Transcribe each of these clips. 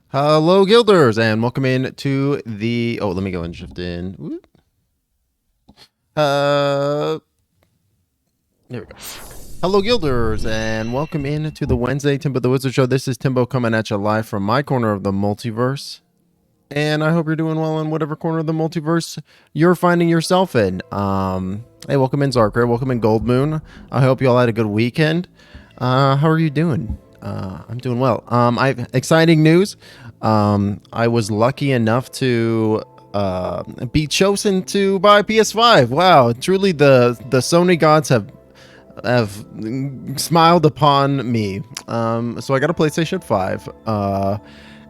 Hello, Guilders, and welcome in to the. Oh, let me go and shift in. Whoop. There we go. Hello, Guilders, and welcome in to the Wednesday Timbo the Wizard Show. This is Timbo coming at you live from my corner of the multiverse, and I hope you're doing well in whatever corner of the multiverse you're finding yourself in. Hey, welcome in Zarkray, welcome in Gold Moon. I hope you all had a good weekend. How are you doing? I'm doing well. I've exciting news. I was lucky enough to be chosen to buy PS5. Wow, truly the Sony gods have smiled upon me. So I got a PlayStation 5.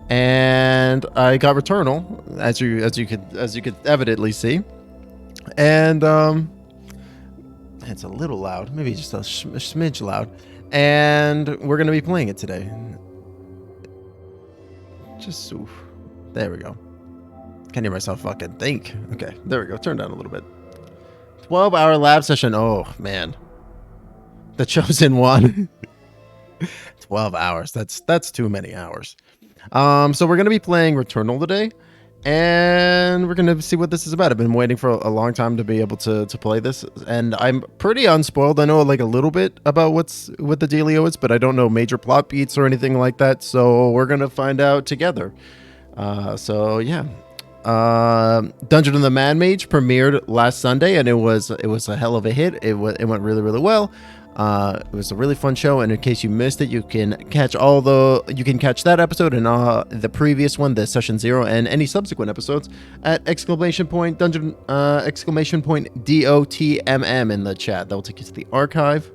And I got Returnal, as you could evidently see. And it's a little loud, maybe just a smidge loud. And we're gonna be playing it today. Just oof. There we go. Can't hear myself fucking think. Okay, there we go. Turn down a little bit. 12-hour lab session. Oh man, the chosen one. 12 hours. That's too many hours. So we're gonna be playing Returnal today, and we're gonna see what this is about. I've been waiting for a long time to be able to play this, and I'm pretty unspoiled. I know like a little bit about what the dealio is, but I don't know major plot beats or anything like that. So we're gonna find out together. So yeah. Dungeon of the Man Mage premiered last Sunday, and it was a hell of a hit. It went really well. It was a really fun show, and in case you missed it, you can catch that episode and the previous one, the session 0, and any subsequent episodes at !Dungeon !DOTMM in the chat. That will take you to the archive.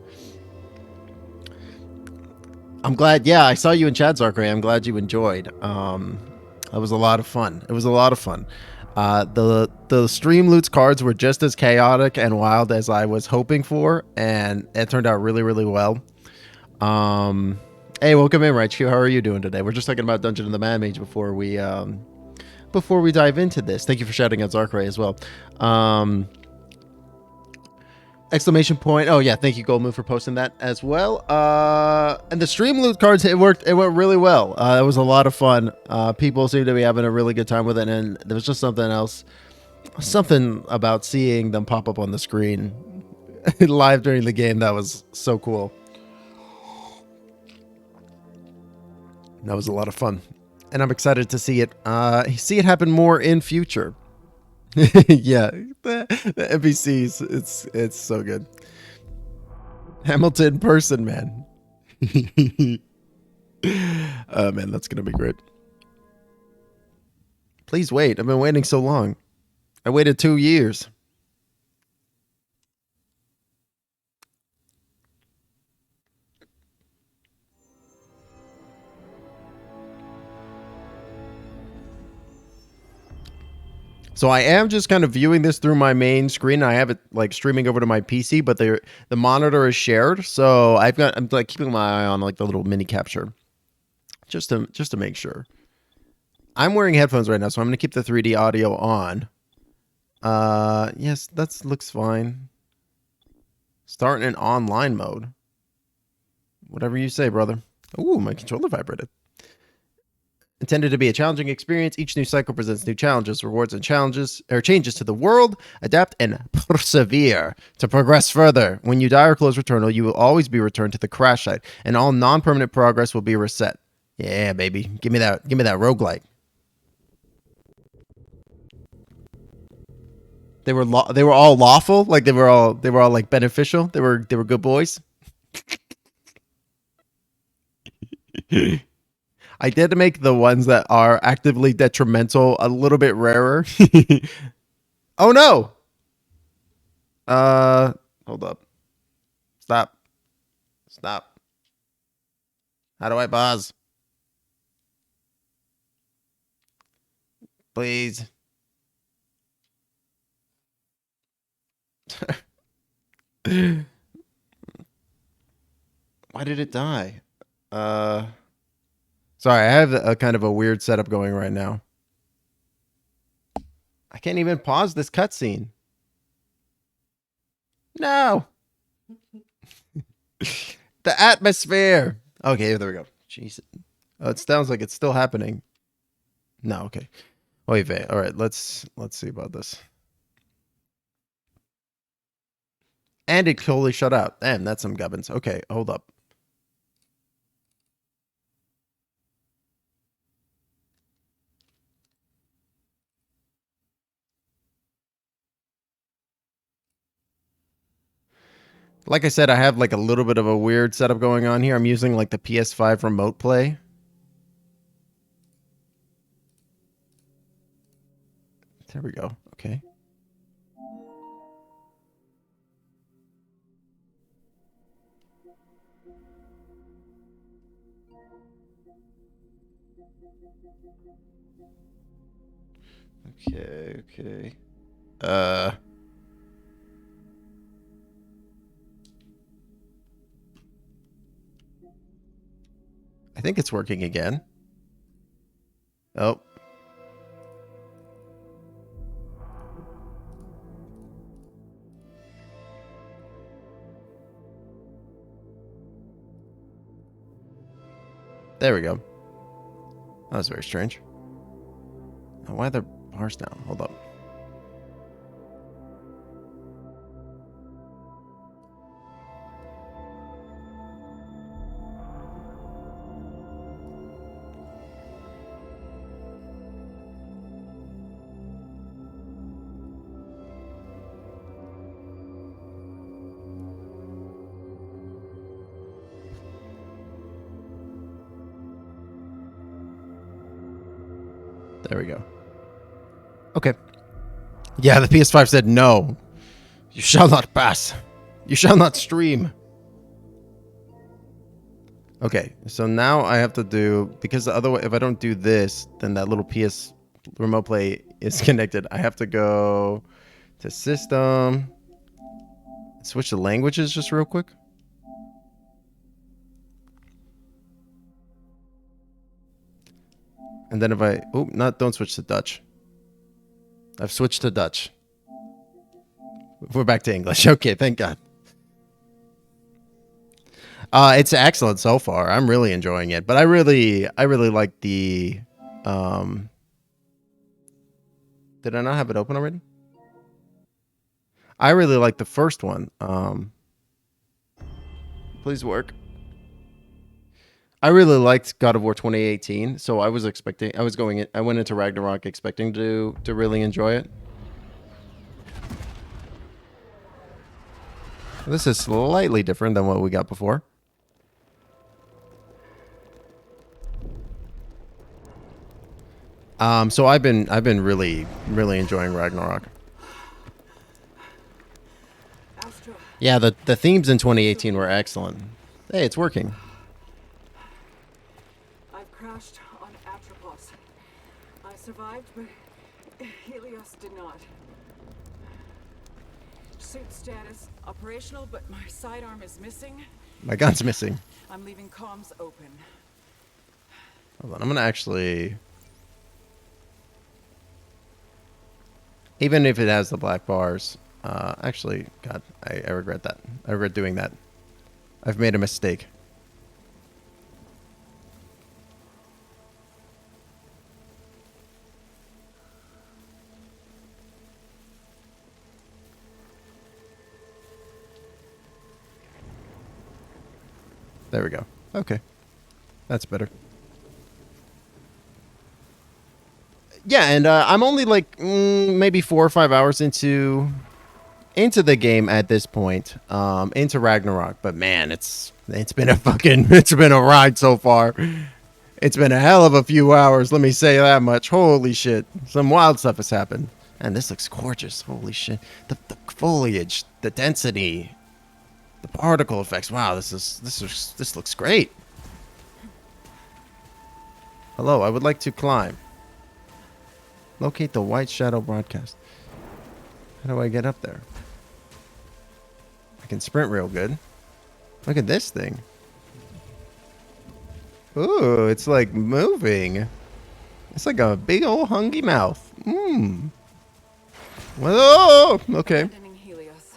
I'm glad. Yeah, I saw you in chat, Zarkray. I'm glad you enjoyed. That was a lot of fun. It was a lot of fun. The stream loots cards were just as chaotic and wild as I was hoping for, and it turned out really well. Hey, welcome in, Raichu. How are you doing today? We're just talking about Dungeon of the Man Mage before we dive into this. Thank you for shouting out Zarkray as well. Exclamation point. Oh yeah, thank you Goldmoon for posting that as well. And the stream loot cards, it went really well. It was a lot of fun. People seemed to be having a really good time with it, and there was just something about seeing them pop up on the screen live during the game that was so cool. That was a lot of fun, and I'm excited to see it happen more in future. Yeah, the NPCs, it's so good. Hamilton person, man. Oh man, that's gonna be great. Please wait. I've been waiting so long. I waited 2 years. So I am just kind of viewing this through my main screen. I have it like streaming over to my PC, but the monitor is shared. So I'm like keeping my eye on like the little mini capture, just to make sure. I'm wearing headphones right now, so I'm gonna keep the 3D audio on. Yes, that looks fine. Start in online mode. Whatever you say, brother. Ooh, my controller vibrated. Intended to be a challenging experience, each new cycle presents new challenges, rewards, and changes to the world. Adapt and persevere to progress further. When you die or close Returnal, you will always be returned to the crash site, and all non-permanent progress will be reset. Yeah, baby, give me that roguelike. They were all lawful, like they were all like beneficial. They were good boys. I did make the ones that are actively detrimental a little bit rarer. Oh no! Hold up. Stop. How do I pause? Please. Why did it die? Sorry, I have a kind of a weird setup going right now. I can't even pause this cutscene. No. The atmosphere. Okay, there we go. Jeez. Oh, it sounds like it's still happening. No, okay. Wait, wait. All right, let's see about this. And it totally shut out. Damn, that's some gubbins. Okay, hold up. Like I said, I have like a little bit of a weird setup going on here. I'm using like the PS5 remote play. There we go. Okay. Okay, okay. I think it's working again. Oh. There we go. That was very strange. Now, why are the bars down? Hold up. There we go. Okay. Yeah, the PS5 said no. You shall not pass. You shall not stream. Okay, so now I have to do, because otherwise, if I don't do this, then that little PS remote play is connected. I have to go to system, switch to languages just real quick. And then if I, don't switch to Dutch. I've switched to Dutch. We're back to English. Okay, thank God. It's excellent so far. I'm really enjoying it, but I really like the. Did I not have it open already? I really like the first one. Please work. I really liked God of War 2018, so I was expecting. I went into Ragnarok expecting to really enjoy it. This is slightly different than what we got before. So I've been really enjoying Ragnarok. Yeah, the themes in 2018 were excellent. Hey, it's working. I've crashed on Atropos. I survived, but Helios did not. Suit status operational, but my sidearm is missing. My gun's missing. I'm leaving comms open. Hold on, I'm gonna actually. Even if it has the black bars, actually, God, I regret that. I regret doing that. I've made a mistake. There we go. Okay. That's better. Yeah, and I'm only like maybe 4 or 5 hours into the game at this point, into Ragnarok. But man, it's been a ride so far. It's been a hell of a few hours, let me say that much. Holy shit, some wild stuff has happened, and this looks gorgeous. Holy shit, the foliage, the density, the particle effects. Wow, this looks great. Hello, I would like to climb. Locate the White Shadow broadcast. How do I get up there? I can sprint real good. Look at this thing. Ooh, it's like moving. It's like a big old hungry mouth. Mmm. Whoa! Okay. Helios.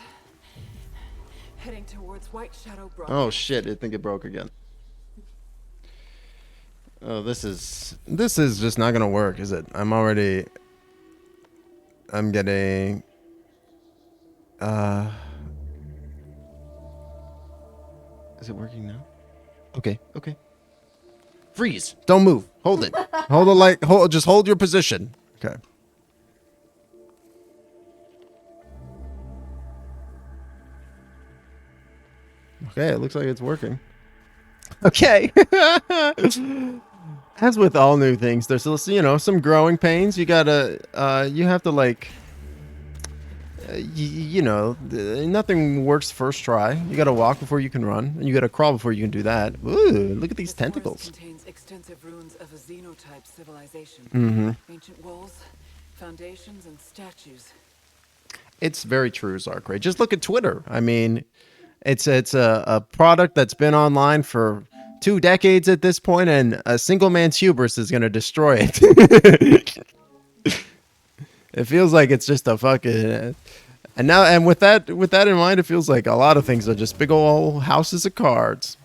Heading towards White Shadow broadcast. Oh shit, I think it broke again. Oh, this is just not gonna work, is it? I'm getting is it working now? Okay, okay. Freeze. Don't move. Hold it. Hold it like just hold your position. Okay. Okay, it looks like it's working. Okay. As with all new things, there's still, some growing pains. You gotta, you have to like, nothing works first try. You gotta walk before you can run, and you gotta crawl before you can do that. Ooh, look at these tentacles. Contains extensive ruins of a xenotype civilization. Mm-hmm. Ancient walls, foundations, and statues. It's very true, Zarkray. Just look at Twitter. I mean, it's a product that's been online for 2 decades at this point, and a single man's hubris is gonna destroy it. It feels like it's just a fucking, and with that in mind, it feels like a lot of things are just big old houses of cards.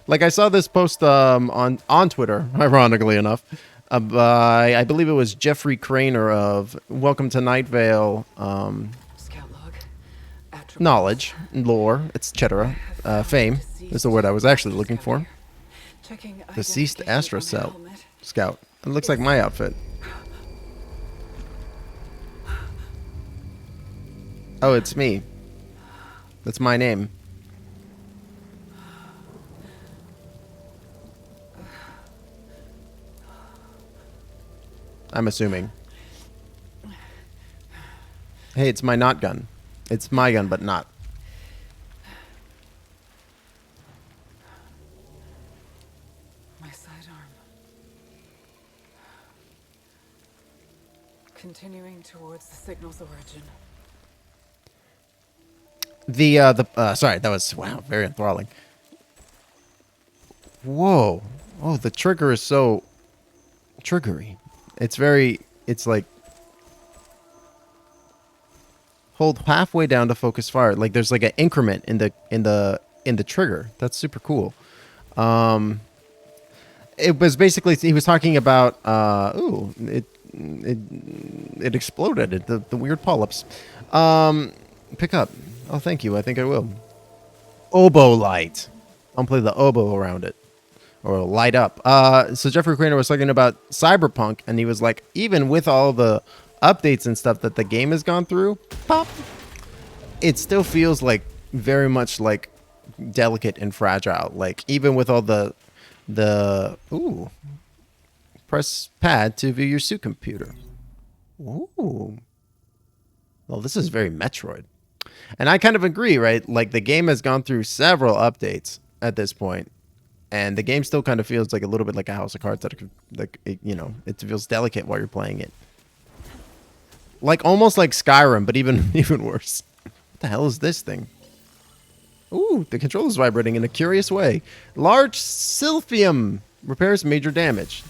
Like I saw this post on Twitter, ironically enough, by I believe it was Jeffrey Craner of Welcome to Night Vale. Scout log. Knowledge, lore, etc. Fame is the word I was actually looking for. Deceased Astra Scout. It looks like my outfit. Oh, it's me. That's my name. I'm assuming. Hey, it's my not gun. It's my gun, but not. My sidearm. Continuing towards the signal's origin. Sorry, that was, wow, very enthralling. Whoa. Oh, the trigger is so triggery. It's like, hold halfway down to focus fire. Like there's like an increment in the trigger. That's super cool. It was basically, he was talking about, it exploded, the weird polyps. Pick up. Oh, thank you. I think I will. Oboe light. I'll play the oboe around it. Or light up. So Jeffrey Craner was talking about Cyberpunk, and he was like, even with all the updates and stuff that the game has gone through, pop, it still feels like very much like delicate and fragile. Like even with all the ooh, press pad to view your suit computer. Ooh. Well, this is very Metroid. And I kind of agree, right? Like the game has gone through several updates at this point, and the game still kind of feels like a little bit like a house of cards it feels delicate while you're playing it. Like almost like Skyrim, but even worse. What the hell is this thing? Ooh, the controller's vibrating in a curious way. Large silphium repairs major damage.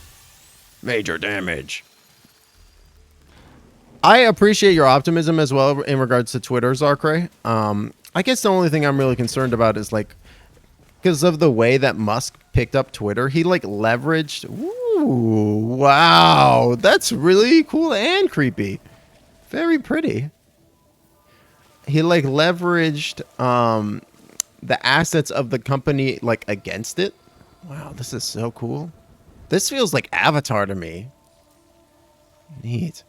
Major damage. I appreciate your optimism as well in regards to Twitter, Zarkray. I guess the only thing I'm really concerned about is like, because of the way that Musk picked up Twitter, he like leveraged. Ooh, wow, that's really cool and creepy. Very pretty. He like leveraged the assets of the company like against it. Wow, this is so cool. This feels like Avatar to me. Neat.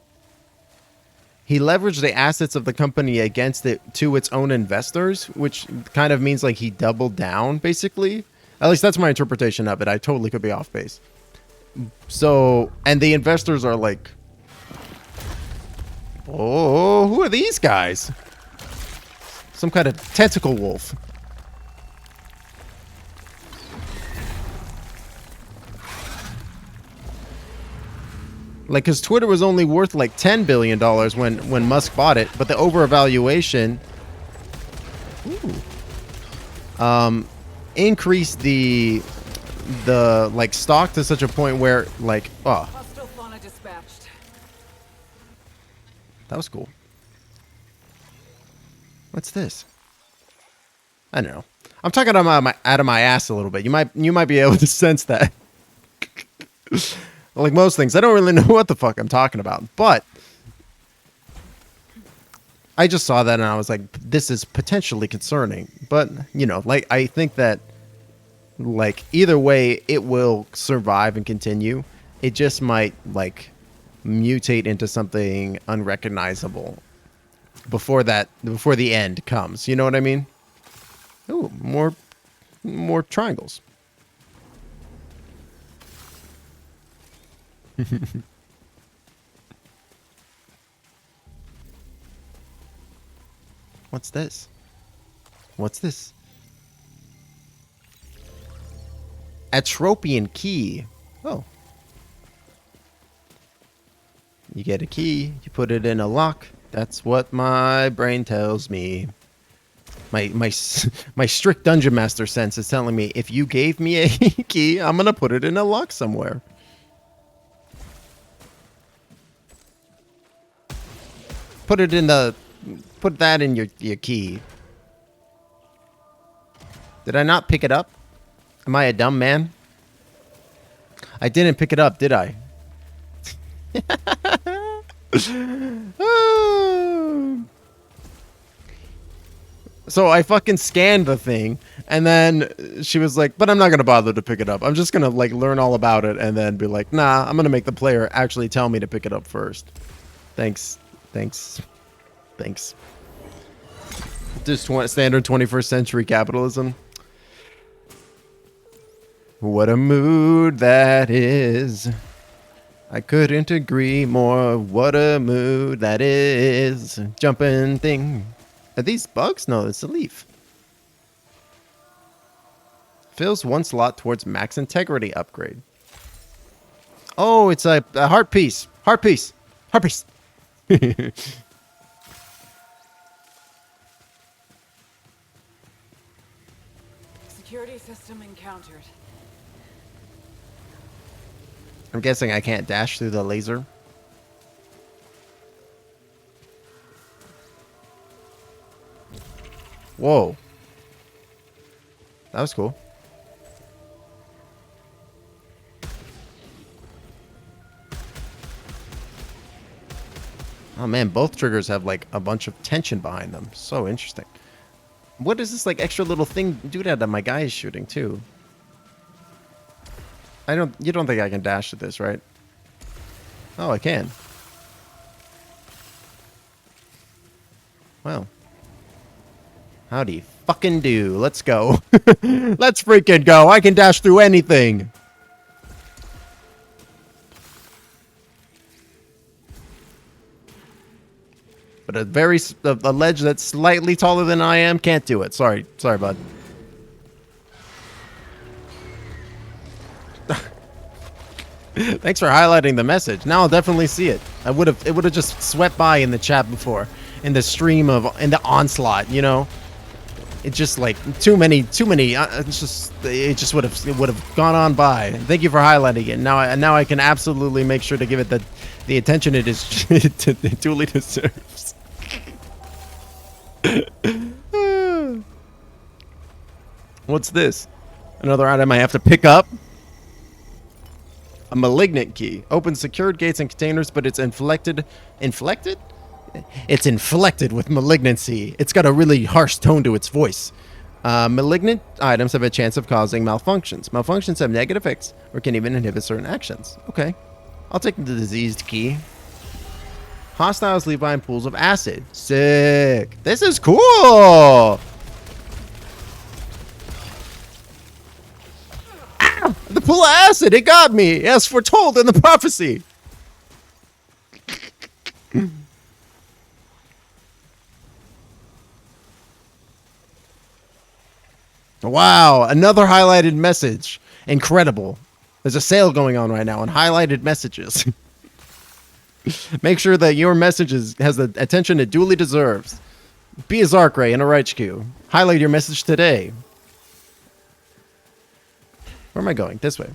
He leveraged the assets of the company against it to its own investors, which kind of means like he doubled down, basically. At least that's my interpretation of it. I totally could be off base. So, and the investors are like, oh, who are these guys? Some kind of tentacle wolf. Like, because Twitter was only worth like $10 billion when Musk bought it, but the overvaluation increased the like stock to such a point where like, oh, Hostile fauna dispatched. that was cool. What's this? I don't know. I'm talking out of my ass a little bit. You might be able to sense that. Like most things, I don't really know what the fuck I'm talking about. But I just saw that and I was like, this is potentially concerning. But, you know, like, I think that, like, either way, it will survive and continue. It just might, like, mutate into something unrecognizable before the end comes. You know what I mean? Ooh, more triangles. What's this? What's this? Atropian key. Oh. You get a key, you put it in a lock. That's what my brain tells me. My strict dungeon master sense is telling me if you gave me a key, I'm gonna put it in a lock somewhere. Put that in your key. Did I not pick it up? Am I a dumb man? I didn't pick it up, did I? So I fucking scanned the thing, and then she was like, but I'm not going to bother to pick it up. I'm just going to, like, learn all about it and then be like, nah, I'm going to make the player actually tell me to pick it up first. Thanks. Just standard 21st century capitalism. What a mood that is. I couldn't agree more. What a mood that is. Jumping thing. Are these bugs? No, it's a leaf. Fills one slot towards max integrity upgrade. Oh, it's a heart piece. Heart piece. Heart piece. Security system encountered. I'm guessing I can't dash through the laser. Whoa. That was cool. Oh man, both triggers have like a bunch of tension behind them. So interesting. What is this like extra little thing doodad that my guy is shooting too? You don't think I can dash to this, right? Oh, I can. Well. Howdy fucking do. Let's go. Let's freaking go. I can dash through anything. But a ledge that's slightly taller than I am can't do it. Sorry, bud. Thanks for highlighting the message. Now I'll definitely see it. It would have just swept by in the chat before, in the stream in the onslaught. You know, it just like too many. It just would have gone on by. Thank you for highlighting it. Now I can absolutely make sure to give it the attention it duly deserves. What's this? Another item I have to pick up? A malignant key. Opens secured gates and containers, but it's inflected. Inflected? It's inflected with malignancy. It's got a really harsh tone to its voice. Malignant items have a chance of causing malfunctions. Malfunctions have negative effects or can even inhibit certain actions. Okay. I'll take the diseased key. Hostiles leave behind pools of acid. Sick. This is cool. Ow! The pool of acid. It got me. As foretold in the prophecy. Wow. Another highlighted message. Incredible. There's a sale going on right now on highlighted messages. Make sure that your message has the attention it duly deserves. Be a Zarkray in a right queue. Highlight your message today. Where am I going? This way.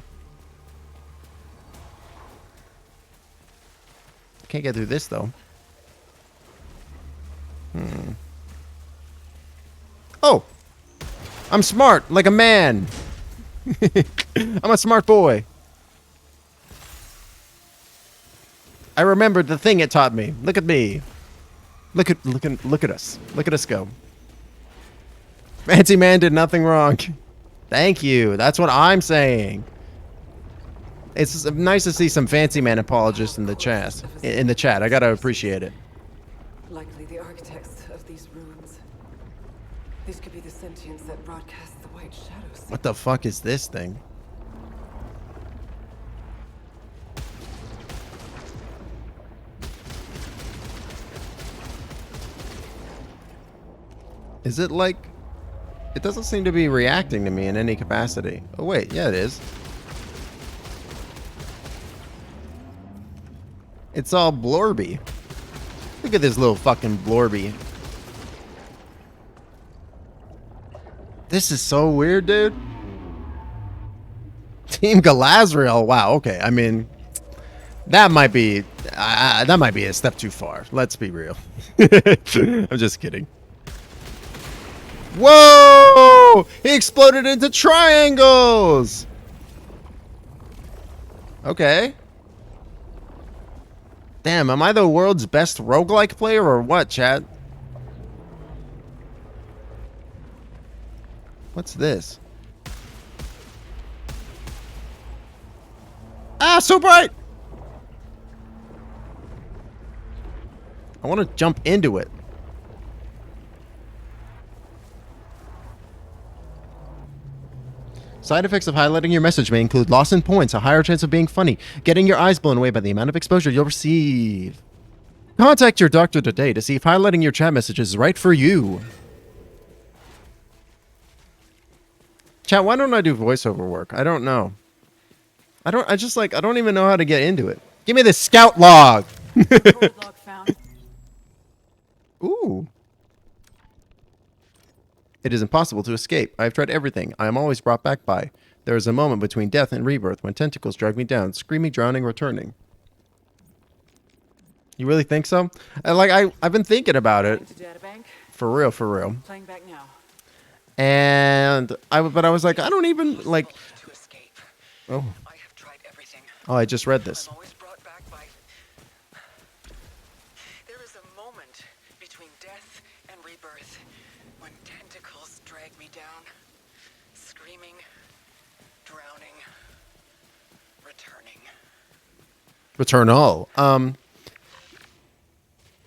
Can't get through this though. Oh! I'm smart, like a man. I'm a smart boy. I remembered the thing it taught me. Look at me. Look at us. Look at us go. Fancy man did nothing wrong. Thank you. That's what I'm saying. It's nice to see some fancy man apologists in the chat. I gotta appreciate it. Likely the architects of these ruins. These could be the sentients that broadcast the white shadows. What the fuck is this thing? Is it like... It doesn't seem to be reacting to me in any capacity. Oh wait, yeah it is. It's all blorby. Look at this little fucking blorby. This is so weird, dude. Team Galadriel. Wow, okay. I mean, that might be a step too far. Let's be real. I'm just kidding. Whoa! He exploded into triangles! Okay. Damn, am I the world's best roguelike player or what, chat? What's this? Ah, so bright! I want to jump into it. Side effects of highlighting your message may include loss in points, a higher chance of being funny, getting your eyes blown away by the amount of exposure you'll receive. Contact your doctor today to see if highlighting your chat messages is right for you. Chat, why don't I do voiceover work? I don't know. I don't even know how to get into it. Give me the scout log. Log found. Ooh. It is impossible to escape. I have tried everything. I am always brought back by. There is a moment between death and rebirth when tentacles drag me down, screaming, drowning, returning. You really think so? I've been thinking about it. For real, for real. Playing back now. And I was like, I don't even like. Oh. I have tried everything. Oh, I just read this. I'm always brought back by. There is a moment between death and rebirth when tentacles drag me down, screaming, drowning, returning. Returnal.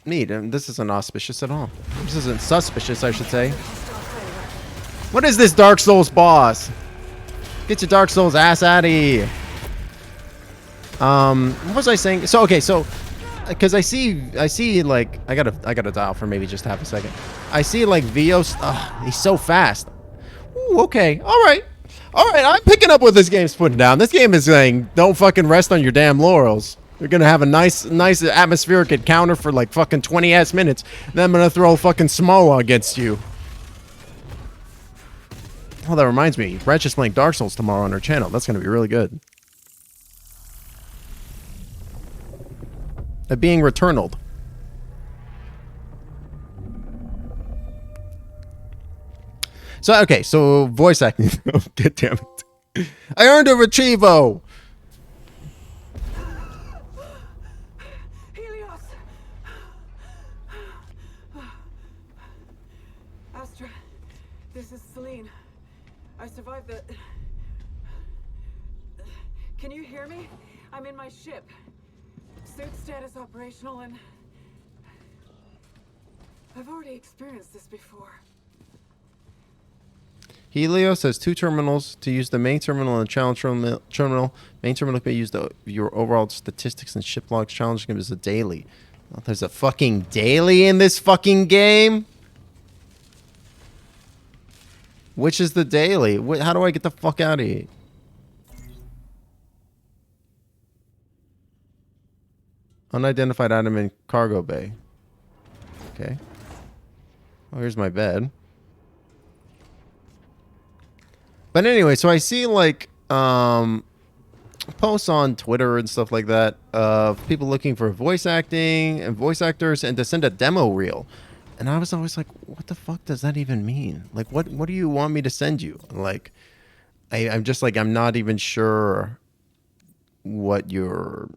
Neat. This isn't auspicious at all. This isn't suspicious, I should say. What is this Dark Souls boss? Get your Dark Souls ass out of here. What was I saying? So okay, so because I see like I gotta dial for maybe just half a second. I see like Vios. He's so fast. Ooh, okay, all right. I'm picking up what this game's putting down. This game is saying, don't fucking rest on your damn laurels. You're gonna have a nice atmospheric encounter for like fucking 20 ass minutes. Then I'm gonna throw fucking Smola against you. Oh, that reminds me. Ratchet's playing Dark Souls tomorrow on her channel. That's gonna be really good. Being Returnal. So okay, so voice acting. Oh, God damn it! I earned a retrievo. Helios! Astra, this is Celine. I survived the... Can you hear me? I'm in my ship. Suit status operational and... I've already experienced this before. Helios has 2 terminals to use the main terminal and the challenge terminal. Main terminal can use your overall statistics and ship logs. Challenge game is a daily. Oh, there's a fucking daily in this fucking game? Which is the daily? How do I get the fuck out of here? Unidentified item in cargo bay. Okay. Oh, here's my bed. But anyway, so I see like posts on Twitter and stuff like that of people looking for voice acting and voice actors and to send a demo reel. And I was always like, what the fuck does that even mean? Like, what do you want me to send you? Like, I'm just like, I'm not even sure what you're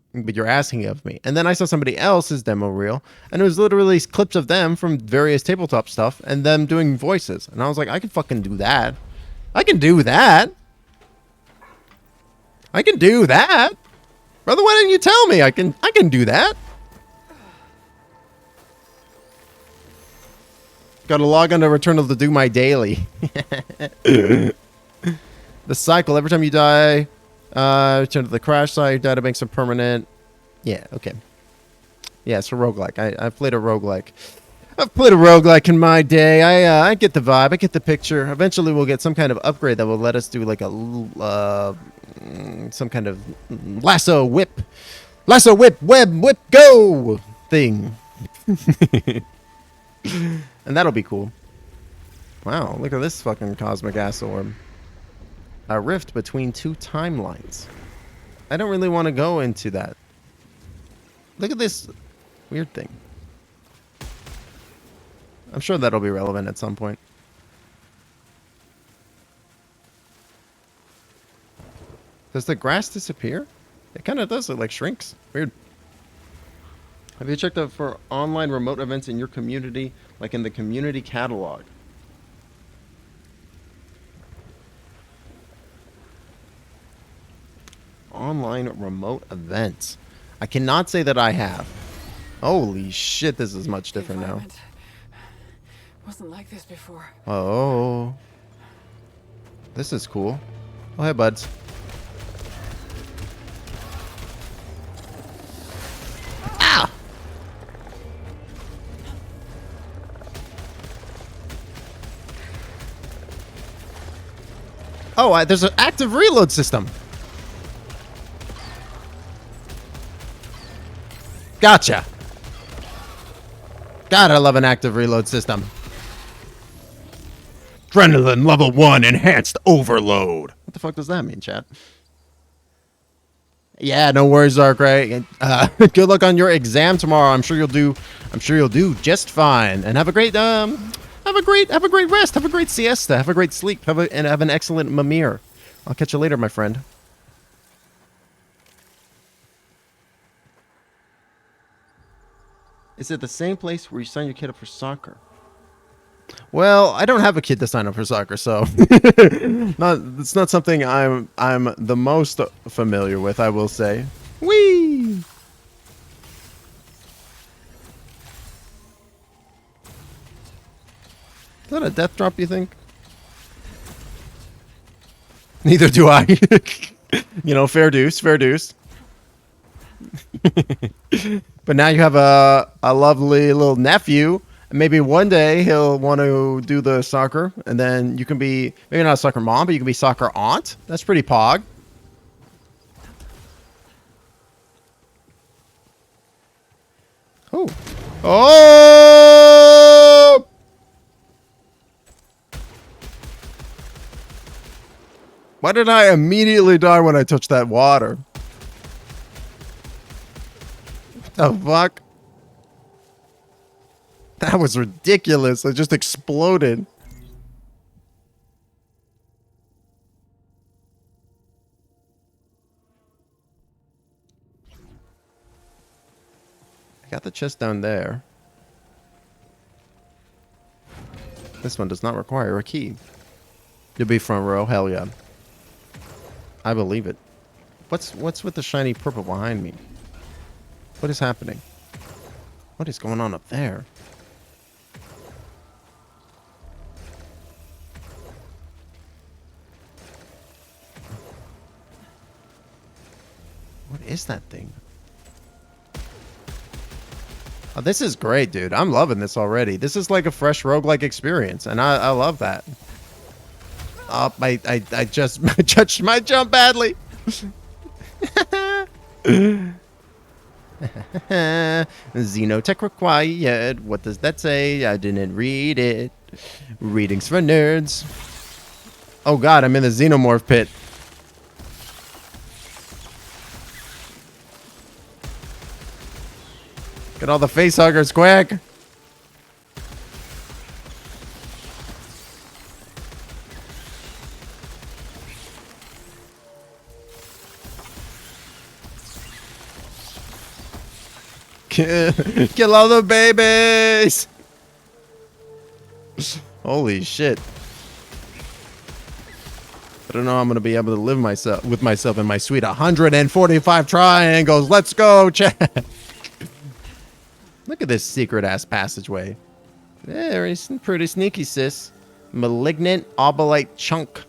asking of me. And then I saw somebody else's demo reel, and it was literally clips of them from various tabletop stuff and them doing voices. And I was like, I can fucking do that. I can do that. I can do that. Brother, why didn't you tell me? I can do that. Gotta log on to Returnal to do my daily. The cycle, every time you die, return to the crash site, data banks are permanent. Yeah, okay. Yeah, it's a roguelike. I've played a roguelike. I've played a roguelike in my day. I get the vibe. I get the picture. Eventually we'll get some kind of upgrade that will let us do like a some kind of lasso whip, web whip go thing. And that'll be cool. Wow, look at this fucking cosmic ass orb. A rift between two timelines. I don't really want to go into that. Look at this weird thing. I'm sure that'll be relevant at some point. Does the grass disappear? It kind of does. It like shrinks. Weird. Have you checked out for online remote events in your community, like in the community catalog? Online remote events. I cannot say that I have. Holy shit, this is much different now. Wasn't like this before. Oh. This is cool. Oh, hey, buds. Ah! Oh, there's an active reload system. Gotcha. God, I love an active reload system. Adrenaline level 1 enhanced overload. What the fuck does that mean, chat? Yeah, no worries, Darkrai. Good luck on your exam tomorrow. I'm sure you'll do just fine. And have a great rest. Have a great siesta. Have a great sleep. Have an excellent Mimir. I'll catch you later, my friend. Is it the same place where you sign your kid up for soccer? Well, I don't have a kid to sign up for soccer, so it's not something I'm the most familiar with, I will say. Whee! Is that a death drop, you think? Neither do I. You know, fair deuce, fair deuce. But now you have a lovely little nephew. Maybe one day he'll want to do the soccer, and then you can be, maybe not a soccer mom, but you can be soccer aunt. That's pretty pog. Oh. Oh! Why did I immediately die when I touched that water? What the fuck? That was ridiculous. It just exploded. I got the chest down there. This one does not require a key. You'll be front row. Hell yeah. I believe it. What's with the shiny purple behind me? What is happening? What is going on up there? What is that thing? Oh, this is great, dude. I'm loving this already. This is like a fresh roguelike experience, and I love that. Oh, I just touched my jump badly. Xenotech required. What does that say? I didn't read it. Readings for nerds. Oh god, I'm in the xenomorph pit. Get all the face huggers quick. Kill all the babies! Holy shit. I don't know how I'm gonna be able to live with myself in my sweet 145 triangles. Let's go, chat. Look at this secret ass passageway. Very pretty sneaky, sis. Malignant obolite chunk.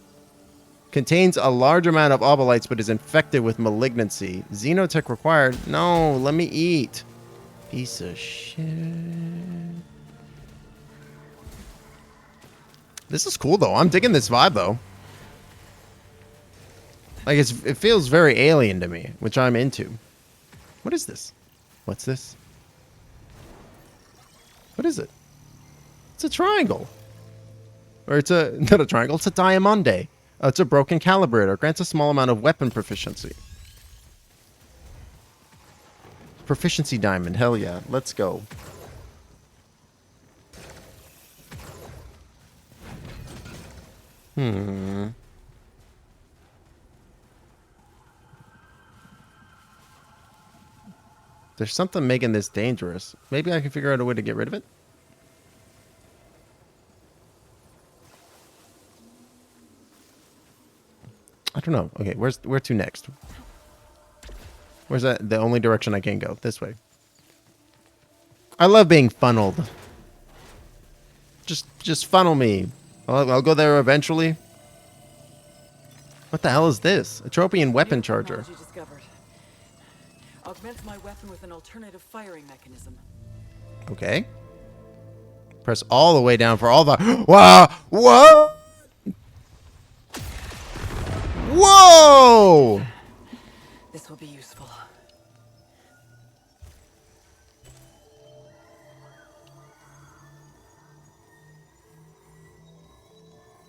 Contains a large amount of obolites but is infected with malignancy. Xenotech required. No, let me eat. Piece of shit. This is cool though. I'm digging this vibe though. Like it feels very alien to me, which I'm into. What is this? What's this? What is it? It's a triangle. Or it's not a triangle, it's a diamante. It's a broken calibrator. Grants a small amount of weapon proficiency. Proficiency diamond, hell yeah. Let's go. There's something making this dangerous. Maybe I can figure out a way to get rid of it? I don't know. Okay, where to next? Where's that? The only direction I can go. This way. I love being funneled. Just funnel me. I'll go there eventually. What the hell is this? A tropian weapon charger. Discovered. Augments my weapon with an alternative firing mechanism. Okay. Press all the way down for all the... Wow! Whoa! Whoa! This will be useful.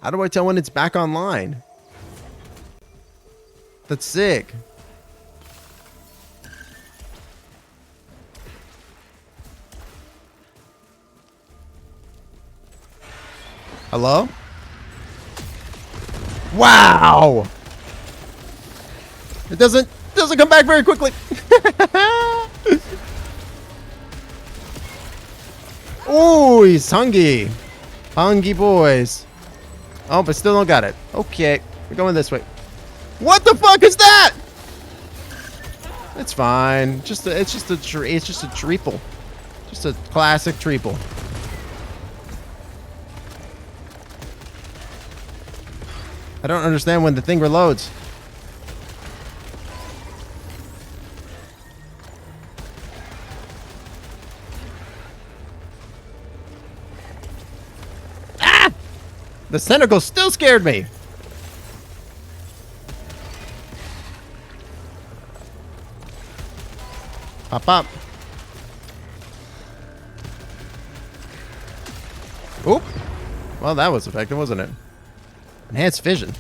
How do I tell when it's back online? That's sick. Hello? Wow! It doesn't come back very quickly. Oh, he's hungry. Hungry boys. Oh, but still don't got it. Okay, we're going this way. What the fuck is that? It's fine. It's just a treeple. Just a classic treeple. I don't understand when the thing reloads. Ah! The tentacle still scared me. Pop up. Oop. Well, that was effective, wasn't it? Enhanced vision.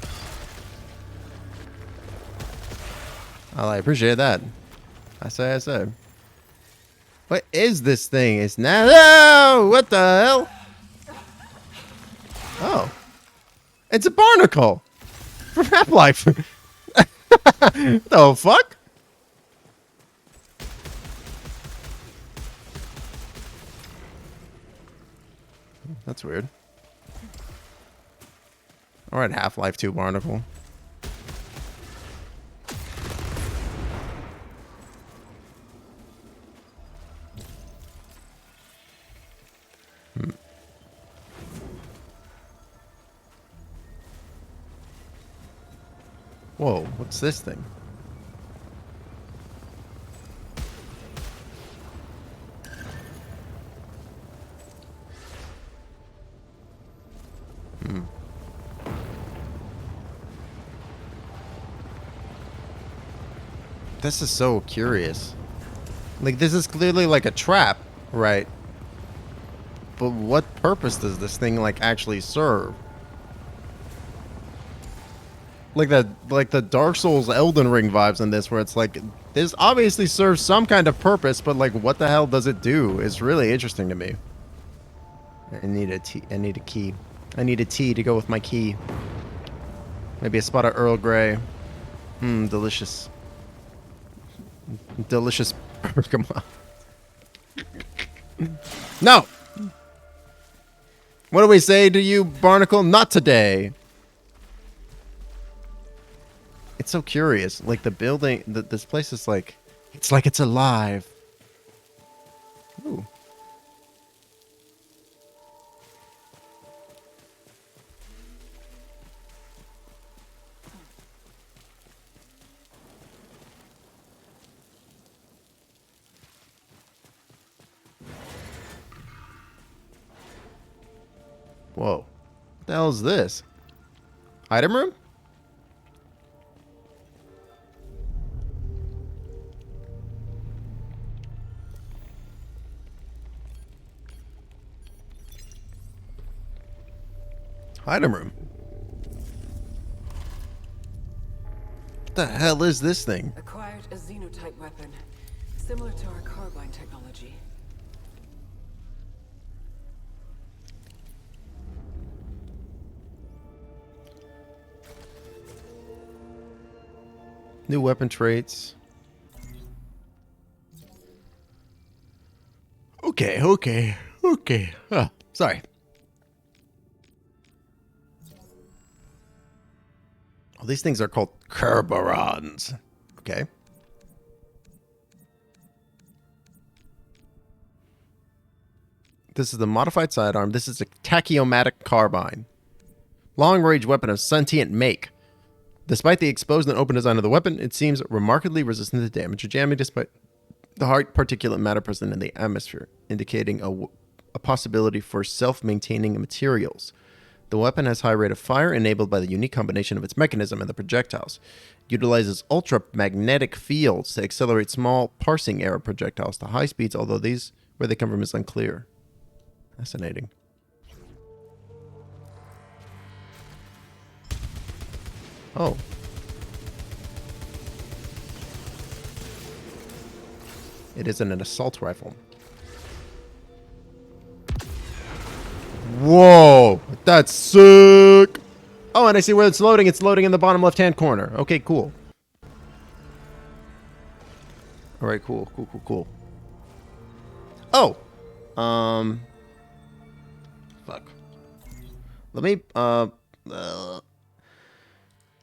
Well, I appreciate that. I say. What is this thing? It's now. No! What the hell? Oh. It's a barnacle. For Half-Life. The fuck? That's weird. Alright, Half-Life 2 barnacle. Whoa, what's this thing? This is so curious. Like, this is clearly like a trap, right? But what purpose does this thing, like, actually serve? Like the Dark Souls Elden Ring vibes in this, where it's like, this obviously serves some kind of purpose, but, like, what the hell does it do? It's really interesting to me. I need a tea. I need a key. I need a tea to go with my key. Maybe a spot of Earl Grey. Delicious. Delicious bergamot. No! What do we say to you, Barnacle? Not today. It's so curious. Like, the building... this place is like... It's like it's alive. Ooh. Whoa. What the hell is this? Item room? Item room. What the hell is this thing? Acquired a xenotype weapon, similar to our carbine technology. New weapon traits. Okay. Sorry. Oh, these things are called Kerberons. Okay. This is the modified sidearm. This is a tachyomatic carbine. Long-range weapon of sentient make. Despite the exposed and open design of the weapon, it seems remarkably resistant to damage or jamming despite the hard particulate matter present in the atmosphere, indicating a possibility for self-maintaining materials. The weapon has high rate of fire enabled by the unique combination of its mechanism and the projectiles. It utilizes ultramagnetic fields to accelerate small parsing error projectiles to high speeds, although where they come from is unclear. Fascinating. Oh. It isn't an assault rifle. Whoa! That's sick! Oh, and I see where it's loading. It's loading in the bottom left-hand corner. Okay, cool. Alright, cool. Oh! Fuck. Let me,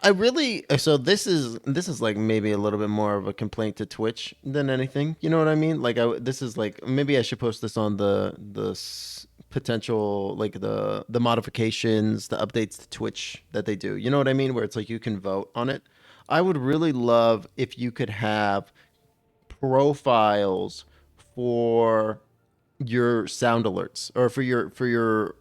I really so this is like maybe a little bit more of a complaint to Twitch than anything. You know what I mean? Like this is like maybe I should post this on the potential like the modifications, the updates to Twitch that they do. You know what I mean? Where it's like you can vote on it. I would really love if you could have profiles for your sound alerts or for your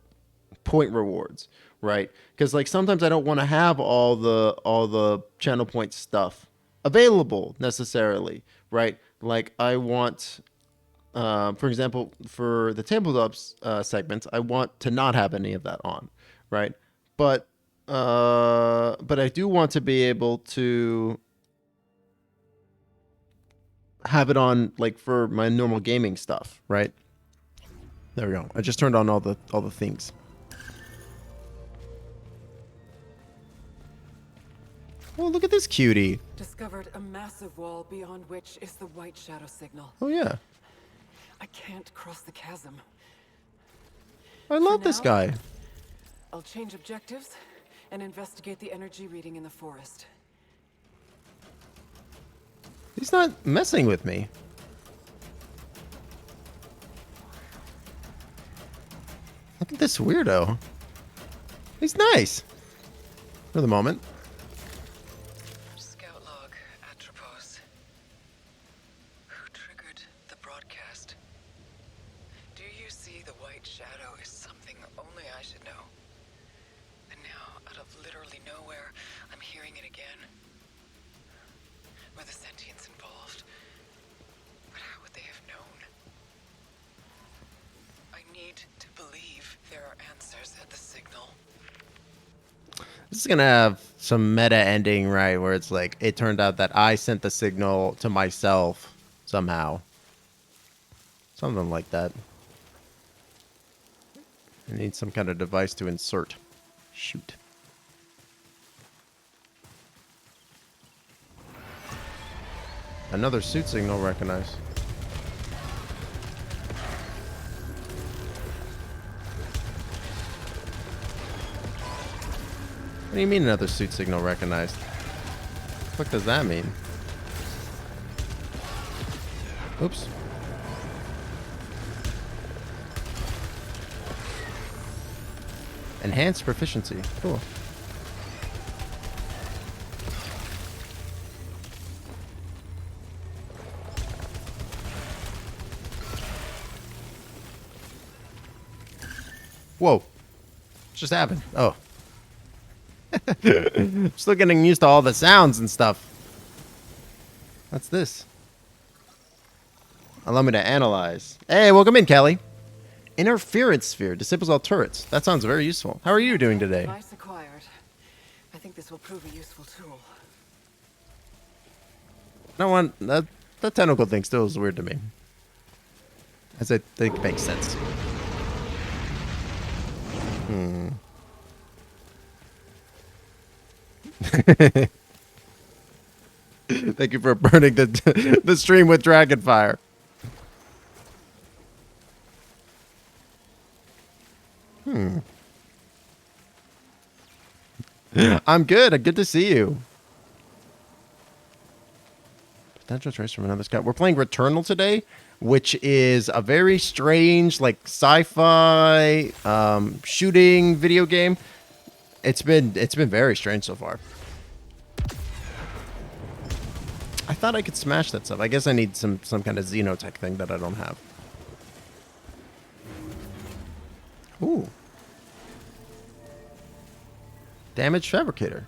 point rewards, right? Because like sometimes I don't want to have all the channel point stuff available necessarily, right? Like I want, for example, for the tabletops segments, I want to not have any of that on, right? But I do want to be able to have it on like for my normal gaming stuff, right? There we go. I just turned on all the things. Oh, look at this cutie. Discovered a massive wall beyond which is the white shadow signal. Oh, yeah. I can't cross the chasm. I love this guy. I'll change objectives and investigate the energy reading in the forest. He's not messing with me. Look at this weirdo. He's nice. For the moment. Scout log, Atropos. Who triggered the broadcast? Do you see the white shadow is something only I should know? And now, out of literally nowhere, I'm hearing it again. Were the sentients involved? But how would they have known? I need to believe there are answers at the signal. This is going to have some meta ending, right? Where it's like, it turned out that I sent the signal to myself somehow. Something like that. I need some kind of device to insert. Shoot. Another suit signal recognized. do you mean another suit signal recognized? What does that mean? Oops. Enhanced proficiency. Cool. Whoa. What just happened? Oh. Still getting used to all the sounds and stuff. What's this? Allow me to analyze. Hey, welcome in, Kelly. Interference sphere disables all turrets. That sounds very useful. How are you doing today? Device acquired. I think this will prove a useful tool. I don't want that tentacle thing still is weird to me. As I think it makes sense. Thank you for burning the stream with Dragonfire. I'm good. Good to see you. Potential trace from another scout. We're playing Returnal today, which is a very strange, like sci-fi shooting video game. It's been very strange so far. I thought I could smash that stuff. I guess I need some kind of xenotech thing that I don't have. Ooh. Damage fabricator.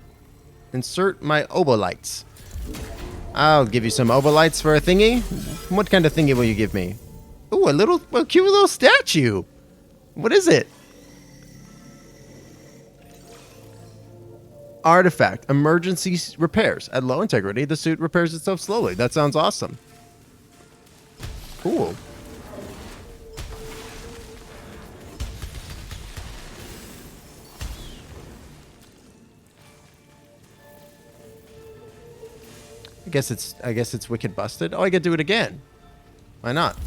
Insert my obolites. I'll give you some obolites for a thingy. What kind of thingy will you give me? Ooh, a cute little statue. What is it? Artifact. Emergency repairs. At low integrity, the suit repairs itself slowly. That sounds awesome. Cool. I guess it's wicked busted. Oh, I could do it again. Why not?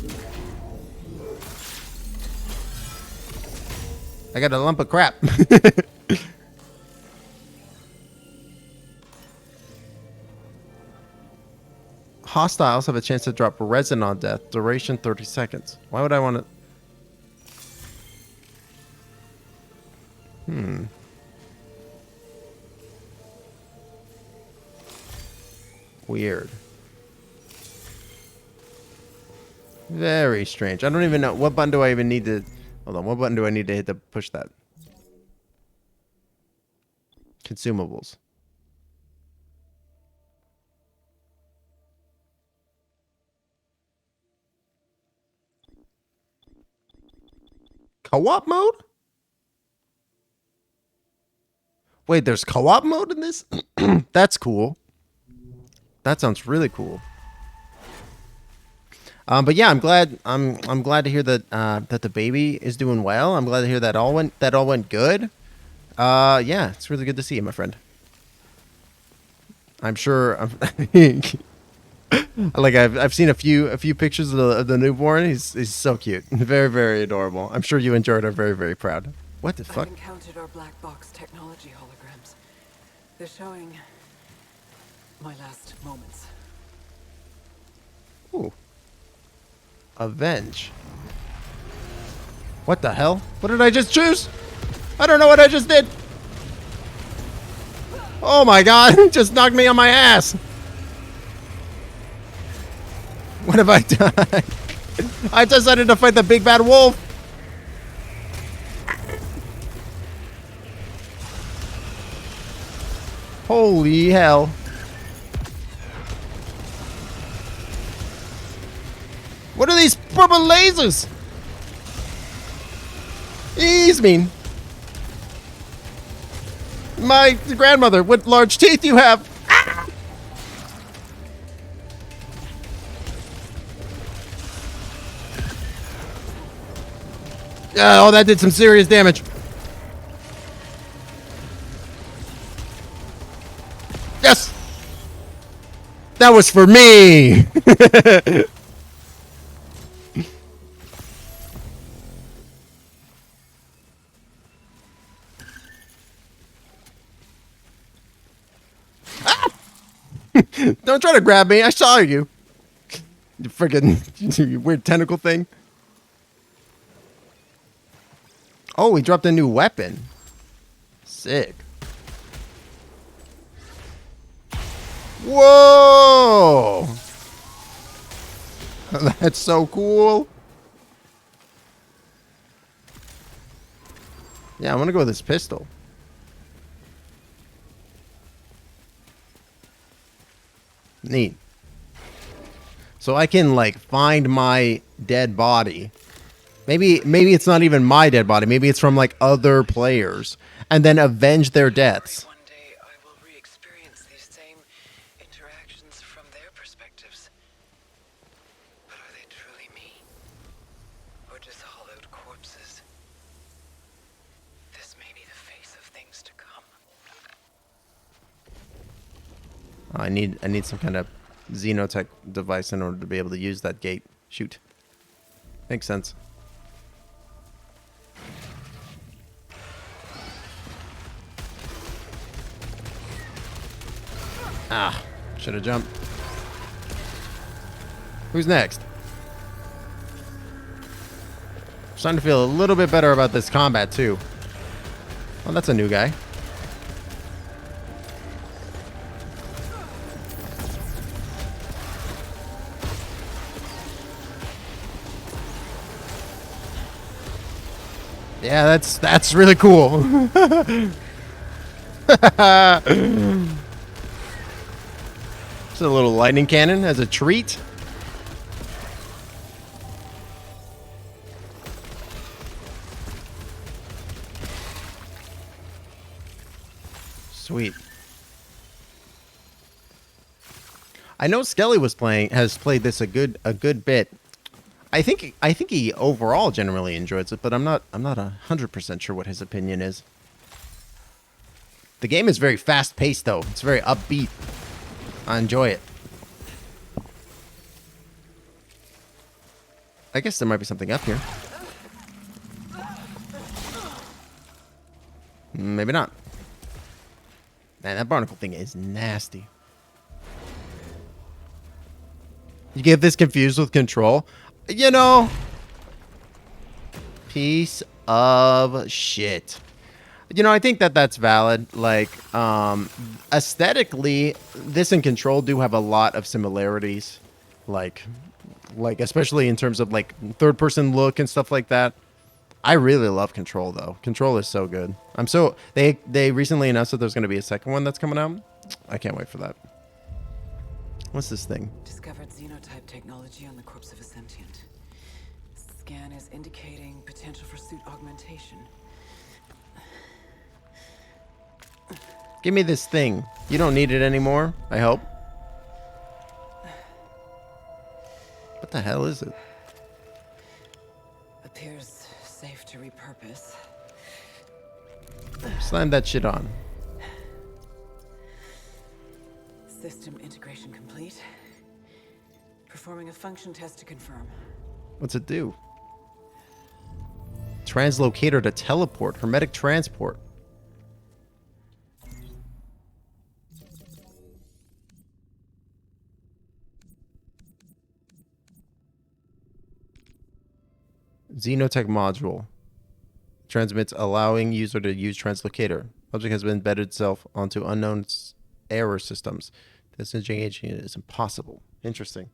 I got a lump of crap. Hostiles have a chance to drop resin on death. Duration 30 seconds. Why would I want to... Weird. Very strange. I don't even know. What button do I even need to... Hold on. What button do I need to hit to push that? Consumables. Co-op mode? Wait, there's co-op mode in this? That's cool. That sounds really cool. But yeah, I'm glad to hear that that the baby is doing well. I'm glad to hear that all went good. Yeah, it's really good to see you, my friend. I'm sure. Like I've seen a few pictures of the newborn. He's so cute, very very adorable. I'm sure you enjoyed. Are very very proud. What the fuck? I've encountered our black box technology holograms. They're showing my last moments. Ooh. Avenge. What the hell? What did I just choose? I don't know what I just did. Oh my god, just knocked me on my ass. What have I done? I decided to fight the big bad wolf. Holy hell. What are these purple lasers? Ease me. My grandmother, what large teeth you have. Ah! Oh, that did some serious damage. Yes! That was for me! Don't try to grab me. I saw you. You freaking weird tentacle thing. Oh, he dropped a new weapon. Sick. Whoa! That's so cool. Yeah, I'm gonna go with this pistol. Neat. So I can like find my dead body. Maybe it's not even my dead body. Maybe it's from like other players, and then avenge their deaths. One day I will re-experience these same interactions from their perspectives. But are they truly me? Or just hollowed corpses? This may be the face of things to come. I need some kind of xenotech device in order to be able to use that gate. Shoot. Makes sense. Ah, should have jumped. Who's next? I'm starting to feel a little bit better about this combat too. Oh, that's a new guy. Yeah, that's really cool. It's a little lightning cannon as a treat. Sweet. I know Skelly has played this a good bit. I think he overall generally enjoys it, but I'm not 100% sure what his opinion is. The game is very fast paced though. It's very upbeat. I enjoy it. I guess there might be something up here. Maybe not. Man, that barnacle thing is nasty. You get this confused with Control? You know, piece of shit. You know, I think that's valid. Like, aesthetically, this and Control do have a lot of similarities. Like especially in terms of like third-person look and stuff like that. I really love Control though. Control is so good. They recently announced that there's going to be a second one that's coming out. I can't wait for that. What's this thing? Discovered xenotype technology on the corpse of a sentient. Scan is indicating potential for suit augmentation. Give me this thing. You don't need it anymore, I hope. What the hell is it? Appears safe to repurpose. Slam that shit on. System integration complete. Performing a function test to confirm. What's it do? Translocator to teleport. Hermetic transport. Xenotech module. Transmits allowing user to use translocator. Object has been embedded itself onto unknown error systems. Disengaging it is impossible. Interesting.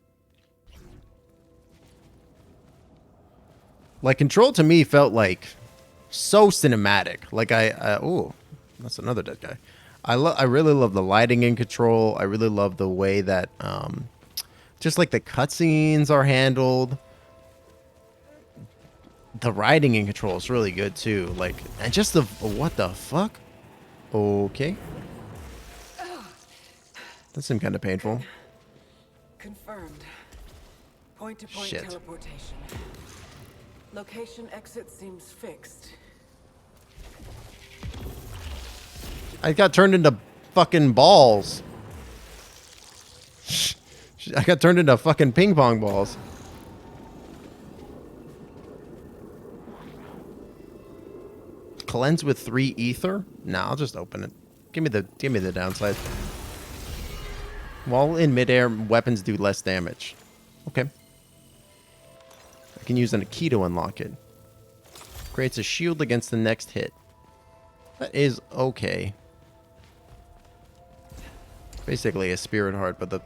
Like, Control to me felt like so cinematic. Like oh, that's another dead guy. I really love the lighting in Control. I really love the way that just like the cutscenes are handled. The writing in Control is really good too. Like, and just the what the fuck? Okay. That seemed kind of painful. Confirmed. Point-to-point Shit. teleportation. Location exit seems fixed. I got turned into fucking balls. I got turned into fucking ping pong balls. Cleanse with 3 ether? Nah, I'll just open it. Give me the downside. While in midair, weapons do less damage. Okay. I can use a key to unlock it. Creates a shield against the next hit. That is okay. Basically a spirit heart, but the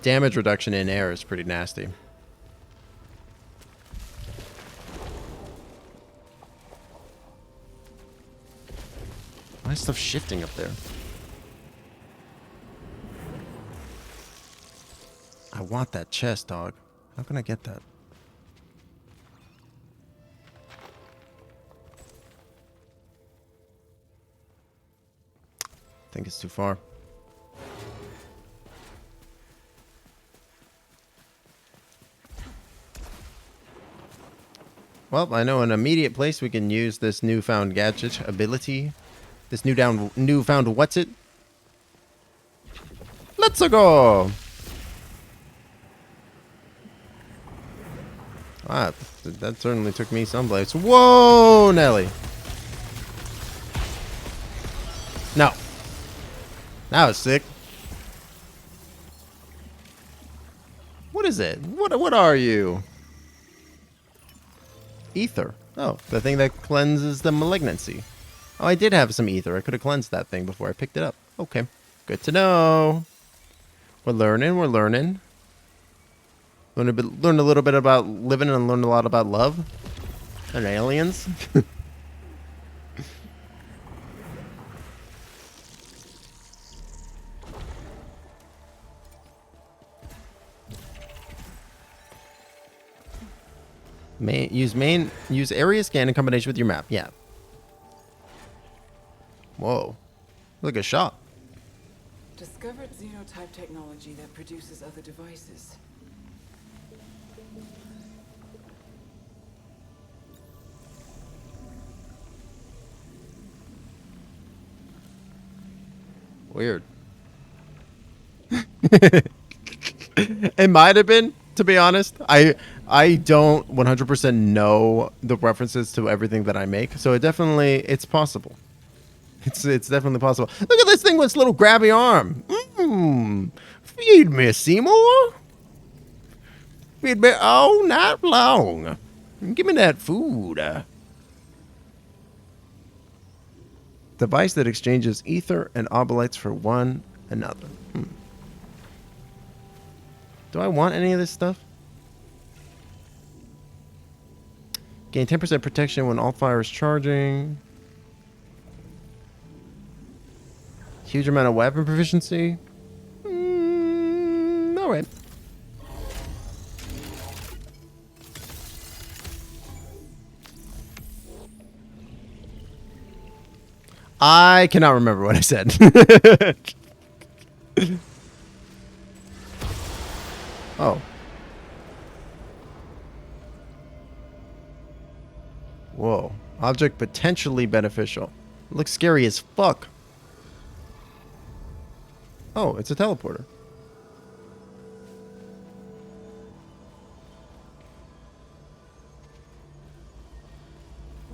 damage reduction in air is pretty nasty. Why is stuff shifting up there? I want that chest, dog. How can I get that? I think it's too far. Well, I know an immediate place we can use this newfound gadget ability. This newfound what's it? Let's go! Ah, that certainly took me someplace. Whoa, Nelly! No. That was sick. What is it? What are you? Ether. Oh, the thing that cleanses the malignancy. Oh, I did have some ether. I could have cleansed that thing before I picked it up. Okay. Good to know. We're learning. We're learning. Learn a little bit about living and learn a lot about love. And aliens. Use area scan in combination with your map. Yeah. Whoa. Look, a shop. Discovered xenotype technology that produces other devices. Weird. It might have been, to be honest. I don't 100% know the references to everything that I make, so it's possible. It's definitely possible. Look at this thing with its little grabby arm. Feed me, Seymour. Feed me all night long. Give me that food. Device that exchanges ether and obolites for one another. Do I want any of this stuff? Gain 10% protection when all fire is charging. Huge amount of weapon proficiency. Alright. I cannot remember what I said. Oh. Whoa. Object potentially beneficial. Looks scary as fuck. Oh, it's a teleporter.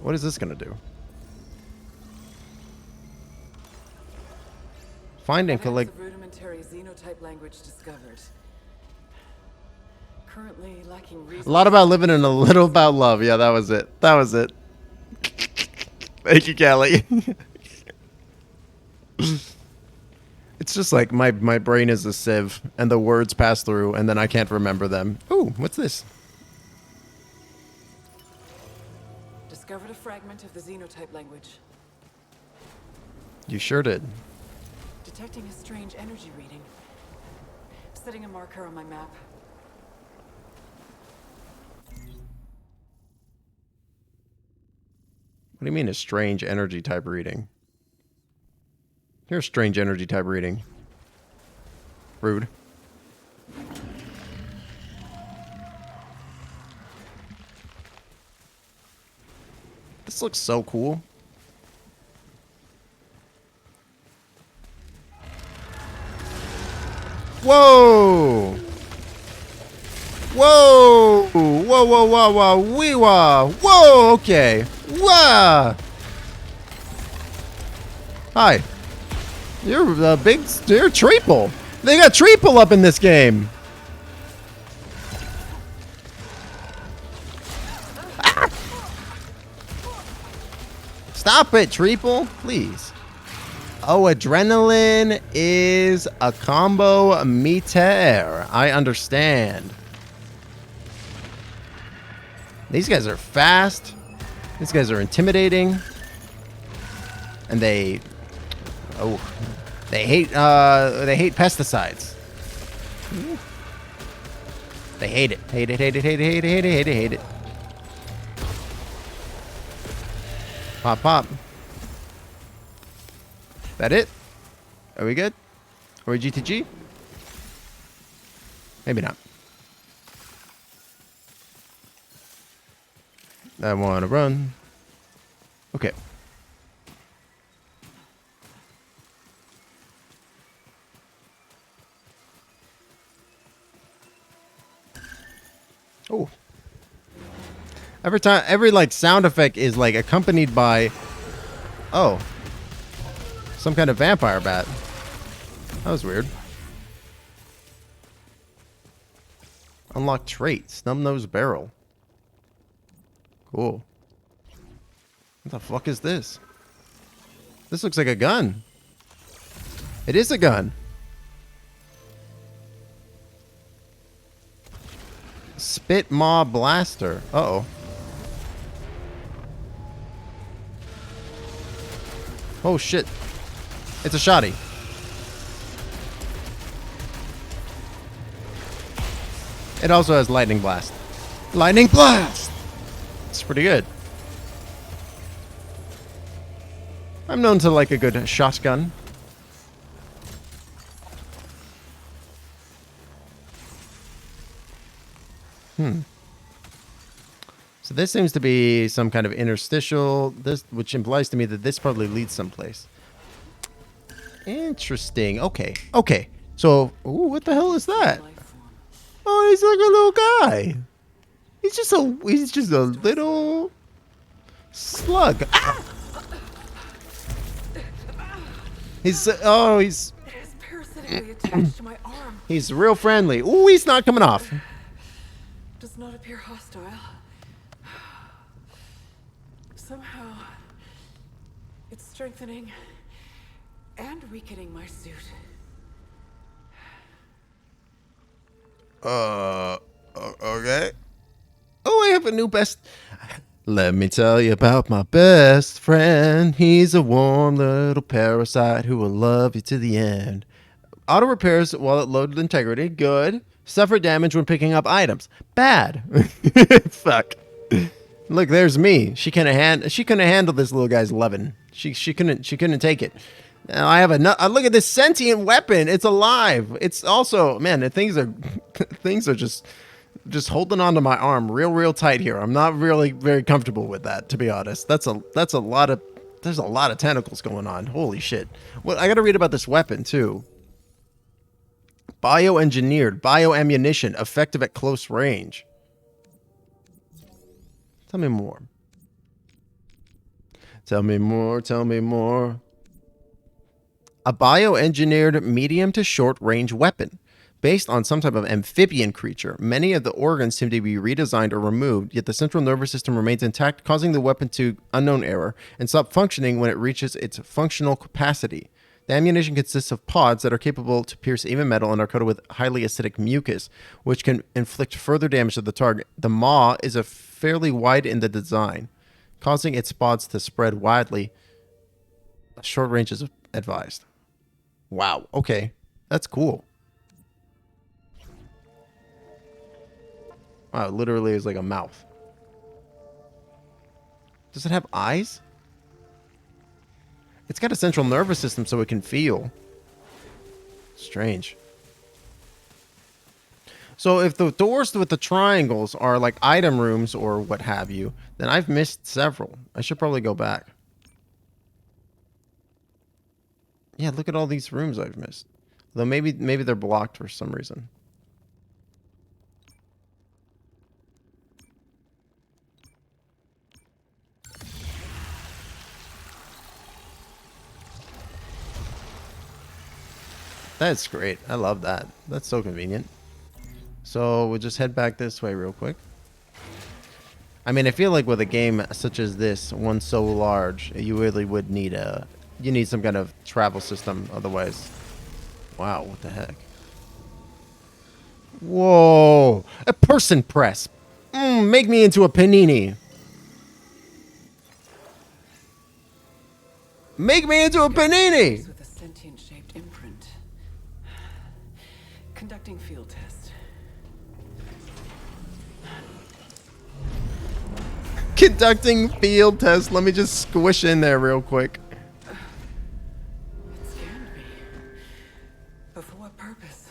What is this gonna do? Find and collect. Rudimentary xenotype language discovered. Currently lacking A lot about living and a little about love. Yeah, that was it. That was it. Thank you, Kelly. It's just like my brain is a sieve, and the words pass through, and then I can't remember them. Ooh, what's this? Discovered a fragment of the xenotype language. You sure did. Detecting a strange energy reading. Setting a marker on my map. What do you mean a strange energy type reading? Here's strange energy type reading. Rude. This looks so cool. Whoa! Whoa! Whoa, whoa, whoa, whoa, wee wah! Whoa, okay. Wah! Hi. You're a big, you're triple. They got tree pull up in this game. Ah! Stop it, Treeple, please. Oh, adrenaline is a combo meter. I understand. These guys are fast. These guys are intimidating. And they hate pesticides. They hate it. Hate it, hate it, hate it, hate it, hate it, hate it, hate it. Pop, pop. That it? Are we good? Are we GTG? Maybe not. I want to run. Okay. Oh. Every like sound effect is like accompanied by, oh, some kind of vampire bat. That was weird. Unlock trait, snub-nosed barrel. Cool. What the fuck is this? This looks like a gun. It is a gun. Spit Maw Blaster. Uh-oh. Oh shit. It's a shotty. It also has lightning blast. Lightning blast! It's pretty good. I'm known to like a good shotgun. So this seems to be some kind of interstitial, which implies to me that this probably leads someplace. Interesting. Okay. Okay. So, ooh, what the hell is that? Oh, he's like a little guy. He's just a little slug. Ah! He's parasitically attached to my arm. He's real friendly. Ooh, he's not coming off. Does not appear hostile. Somehow, it's strengthening and weakening my suit. Okay. Oh, I have a new best. Let me tell you about my best friend. He's a warm little parasite who will love you to the end. Auto repairs while at loaded integrity. Good. Suffer damage when picking up items. Bad. Fuck. Look, there's me. She couldn't handle this little guy's loving. She couldn't take it. Now I have look at this sentient weapon. It's alive. It's also, man, the things are just holding onto my arm real tight here. I'm not really very comfortable with that, to be honest. There's a lot of tentacles going on. Holy shit. Well, I got to read about this weapon too. Bioengineered, bioammunition, effective at close range. Tell me more. Tell me more, tell me more. A bioengineered medium to short range weapon. Based on some type of amphibian creature, many of the organs seem to be redesigned or removed, yet the central nervous system remains intact, causing the weapon to unknown error and stop functioning when it reaches its functional capacity. The ammunition consists of pods that are capable to pierce even metal and are coated with highly acidic mucus, which can inflict further damage to the target. The maw is fairly wide in the design, causing its spots to spread widely. Short range is advised. Wow, okay. That's cool. Wow, it literally is like a mouth. Does it have eyes? It's got a central nervous system so it can feel. Strange. So if the doors with the triangles are like item rooms or what have you, then I've missed several. I should probably go back. Yeah, look at all these rooms I've missed. Though maybe they're blocked for some reason. That's great. I love that. That's so convenient. So we'll just head back this way real quick. I mean, I feel like with a game such as this, one so large, you really would need you need some kind of travel system otherwise. Wow, what the heck? Whoa, a person press. Make me into a panini. Make me into a panini. With a sentient-shaped imprint. Conducting field test. Conducting field test. Let me just squish in there real quick. It scanned me. But for what purpose?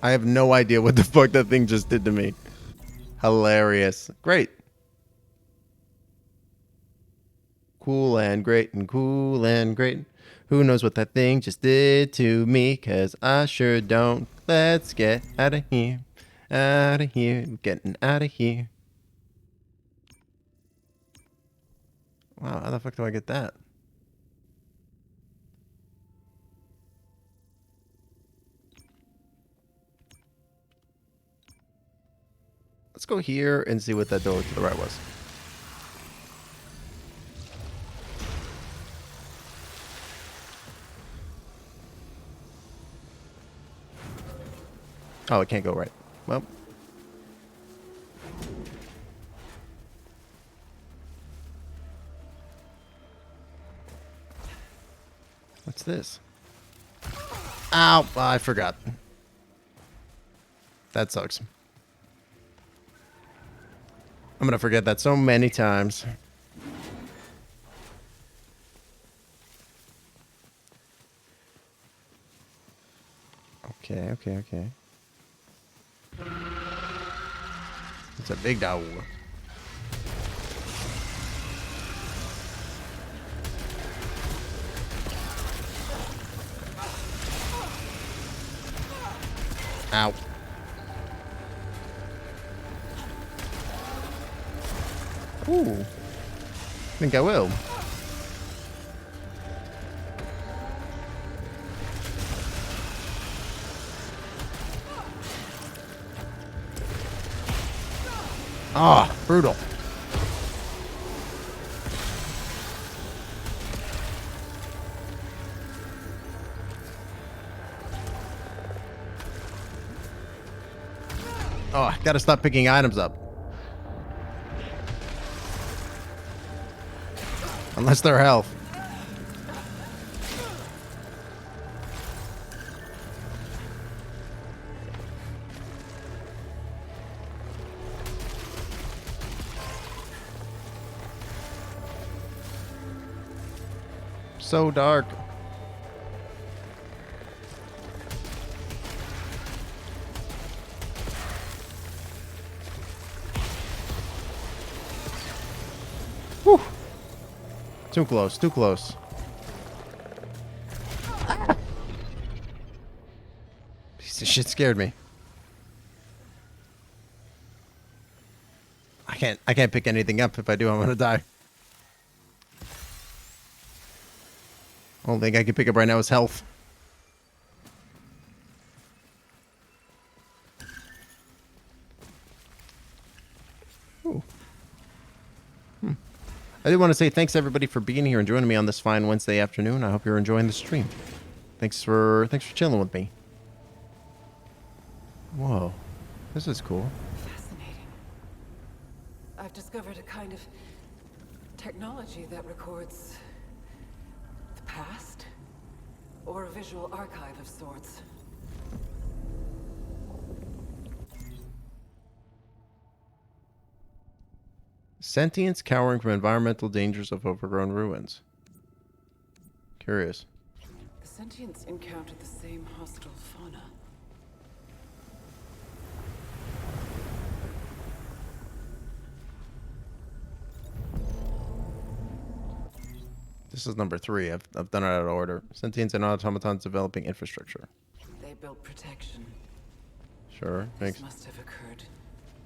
I have no idea what the fuck that thing just did to me. Hilarious. Great. Cool and great and cool and great. Who knows what that thing just did to me? Cause I sure don't. Let's get out of here. Out of here. Getting out of here. Wow, how the fuck do I get that? Let's go here and see what that door to the right was. Oh, it can't go right. Well. What's this? Ow, I forgot. That sucks. I'm gonna forget that so many times. Okay. It's a big dog. Ow. Ooh. I think I will. Ah, brutal. Oh, I gotta stop picking items up. Unless they're health. So dark. Whew. Too close, too close. Piece of shit scared me. I can't pick anything up. If I do, I'm gonna die. Only thing I can pick up right now is health. Ooh. I did want to say thanks everybody for being here and joining me on this fine Wednesday afternoon. I hope you're enjoying the stream. Thanks for chilling with me. Whoa, this is cool. Fascinating. I've discovered a kind of technology that records the past, or a visual archive of sorts. Sentience cowering from environmental dangers of overgrown ruins. Curious. The sentients encountered the same hostile fauna. This is number 3. I've done it out of order. Sentients and automatons developing infrastructure. They built protection. Sure. This Thanks. must have occurred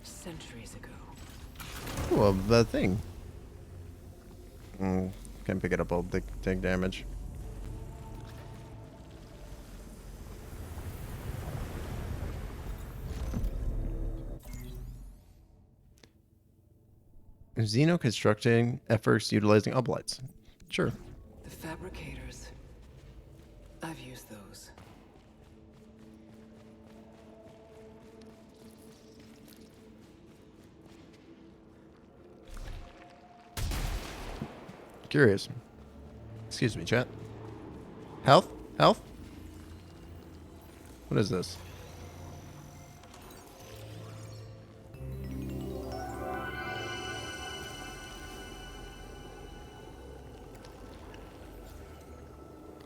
centuries ago. Well, the thing. Can't pick it up. I'll take damage. Xeno constructing efforts utilizing uplights. Sure. The fabricators. I've used those. Curious. Excuse me, chat. Health? Health? What is this?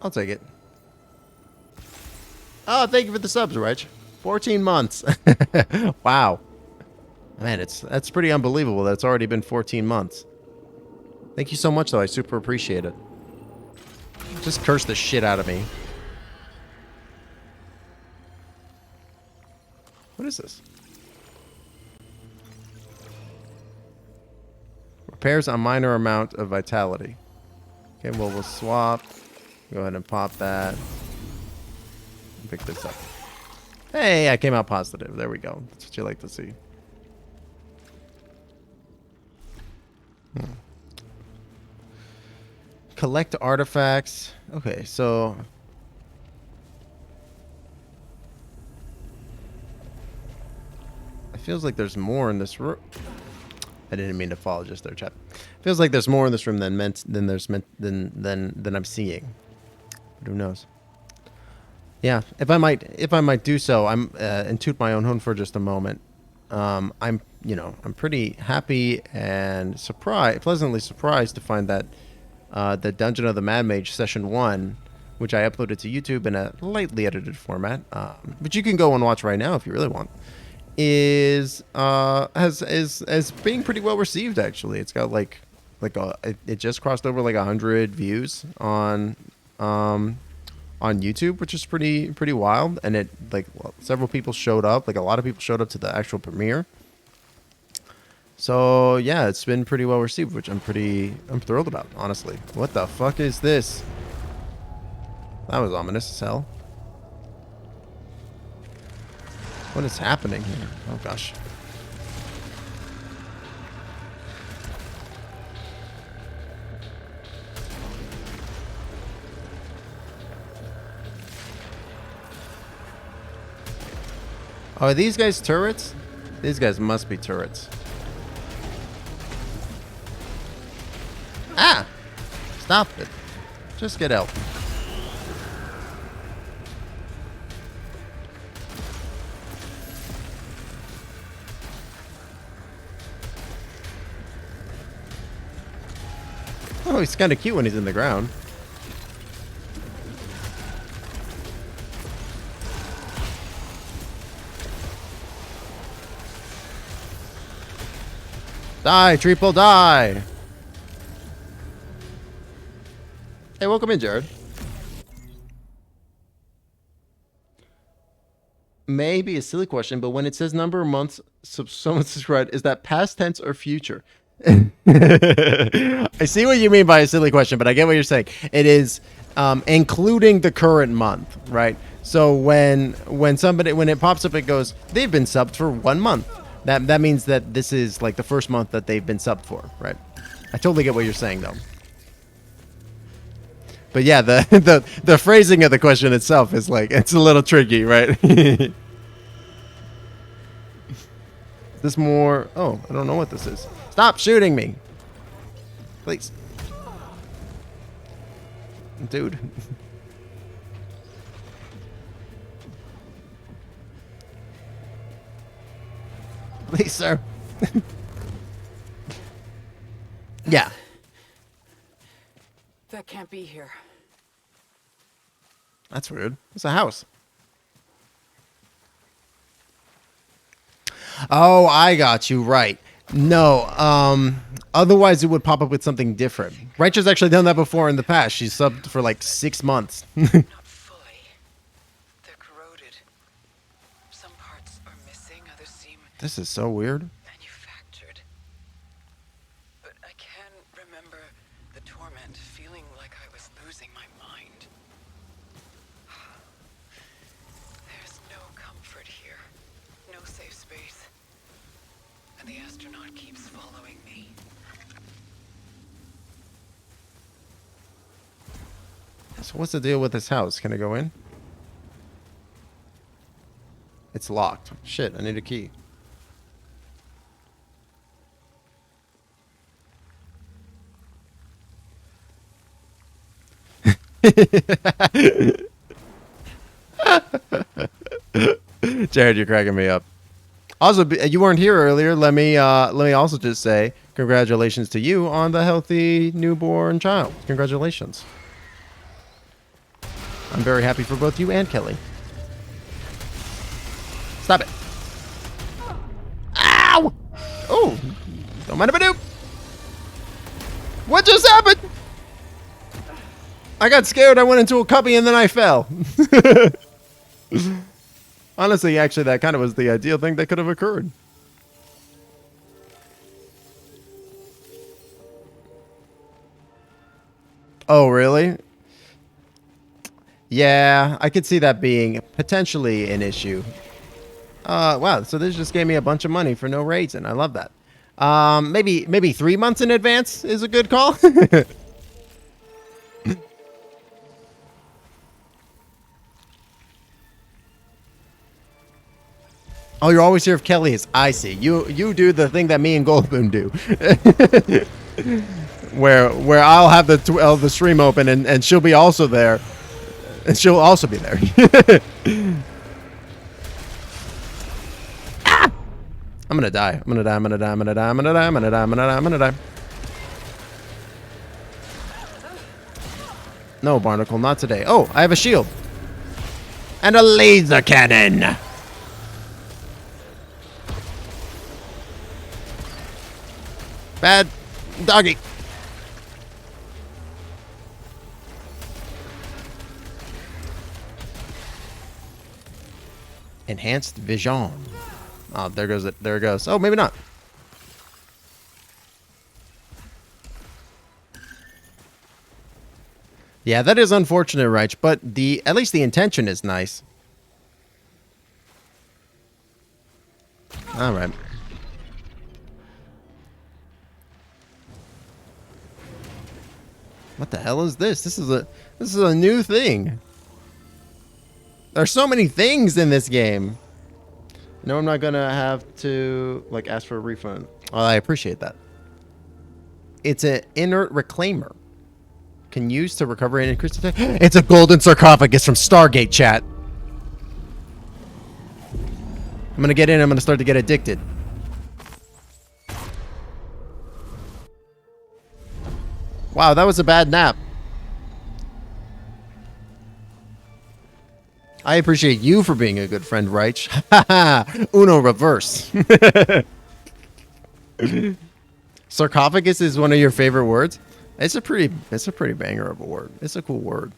I'll take it. Oh, thank you for the subs, Reg. 14 months. Wow. Man, that's pretty unbelievable that it's already been 14 months. Thank you so much, though. I super appreciate it. Just curse the shit out of me. What is this? Repairs a minor amount of vitality. Okay, well, we'll swap. Go ahead and pop that. Pick this up. Hey, I came out positive. There we go. That's what you like to see. Collect artifacts. Okay, so... It feels like there's more in this room. I didn't mean to follow just there, chat. Feels like there's more in this room than I'm seeing. But who knows? Yeah, if I might do so, and toot my own horn for just a moment. I'm pretty happy and pleasantly surprised to find that the Dungeon of the Mad Mage Session 1, which I uploaded to YouTube in a lightly edited format, but you can go and watch right now if you really want, is being pretty well received. Actually, it's got it just crossed over like 100 views on YouTube, which is pretty wild. And several people showed up, like a lot of people showed up to the actual premiere. So yeah, it's been pretty well received, which I'm thrilled about, honestly. What the fuck is this? That was ominous as hell. What is happening here? Oh gosh. Oh, are these guys turrets? These guys must be turrets. Ah! Stop it. Just get out. Oh, he's kind of cute when he's in the ground. Die, triple die! Hey, welcome in, Jared. Maybe a silly question, but when it says number of months someone subscribed, is that past tense or future? I see what you mean by a silly question, but I get what you're saying. It is including the current month, right? So when it pops up, it goes, they've been subbed for 1 month. That means that this is like the first month that they've been subbed for, right? I totally get what you're saying, though. But yeah, the phrasing of the question itself is like, it's a little tricky, right? Is this more? Oh, I don't know what this is. Stop shooting me, please, dude. Please, sir. Yeah. That can't be here. That's weird. It's a house. Oh, I got you right. No, otherwise it would pop up with something different. Rachel's actually done that before in the past. She's subbed for like 6 months. Not fully. They're corroded. Some parts are missing, others seem This is so weird. manufactured. So what's the deal with this house? Can I go in? It's locked. Shit, I need a key. Jared, you're cracking me up. Also, you weren't here earlier. Let me also just say congratulations to you on the healthy newborn child. Congratulations. I'm very happy for both you and Kelly. Stop it. Ow! Oh, don't mind if I do. What just happened? I got scared. I went into a cubby and then I fell. Honestly, actually, that kind of was the ideal thing that could have occurred. Oh, really? Yeah, I could see that being potentially an issue. Wow, so this just gave me a bunch of money for no reason. I love that. Maybe 3 months in advance is a good call. Oh, you're always here if Kelly is. I see. You do the thing that me and Goldboon do. where I'll have the stream open and she'll be also there. And she'll also be there. Ah! I'm gonna die. I'm gonna die. I'm gonna die. I'm gonna die. I'm gonna die. I'm gonna die. I'm gonna die. I'm gonna die. No, Barnacle, not today. Oh, I have a shield. And a laser cannon. Bad doggy. Enhanced vision. Oh, there goes it. There it goes. Oh, maybe not. Yeah, that is unfortunate, Reich, but at least the intention is nice. All right. What the hell is this? This is a new thing. There's so many things in this game. No, I'm not gonna have to like ask for a refund. Oh, I appreciate that. It's an inert reclaimer. Can use to recover and increase attack. It's a golden sarcophagus from Stargate, chat. I'm gonna get in. I'm gonna start to get addicted. Wow, that was a bad nap. I appreciate you for being a good friend, Reich. Uno reverse. Sarcophagus is one of your favorite words. It's a pretty banger of a word. It's a cool word.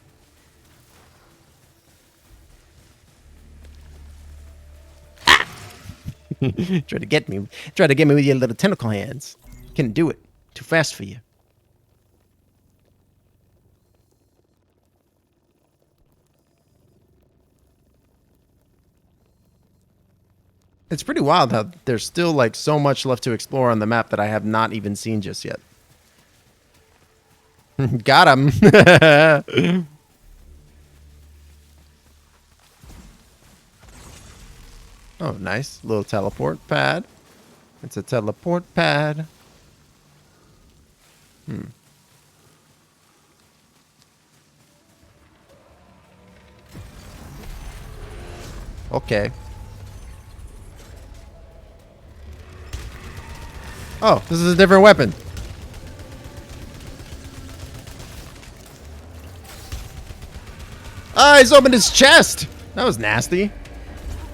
Try to get me with your little tentacle hands. Couldn't do it. Too fast for you. It's pretty wild how there's still like so much left to explore on the map that I have not even seen just yet. Got him. Oh, nice. Little teleport pad. It's a teleport pad. Okay. Oh, this is a different weapon. Ah, he's opened his chest. That was nasty.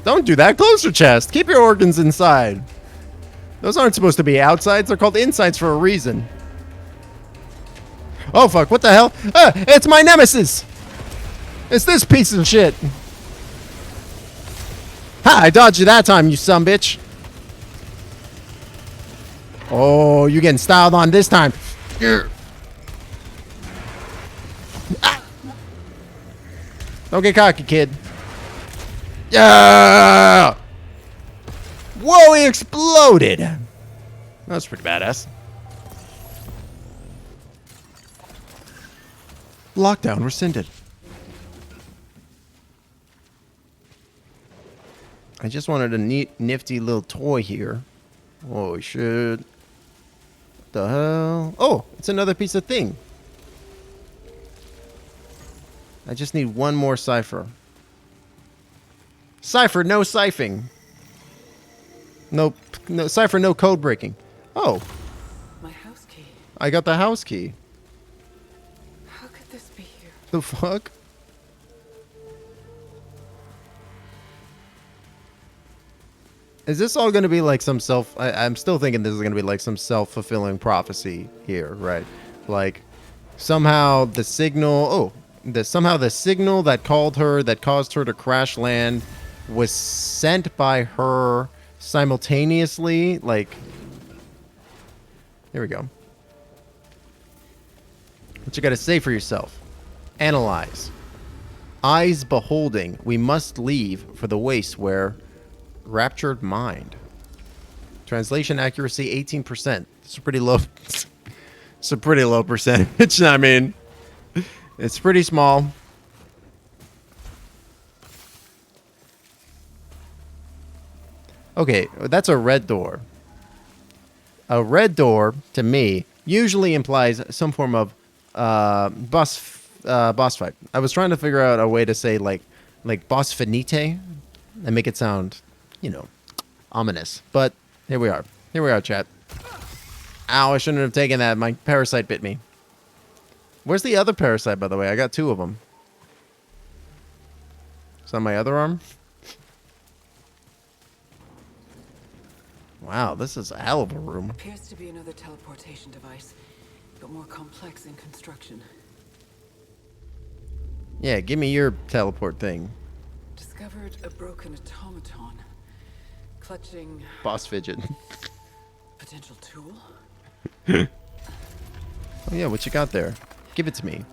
Don't do that. Close your chest. Keep your organs inside. Those aren't supposed to be outsides. They're called insides for a reason. Oh, fuck. What the hell? Ah, it's my nemesis. It's this piece of shit. Ha, I dodged you that time, you sumbitch. Oh, you're getting styled on this time. Ah. Don't get cocky, kid. Yeah! Whoa, he exploded. That's pretty badass. Lockdown rescinded. I just wanted a neat, nifty little toy here. Oh, shit. What the hell? Oh, it's another piece of thing. I just need one more cipher. Cipher, no siphoning. No cipher, no code breaking. Oh, My house key. I got the house key. How could this be here? The fuck? Is this all going to be like some I'm still thinking this is going to be like some self-fulfilling prophecy here, right? Like, somehow the signal... Oh, somehow the signal that called her, that caused her to crash land, was sent by her simultaneously. Like, here we go. What you got to say for yourself? Analyze. Eyes beholding, we must leave for the waste where... Raptured mind. Translation accuracy 18%. It's a pretty low. It's a pretty low percentage. I mean, it's pretty small. Okay, that's a red door. A red door to me usually implies some form of boss fight. I was trying to figure out a way to say like boss finite and make it sound, you know, ominous. But here we are. Here we are, chat. Ow, I shouldn't have taken that. My parasite bit me. Where's the other parasite, by the way? I got 2 of them. Is that my other arm? Wow, this is a hell of a room. Appears to be another teleportation device, but more complex in construction. Yeah, give me your teleport thing. Discovered a broken automaton. Clutching Boss fidget. potential tool. Oh yeah, what you got there? Give it to me.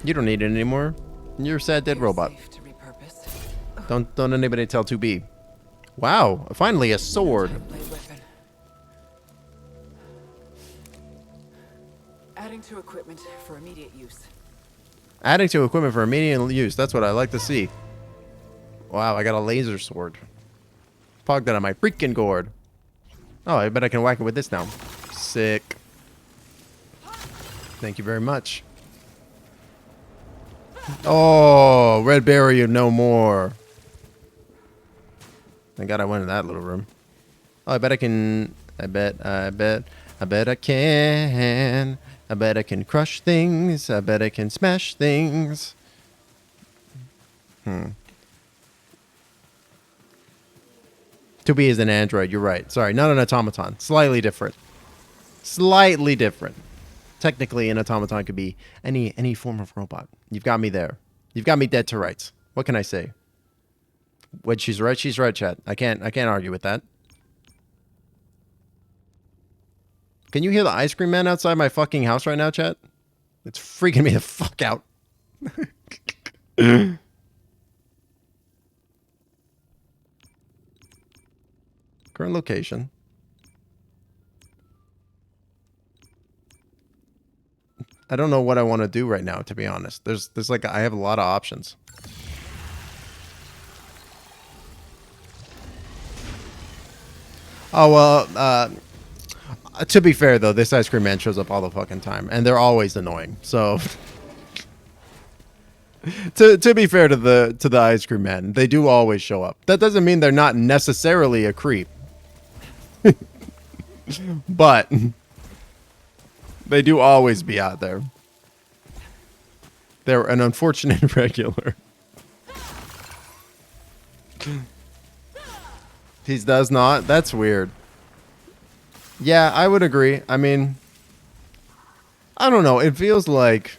You don't need it anymore. You're a sad dead robot. Safe to repurpose. Don't anybody tell 2B. Wow, finally a sword. Blade weapon. Adding to equipment for immediate use. Adding to equipment for immediate use. That's what I like to see. Wow, I got a laser sword. Pog that on my freaking gourd. Oh, I bet I can whack it with this now. Sick. Thank you very much. Oh, red berry no more. Thank God I went in that little room. Oh, I bet I can... I bet I can. I bet I can crush things. I bet I can smash things. 2B is an android, you're right. Sorry, not an automaton. Slightly different. Slightly different. Technically, an automaton could be any form of robot. You've got me there. You've got me dead to rights. What can I say? When she's right, chat. I can't argue with that. Can you hear the ice cream man outside my fucking house right now, chat? It's freaking me the fuck out. Current location. I don't know what I want to do right now, to be honest. There's like, I have a lot of options. Oh, well, to be fair, though, this ice cream man shows up all the fucking time, and they're always annoying, so... to be fair to the ice cream man, they do always show up. That doesn't mean they're not necessarily a creep. But... they do always be out there. They're an unfortunate regular. He does not? That's weird. Yeah, I would agree. I mean, I don't know. It feels like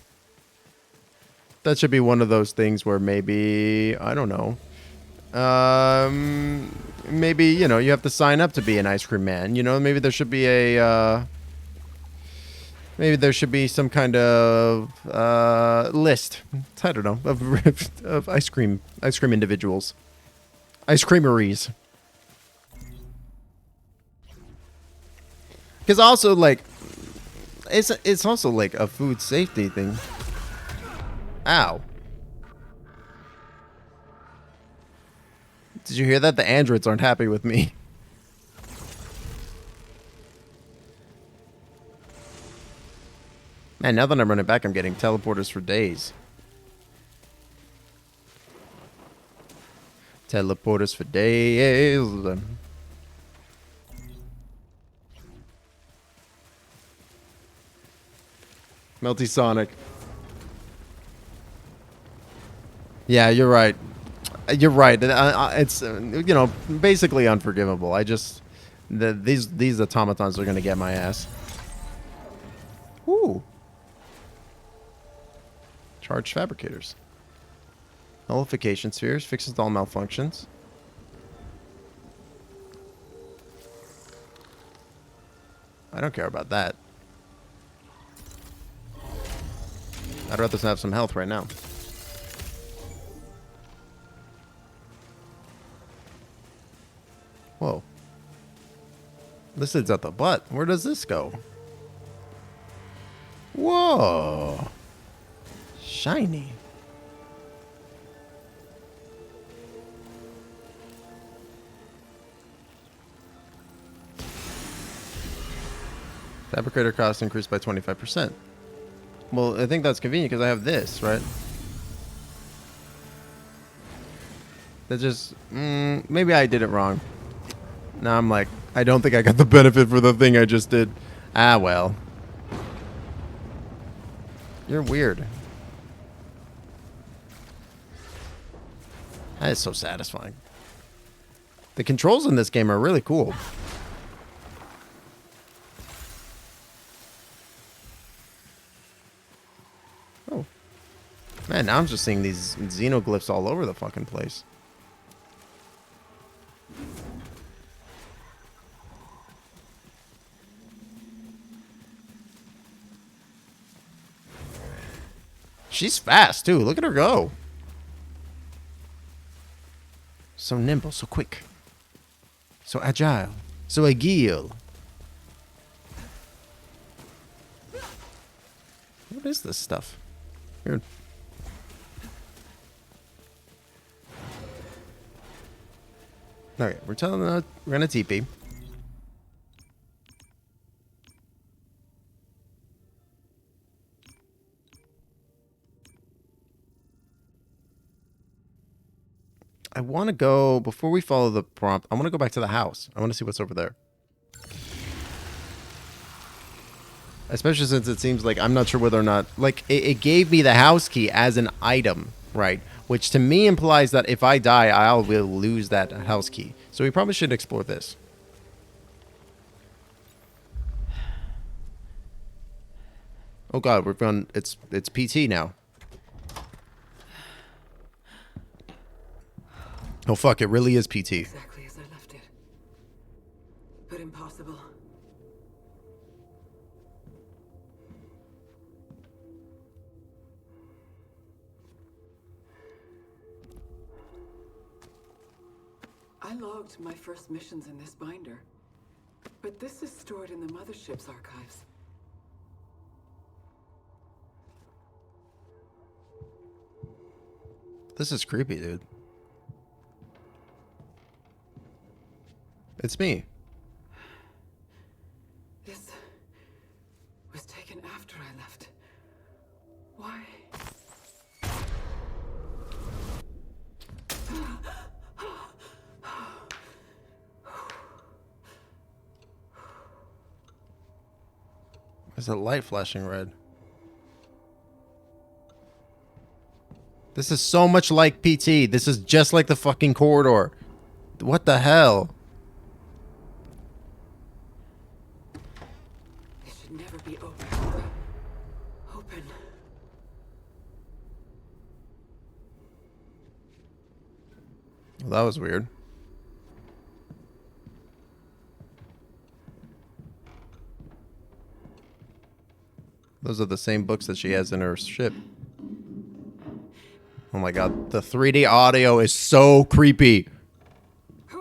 that should be one of those things where maybe, I don't know. Maybe, you know, you have to sign up to be an ice cream man. You know, maybe there should be a... maybe there should be some kind of list. I don't know, of ice cream individuals, ice creameries. Because also, like, it's also like a food safety thing. Ow. Did you hear that? The androids aren't happy with me. Man, now that I'm running back, I'm getting teleporters for days. Teleporters for days. Melty Sonic. Yeah, you're right. You're right. It's you know, basically unforgivable. I just these automatons are gonna get my ass. Ooh. Charged fabricators. Nullification spheres fixes all malfunctions. I don't care about that. I'd rather have some health right now. Whoa. This is at the butt. Where does this go? Whoa. Shiny. Fabricator cost increased by 25%. Well, I think that's convenient because I have this, right? That just... maybe I did it wrong. Now I'm like, I don't think I got the benefit for the thing I just did. Ah, well. You're weird. That is so satisfying. The controls in this game are really cool. Oh. Man, now I'm just seeing these xenoglyphs all over the fucking place. She's fast, too. Look at her go. So nimble, so quick. So agile. So agile. What is this stuff? Weird. Okay, we're gonna TP. I want to go, before we follow the prompt, I want to go back to the house. I want to see what's over there. Especially since it seems like I'm not sure whether or not, like, it gave me the house key as an item, right? Which to me implies that if I die, I will lose that house key. So we probably should explore this. Oh god, we're going, it's PT now. Oh fuck, it really is PT. Exactly as I left it. But impossible. I logged my first missions in this binder, but this is stored in the mothership's archives. This is creepy, dude. It's me. This was taken after I left. Why? There's a light flashing red. This is so much like PT. This is just like the fucking corridor. What the hell? It should never be open. Open. Well, that was weird. Those are the same books that she has in her ship. Oh my god, the 3D audio is so creepy.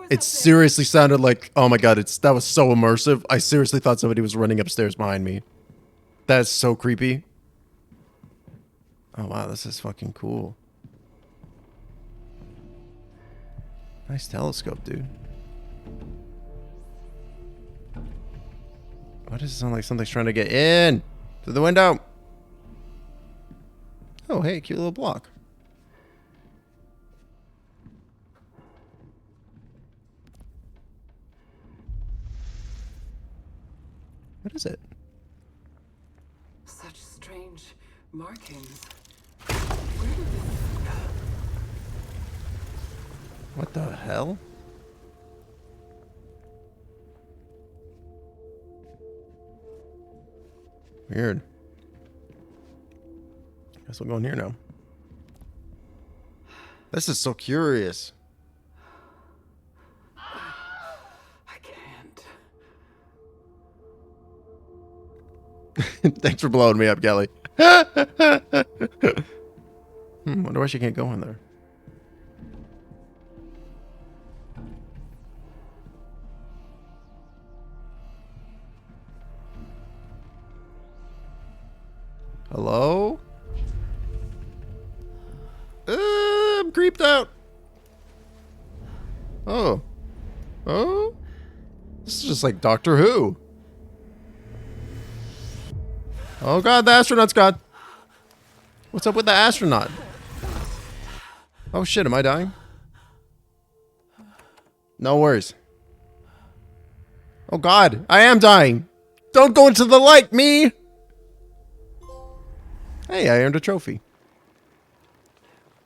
It seriously sounded like, oh my god, that was so immersive. I seriously thought somebody was running upstairs behind me. That's so creepy. Oh wow, this is fucking cool. Nice telescope, dude. Why does it sound like something's trying to get in? Through the window. Oh, hey, cute little block. What is it? Such strange markings. Where did this... What the hell? Weird. Guess we'll go in here now. This is so curious. I can't. Thanks for blowing me up, Kelly. Wonder why she can't go in there. Hello? I'm creeped out. Oh. Oh? This is just like Doctor Who. Oh god, the astronaut's gone. What's up with the astronaut? Oh shit, am I dying? No worries. Oh god, I am dying. Don't go into the light, me! Hey, I earned a trophy.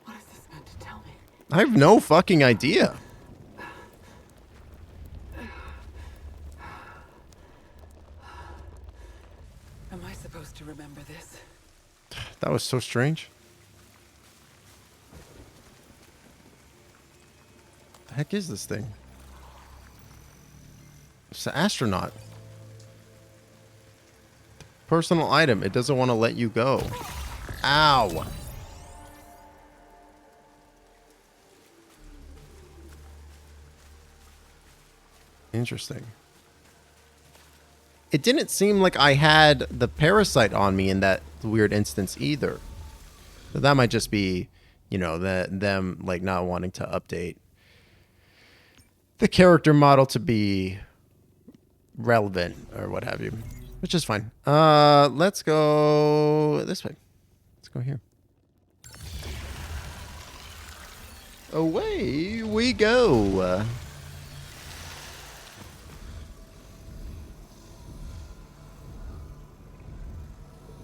What is this meant to tell me? I have no fucking idea. Am I supposed to remember this? That was so strange. The heck is this thing? It's an astronaut. Personal item. It doesn't want to let you go. Ow. Interesting. It didn't seem like I had the parasite on me in that weird instance either. So that might just be, you know, them like not wanting to update the character model to be relevant or what have you, which is fine. Let's go this way. Let's go here. Away we go.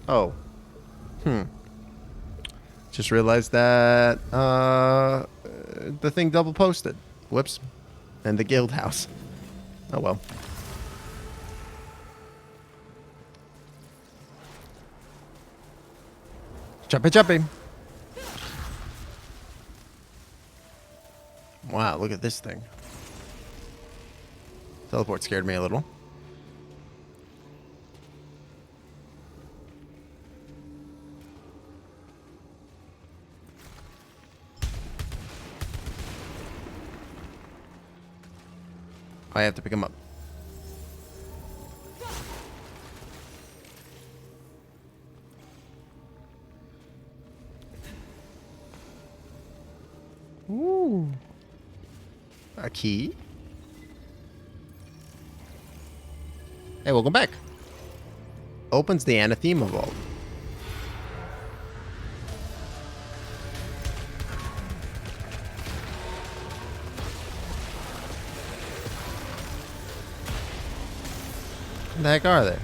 Oh. Just realized that the thing double posted. Whoops. And the guild house. Oh well. Jumpy, jumpy. Wow, look at this thing. Teleport scared me a little. I have to pick him up. Ooh. A key. Hey, welcome back. Opens the anathema vault. What the heck are they?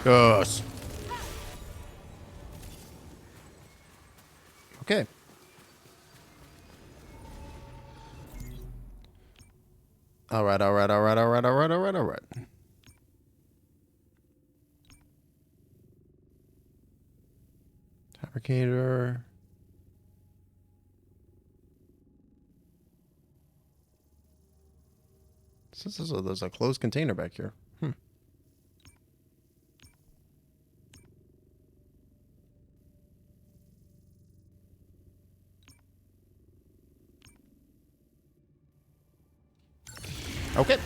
Yes. Okay. All right. Fabricator. There's a closed container back here. Okay.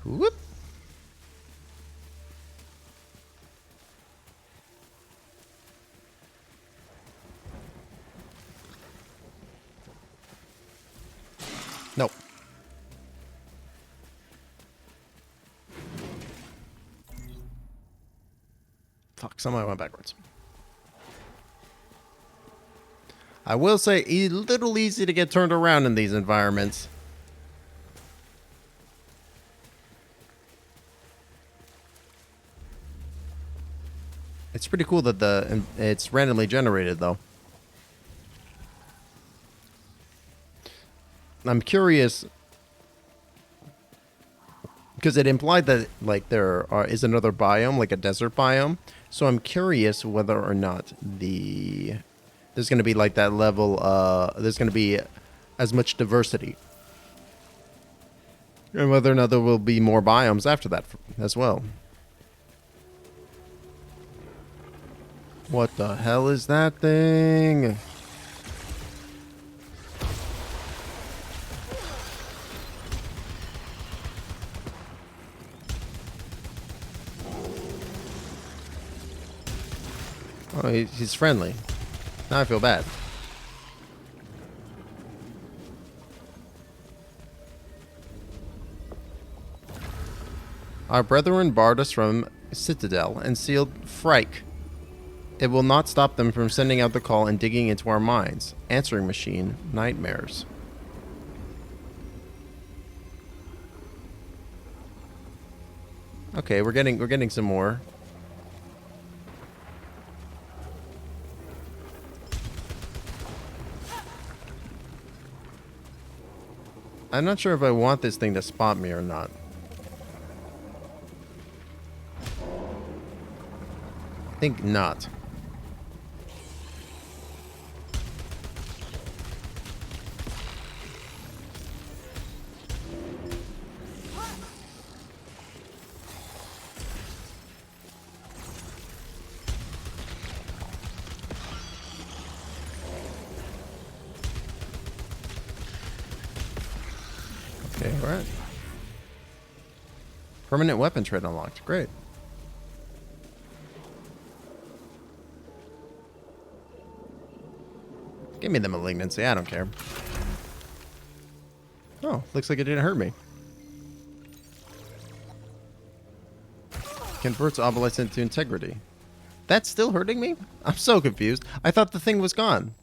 Whoop. Nope. Fuck, somebody went backwards. I will say, a little easy to get turned around in these environments. It's pretty cool that it's randomly generated, though. I'm curious because it implied that like there is another biome, like a desert biome. So I'm curious whether or not there's going to be like that level. There's going to be as much diversity, and whether or not there will be more biomes after that as well. What the hell is that thing? Oh, he's friendly. Now I feel bad. Our brethren barred us from Citadel and sealed Frike. It will not stop them from sending out the call and digging into our minds. Answering machine nightmares. Okay, we're getting some more. I'm not sure if I want this thing to spot me or not. I think not. Okay, alright. Permanent weapon trait unlocked. Great. Give me the malignancy. I don't care. Oh, looks like it didn't hurt me. Converts obelisk into integrity. That's still hurting me? I'm so confused. I thought the thing was gone.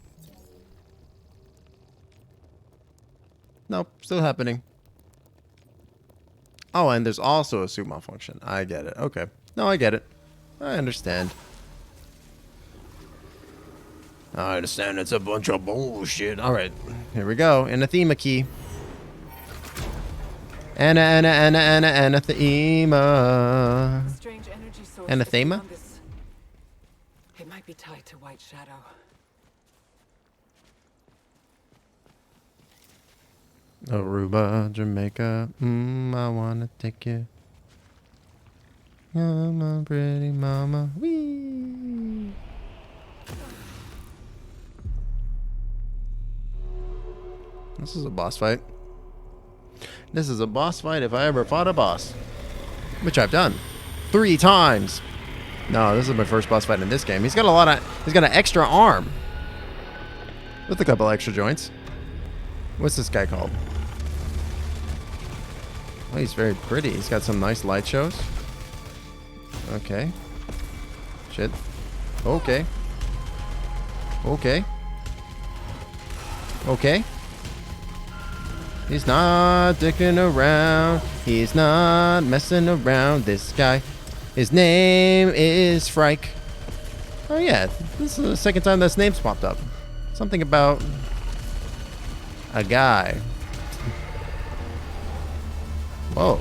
Nope, still happening. Oh, and there's also a suit malfunction. I get it. Okay. No, I get it. I understand. I understand it's a bunch of bullshit. Alright, here we go. Anathema key. Anathema. Strange energy source. Anathema? It might be tied to White Shadow. Aruba, Jamaica. I wanna take you. Oh, my pretty mama. Wee. This is a boss fight. This is a boss fight if I ever fought a boss. Which I've done. 3 times. No, this is my first boss fight in this game. He's got an extra arm. With a couple extra joints. What's this guy called? Oh, he's very pretty. He's got some nice light shows. Okay. Shit. Okay. Okay. Okay. He's not dicking around. He's not messing around. This guy. His name is Frike. Oh yeah, this is the second time this name's popped up. Something about a guy. Whoa.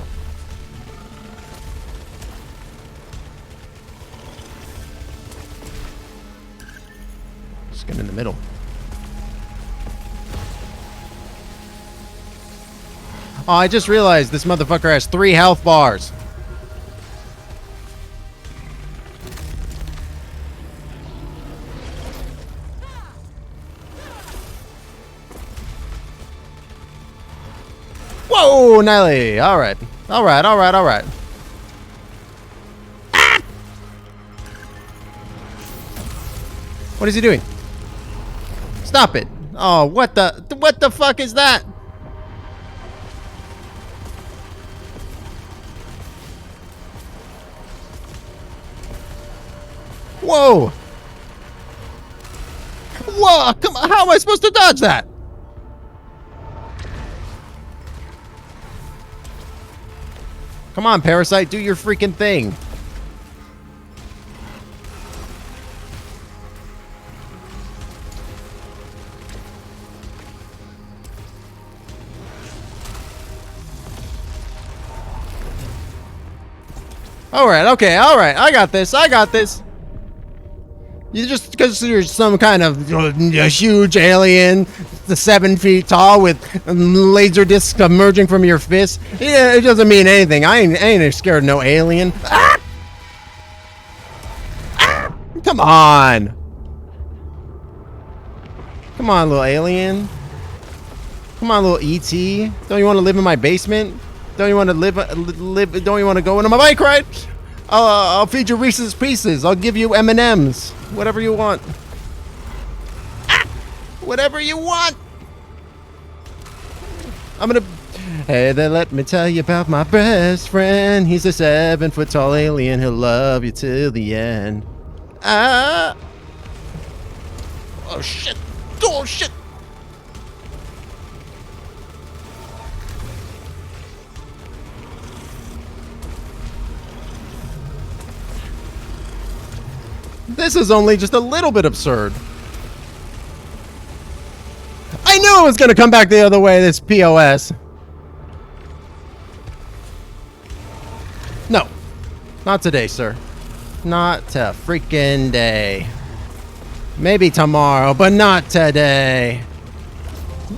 Just get in the middle. Oh, I just realized this motherfucker has 3 health bars. Whoa, Nelly. All right. Alright, alright, alright. Ah! What is he doing? Stop it. Oh, what the fuck is that? Whoa! Whoa! Come on! How am I supposed to dodge that? Come on, Parasite, do your freaking thing. Alright, okay, alright. I got this. I got this. You just because you're some kind of huge alien, 7 feet tall with laser discs emerging from your fist. Yeah, it doesn't mean anything. I ain't scared of no alien. Ah! Ah! Come on. Come on, little alien. Come on, little ET. Don't you want to live in my basement? Don't you want to live? Don't you want to go into my bike ride? I'll feed you Reese's Pieces. I'll give you M&Ms. Whatever you want. Ah! Whatever you want. I'm gonna... Hey there, let me tell you about my best friend. He's a 7-foot tall alien. He'll love you till the end. Ah! Oh shit! Oh shit! This is only just a little bit absurd. I knew it was going to come back the other way, this POS. No. Not today, sir. Not to freaking day. Maybe tomorrow, but not today.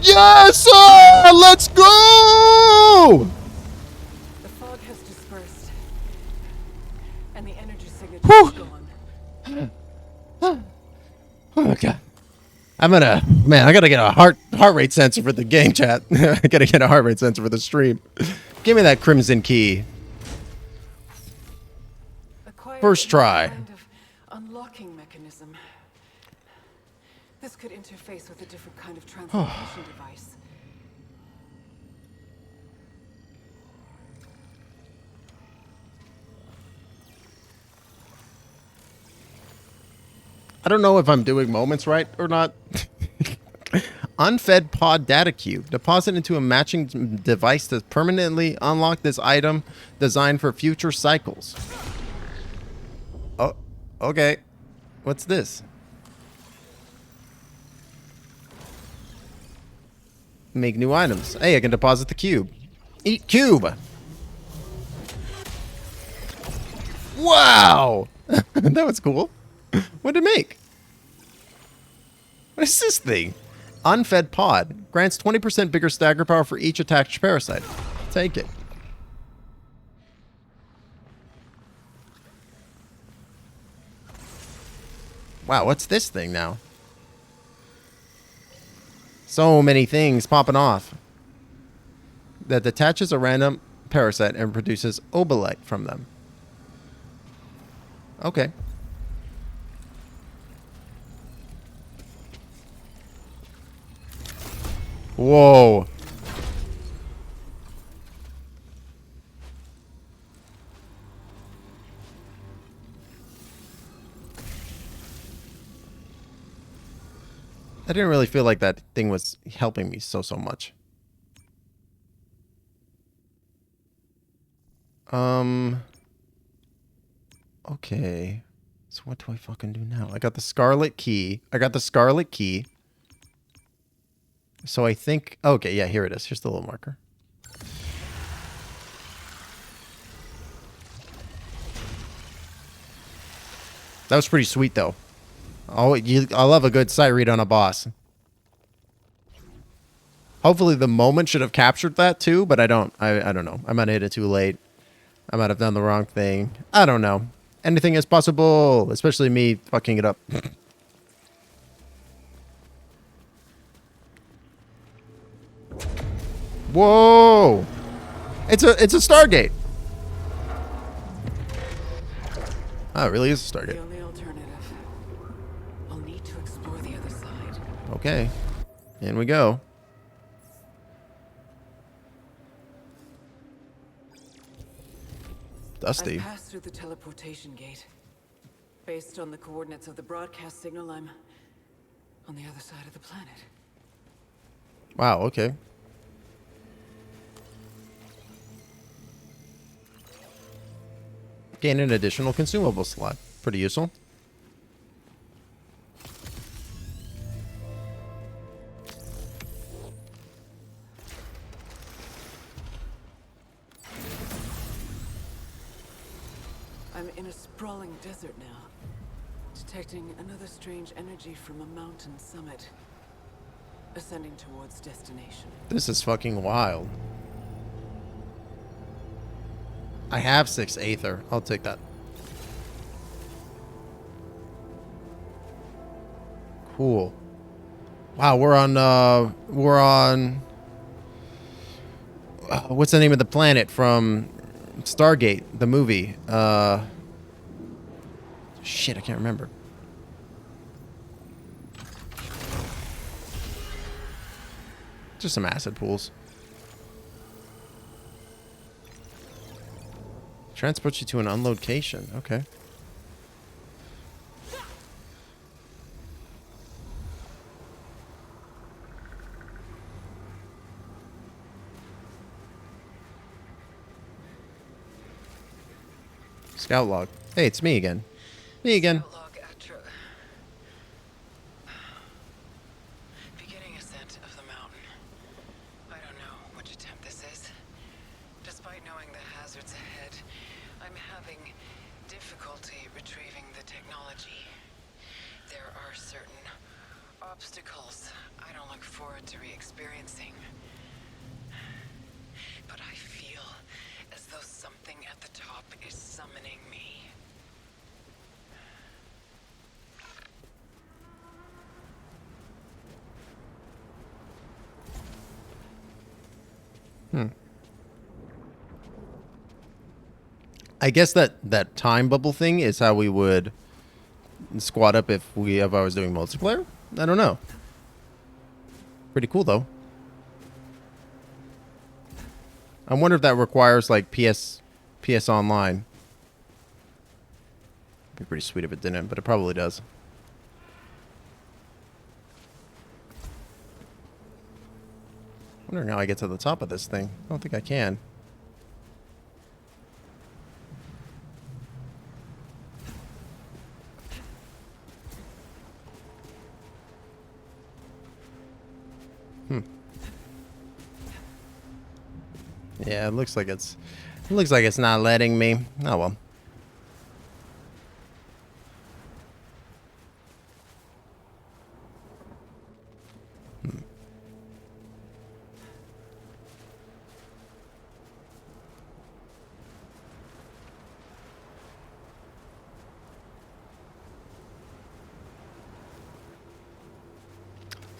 Yes, sir! Let's go! The fog has dispersed, and the energy signature Whew. is gone. Oh god. I gotta get a heart rate sensor for the game chat. I gotta get a heart rate sensor for the stream. Give me that crimson key. Acquired First try. a kind of unlocking mechanism. This could interface with a different kind of translocation device. I don't know if I'm doing moments right or not. Unfed pod data cube. Deposit into a matching device to permanently unlock this item designed for future cycles. Oh, okay. What's this? Make new items. Hey, I can deposit the cube. Eat cube. Wow. That was cool. What did it make? What is this thing? Unfed pod. Grants 20% bigger stagger power for each attached parasite. Take it. Wow, what's this thing now? So many things popping off. That detaches a random parasite and produces obolite from them. Okay. Whoa. I didn't really feel like that thing was helping me so much. Okay. So what do I fucking do now? I got the scarlet key. So I think... Okay, yeah, here it is. Here's the little marker. That was pretty sweet, though. Oh, I love a good sight read on a boss. Hopefully the moment should have captured that, too, but I don't know. I might have hit it too late. I might have done the wrong thing. I don't know. Anything is possible, especially me fucking it up. Whoa! It's a Stargate. Oh, it really is a The Stargate. only alternative. I'll need to explore the other side. Okay. In we go. Dusty. I've passed through the teleportation gate. Based on the coordinates of the broadcast signal, I'm on the other side of the planet. Wow, okay. Gain an additional consumable slot. Pretty useful. I'm in a sprawling desert now, detecting another strange energy from a mountain summit, ascending towards destination. This is fucking wild. I have 6 Aether. I'll take that. Cool. Wow, we're on what's the name of the planet from Stargate, the movie? Shit, I can't remember. Just some acid pools. Transports you to an unlocation. Okay. Scout log. Hey, it's me again. Me again. Log Atro. Beginning ascent of the mountain. I don't know which attempt this is. Despite knowing the hazards ahead, I'm having difficulty retrieving the technology. There are certain obstacles I don't look forward to re-experiencing. But I feel as though something at the top is summoning me. I guess that time bubble thing is how we would squad up if I was doing multiplayer. I don't know. Pretty cool though. I wonder if that requires like PS Online. Be pretty sweet if it didn't, but it probably does. Wondering how I get to the top of this thing. I don't think I can. Yeah, it looks like it's not letting me. Oh well.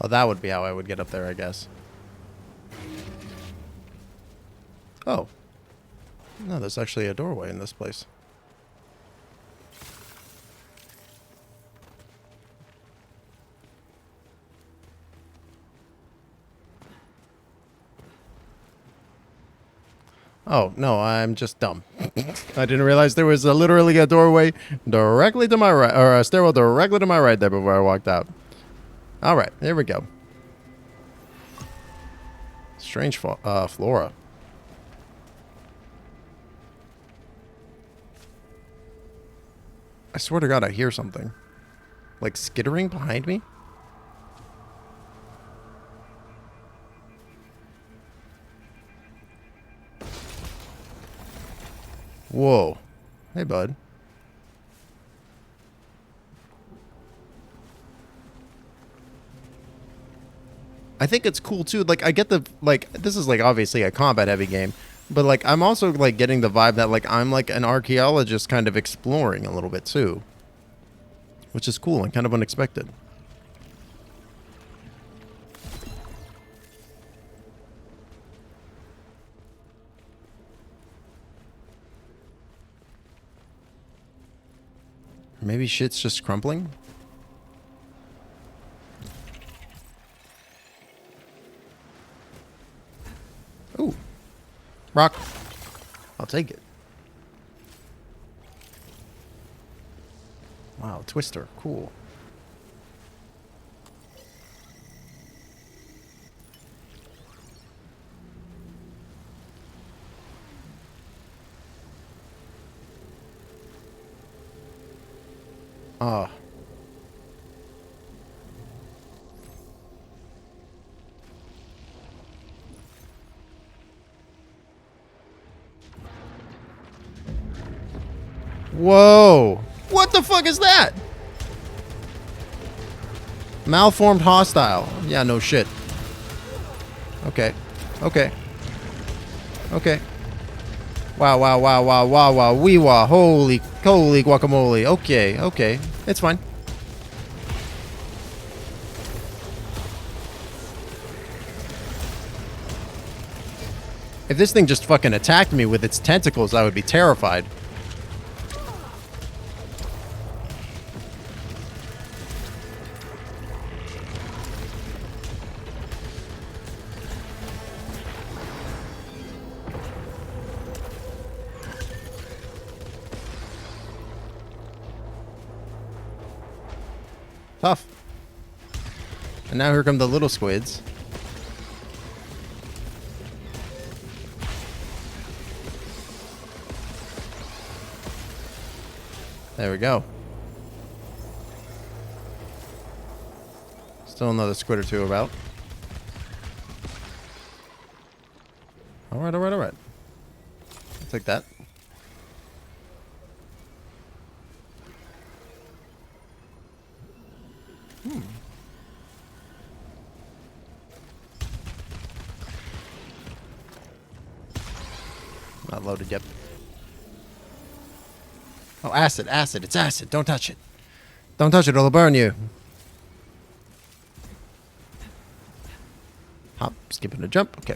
Oh, that would be how I would get up there, I guess. Oh. No, there's actually a doorway in this place. Oh, no, I'm just dumb. I didn't realize there was literally a doorway directly to my right, or a stairwell directly to my right there before I walked out. All right, here we go. Strange flora. I swear to God, I hear something. Like skittering behind me? Whoa. Hey, bud. I think it's cool, too. Like, I get the, like, this is, like, obviously a combat-heavy game. But, like, I'm also, like, getting the vibe that, like, I'm, like, an archaeologist kind of exploring a little bit, too. Which is cool and kind of unexpected. Maybe shit's just crumpling? Ooh. Rock. I'll take it. Wow, twister. Cool. Ah. Whoa. What the fuck is that? Malformed hostile. Yeah, no shit. Okay. Okay. Okay. Wow, wow, wow, wow, wow, wow. Wee wah. Holy guacamole. Okay, okay. It's fine. If this thing just fucking attacked me with its tentacles, I would be terrified. Tough. And now here come the little squids. There we go. Still another squid or two about. Alright, alright, alright. I'll take that. Not loaded yet. Oh, acid, acid. It's acid. Don't touch it. Don't touch it. It'll burn you. Hop, skipping a jump. Okay.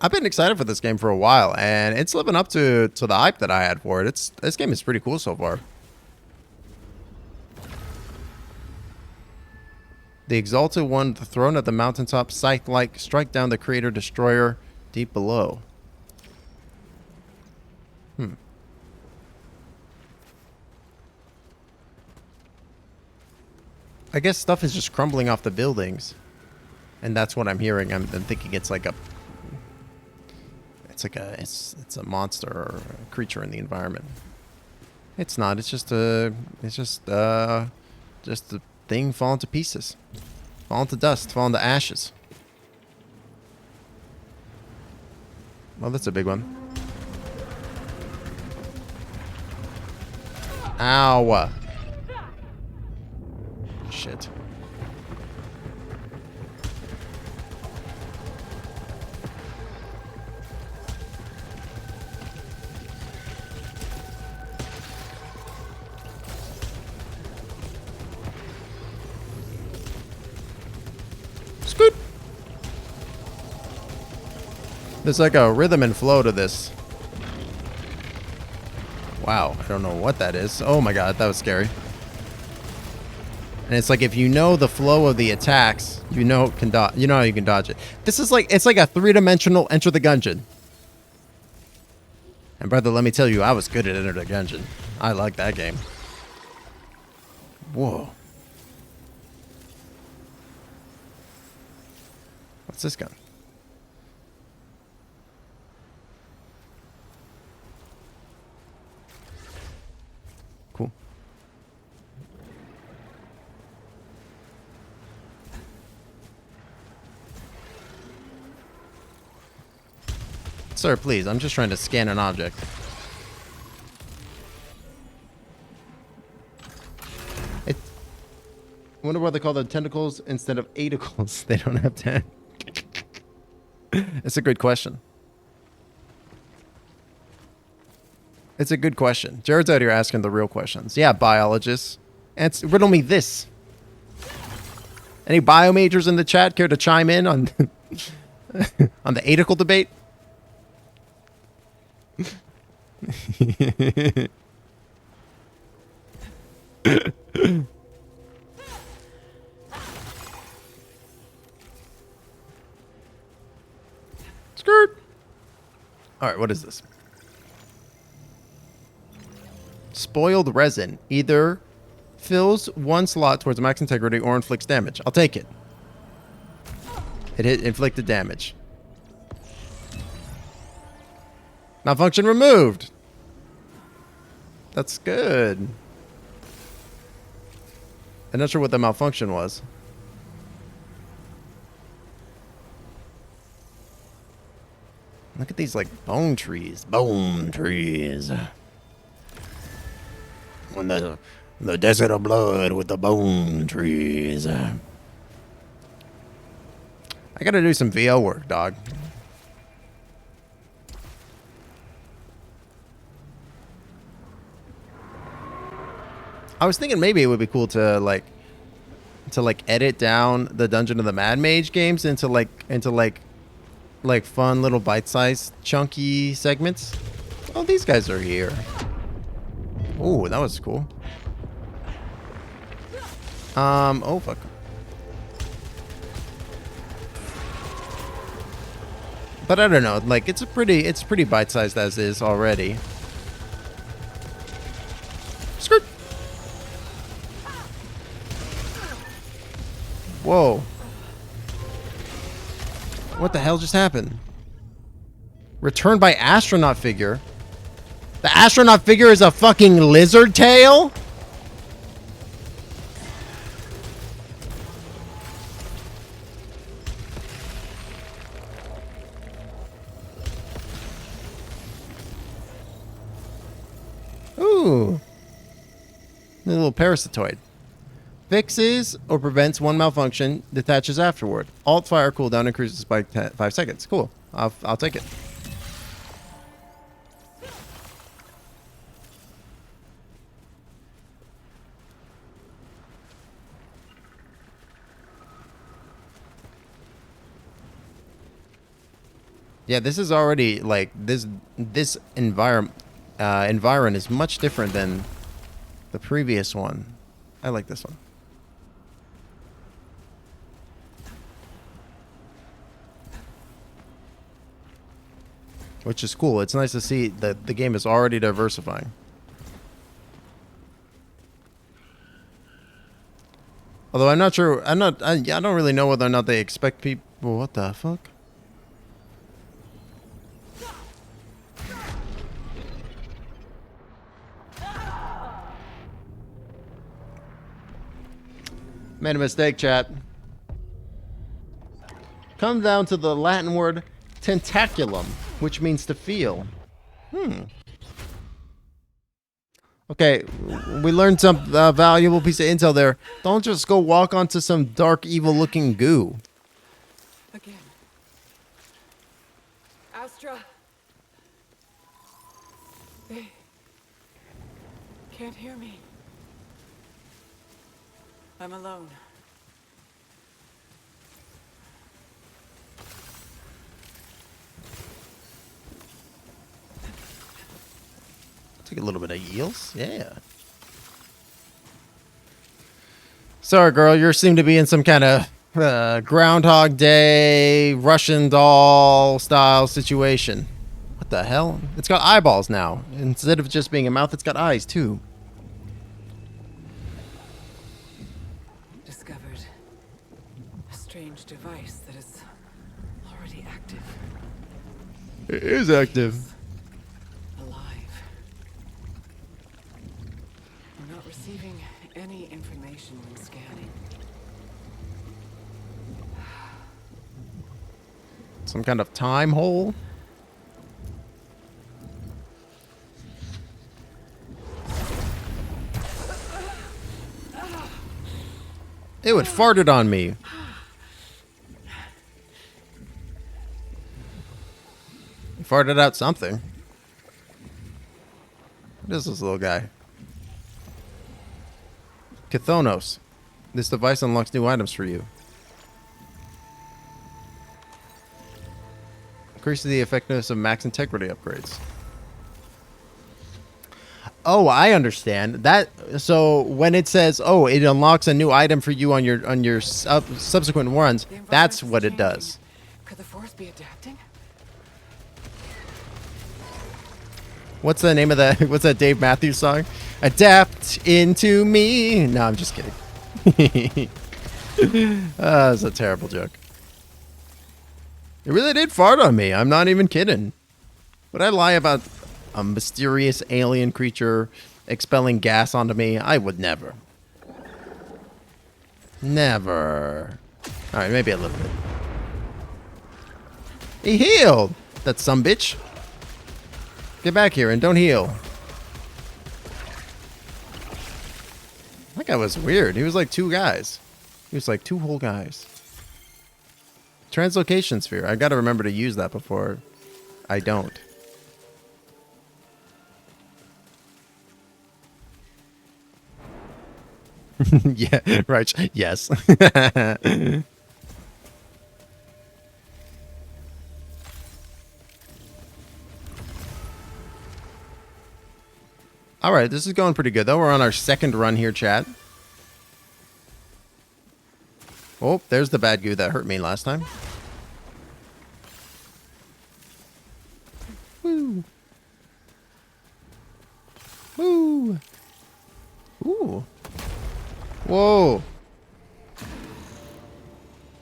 I've been excited for this game for a while, and it's living up to the hype that I had for it. This game is pretty cool so far. The Exalted One, the throne at the mountaintop, scythe-like, strike down the Creator Destroyer deep below. I guess stuff is just crumbling off the buildings, and that's what I'm hearing. I'm thinking it's like a, it's a monster or a creature in the environment. It's not. It's just a thing falling to pieces, falling to dust, falling to ashes. Well, that's a big one. Ow. Shit. Scoot. There's like a rhythm and flow to this. Wow, I don't know what that is. Oh my god, that was scary. And it's like if you know the flow of the attacks, you know how you can dodge it. This is like, it's like a three-dimensional Enter the Gungeon. And brother, let me tell you, I was good at Enter the Gungeon. I like that game. Whoa. What's this gun? Cool. Sir, please, I'm just trying to scan an object. I wonder why they call them tentacles instead of aidicles. They don't have 10. It's a good question. It's a good question. Jared's out here asking the real questions. Yeah, biologists. Riddle me this. Any bio majors in the chat care to chime in on on the aedicle debate? Skirt. All right, what is this? Spoiled resin. Either fills one slot towards max integrity or inflicts damage. I'll take it. It hit inflicted damage. Malfunction removed. That's good. I'm not sure what the malfunction was. Look at these, like, bone trees. Bone trees. On the desert of blood with the bone trees. I gotta do some VO work, dog. I was thinking maybe it would be cool to like edit down the Dungeon of the Mad Mage games into fun little bite-sized chunky segments. Oh, these guys are here. Oh, that was cool. Oh fuck. But I don't know, like it's pretty bite-sized as is already. Skirt. Whoa. What the hell just happened? Returned by astronaut figure. The astronaut figure is a fucking lizard tail? Ooh. A little parasitoid. Fixes or prevents one malfunction, detaches afterward. Alt fire cooldown increases by 5 seconds. Cool. I'll take it. Yeah, this is already like this environment is much different than the previous one. I like this one. Which is cool. It's nice to see that the game is already diversifying. Although I'm not sure, I don't really know whether or not they expect people. What the fuck? Made a mistake, chat. Comes down to the Latin word tentaculum, which means to feel. Okay, we learned some valuable piece of intel there. Don't just go walk onto some dark, evil-looking goo. Again. Astra. They can't hear me. I'm alone. Take a little bit of eels. Yeah. Sorry, girl. You seem to be in some kind of Groundhog Day, Russian doll style situation. What the hell? It's got eyeballs now. Instead of just being a mouth, it's got eyes, too. Discovered a strange device that is already active. It is active. Alive. We're not receiving any information when scanning. Some kind of time hole. Ew, it farted on me. It farted out something. What is this little guy? Kithonos. This device unlocks new items for you. Increases the effectiveness of max integrity upgrades. Oh, I understand that. So when it says, "Oh, it unlocks a new item for you on your subsequent runs," The environment that's is what it changing. does. Could the Force be adapting? What's the name of that? What's that Dave Matthews song? Adapt into me. No, I'm just kidding. That's a terrible joke. It really did fart on me. I'm not even kidding. Would I lie about a mysterious alien creature expelling gas onto me? I would never. Never. Alright, maybe a little bit. He healed! That sumbitch. Get back here and don't heal. That guy was weird. He was like two guys. He was like two whole guys. Translocation sphere. I gotta remember to use that before I don't. Yeah, right. Yes. All right, this is going pretty good, though. We're on our second run here, chat. Oh, there's the bad goo that hurt me last time. Woo. Woo. Ooh. Whoa.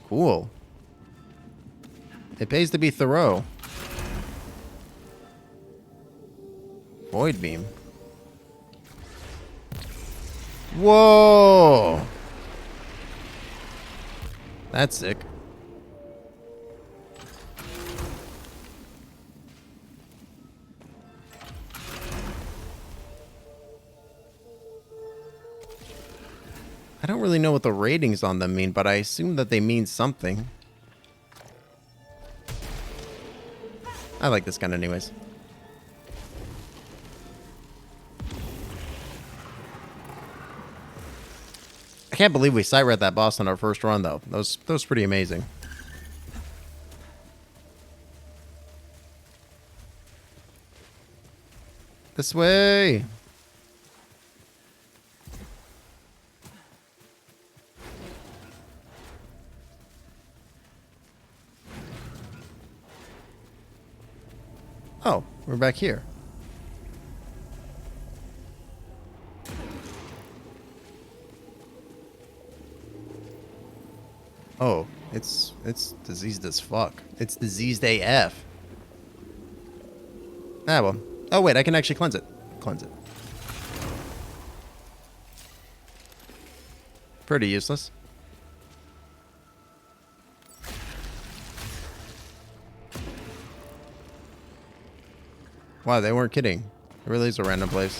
Cool. It pays to be thorough. Void beam. Whoa. That's sick. I don't really know what the ratings on them mean, but I assume that they mean something. I like this gun anyways. I can't believe we sight read that boss on our first run, though. That was pretty amazing. This way. Oh, we're back here. Oh, it's diseased as fuck. It's diseased AF. Ah, well. Oh, wait, I can actually cleanse it. Cleanse it. Pretty useless. Wow, they weren't kidding. It really is a random place.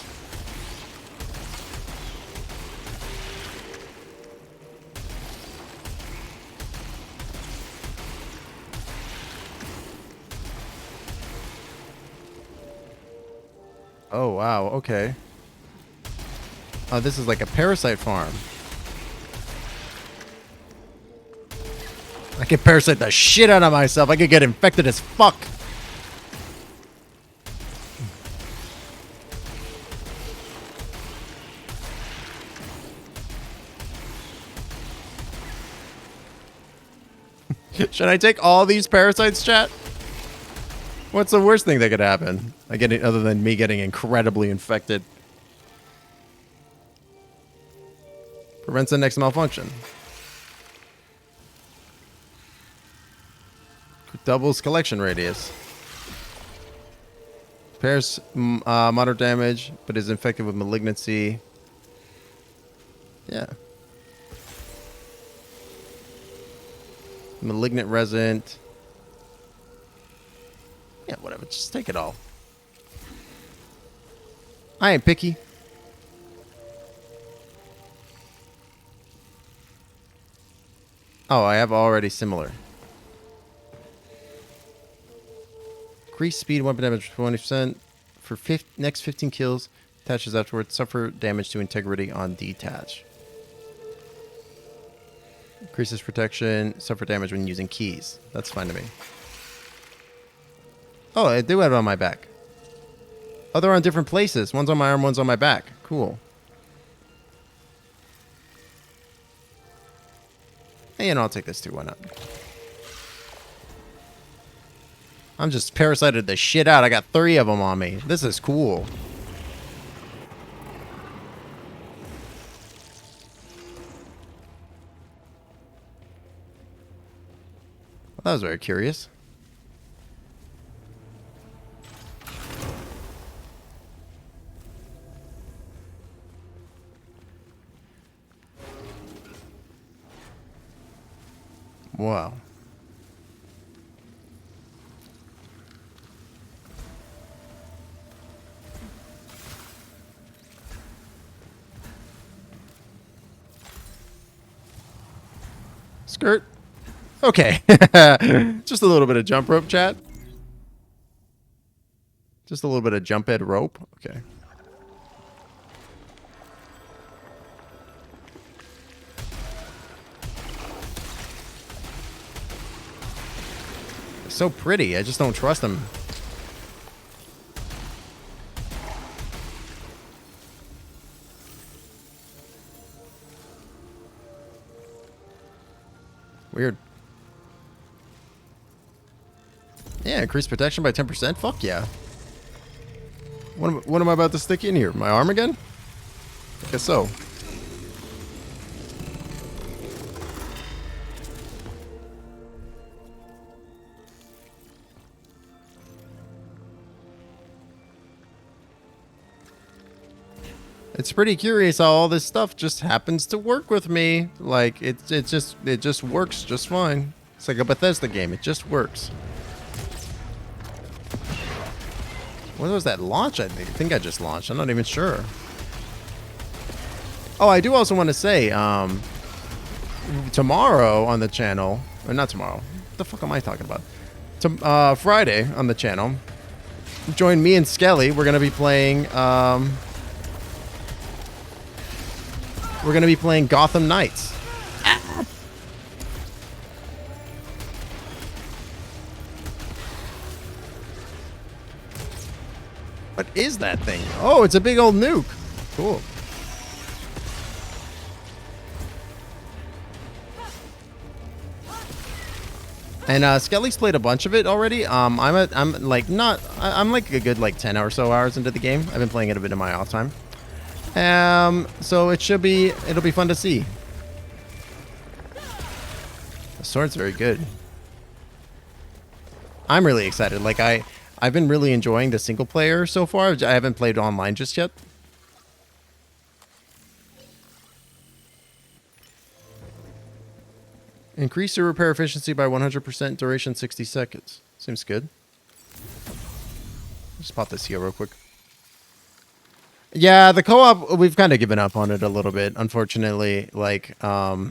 Oh, wow, okay. Oh, this is like a parasite farm. I can parasite the shit out of myself. I could get infected as fuck. Should I take all these parasites, chat? What's the worst thing that could happen? Other than me getting incredibly infected. Prevents the next malfunction. Doubles collection radius. Repairs moderate damage, but is infected with malignancy. Yeah. Malignant resident. Yeah, whatever. Just take it all. I ain't picky. Oh, I have already similar. Increase speed, weapon damage 20%. For next 15 kills, attaches afterwards. Suffer damage to integrity on detach. Increases protection. Suffer damage when using keys. That's fine to me. Oh, I do have it on my back. Oh, they're on different places. One's on my arm, one's on my back. Cool. Hey, and I'll take this too. Why not? I'm just parasited the shit out. I got 3 of them on me. This is cool. Well, that was very curious. Wow. Skirt. Okay. Just a little bit of jump rope, chat. Just a little bit of jump ed rope. Okay. So pretty. I just don't trust them. Weird. Yeah, increase protection by 10%? Fuck yeah. What am I about to stick in here? My arm again? I guess so. It's pretty curious how all this stuff just happens to work with me. Like it just works just fine. It's like a Bethesda game. It just works. When was that launch? I think I just launched. I'm not even sure. Oh, I do also want to say, tomorrow on the channel, or not tomorrow. What the fuck am I talking about? Friday on the channel. Join me and Skelly. We're gonna be playing. We're gonna be playing Gotham Knights. What is that thing? Oh, it's a big old nuke. Cool. And Skelly's played a bunch of it already. I'm like a good like 10 or so hours into the game. I've been playing it a bit in my off time. So it'll be fun to see. The sword's very good. I'm really excited. Like I've been really enjoying the single player so far. I haven't played online just yet. Increase your repair efficiency by 100%, duration 60 seconds. Seems good. Just pop this here real quick. Yeah, the co-op, we've kind of given up on it a little bit, unfortunately. Like, oh,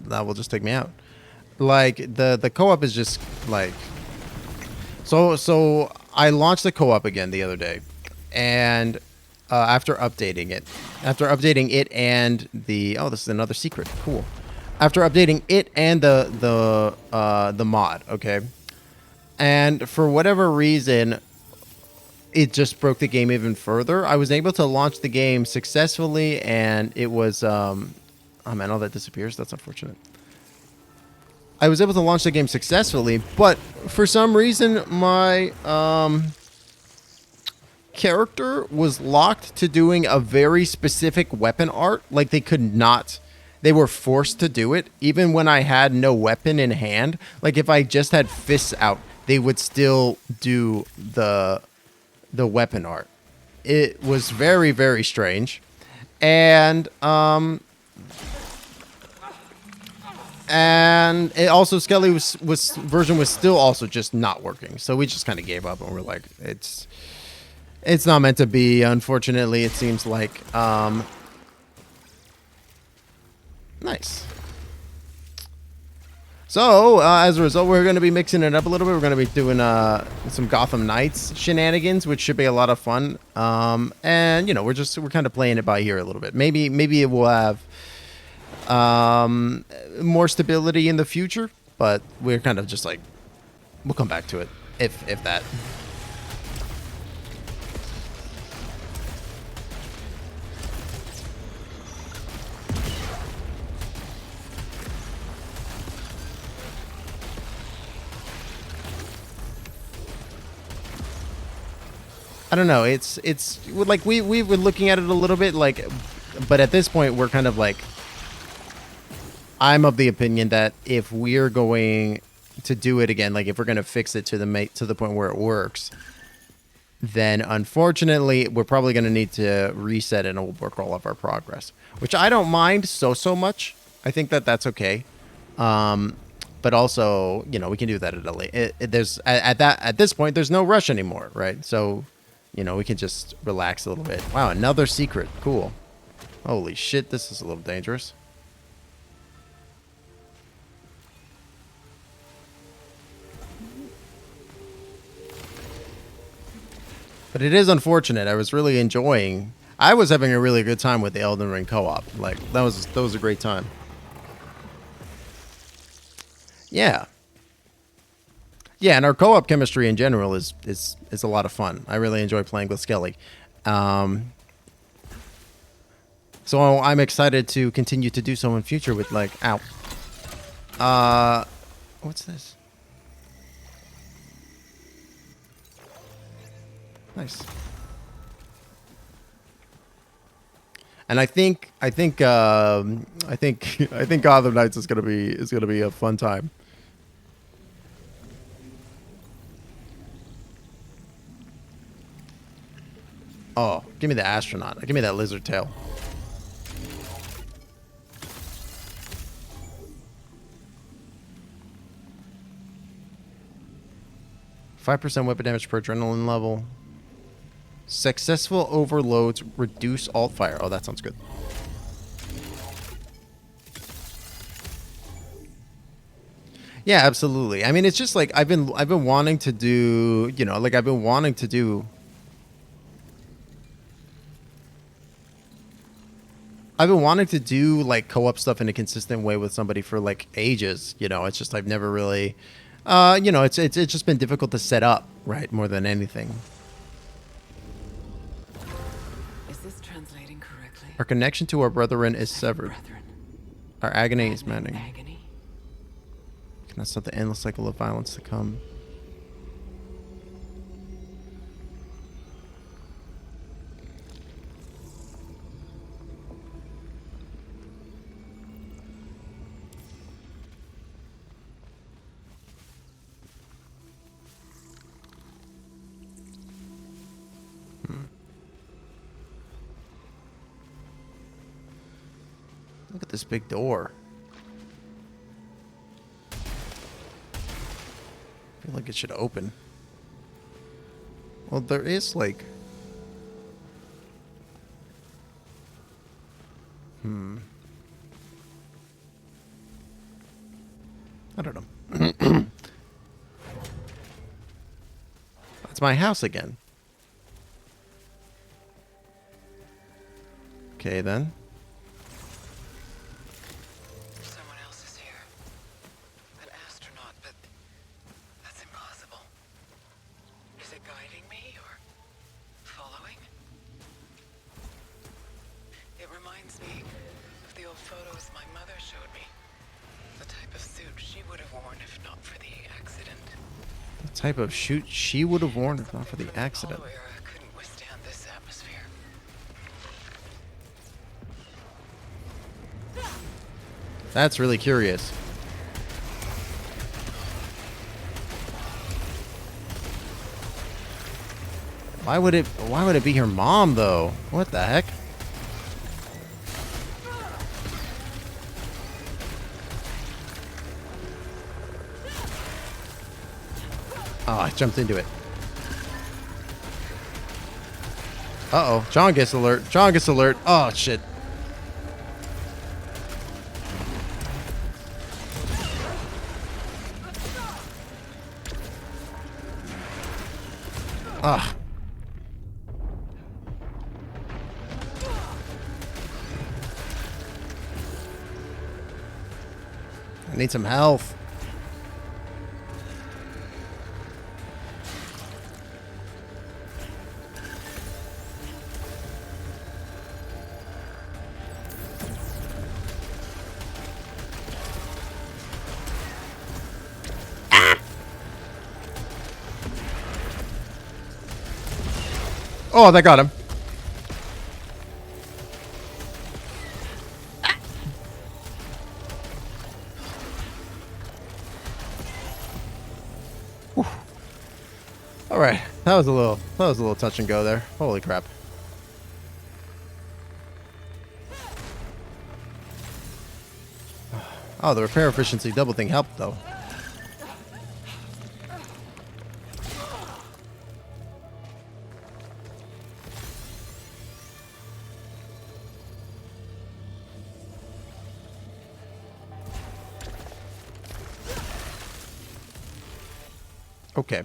that will just take me out. Like, the co-op is just, like... So I launched the co-op again the other day. And after updating it and the... Oh, this is another secret. Cool. After updating it and the mod, okay? And for whatever reason... It just broke the game even further. I was able to launch the game successfully, and it was... oh, man, all that disappears. That's unfortunate. I was able to launch the game successfully, but for some reason, my character was locked to doing a very specific weapon art. Like, they could not... They were forced to do it, even when I had no weapon in hand. Like, if I just had fists out, they would still do the weapon art. It was very, very strange. And it also, Skelly version was still also just not working. So we just kind of gave up and we're like, it's not meant to be, unfortunately, it seems like. Nice. So, as a result, we're going to be mixing it up a little bit. We're going to be doing some Gotham Knights shenanigans, which should be a lot of fun. And, you know, we're kind of playing it by ear a little bit. Maybe it will have more stability in the future, but we're kind of just like, we'll come back to it. If that. I don't know. It's like we were looking at it a little bit like, but at this point we're kind of like, I'm of the opinion that if we're going to do it again, like if we're going to fix it to the point where it works, then unfortunately we're probably going to need to reset and we'll work all of our progress, which I don't mind so much. I think that that's okay. But also, you know, we can do that at a late. There's at this point, there's no rush anymore, right? So, you know, we can just relax a little bit. Wow, another secret. Cool. Holy shit, this is a little dangerous. But it is unfortunate. I was really enjoying. I was having a really good time with the Elden Ring co-op. Like that was a great time. Yeah. Yeah, and our co-op chemistry in general is a lot of fun. I really enjoy playing with Skelly. So I'm excited to continue to do so in future with like ow. What's this? Nice. And I think Gotham Knights is gonna be a fun time. Oh, give me the astronaut. Give me that lizard tail. %5 weapon damage per adrenaline level. Successful overloads reduce alt fire. Oh, that sounds good. Yeah, absolutely. I mean, it's just like I've been wanting to do, you know, like I've been wanting to do. I've been wanting to do like co-op stuff in a consistent way with somebody for like ages. You know, it's just I've never really, you know, it's just been difficult to set up, right? More than anything. Is this translating correctly? Our connection to our brethren is severed. Brethren. Our agony is maddening. Agony. Cannot stop the endless cycle of violence to come. Look at this big door. I feel like it should open. Well, there is like... I don't know. That's my house again. Okay, then. Someone else is here. An astronaut, but that's impossible. Is it guiding me or following? It reminds me of the old photos my mother showed me. The type of suit she would have worn if not for the accident. The type of shoot she would have worn if not for the Something from accident. Apollo era couldn't withstand this atmosphere. That's really curious. Why would it be her mom though? What the heck? Oh, I jumped into it. Uh-oh. John gets alert. John gets alert. Oh, shit. Ugh. I need some health. Oh, that got him. All right, that was a little touch and go there. Holy crap! Oh, the repair efficiency double thing helped though. Okay.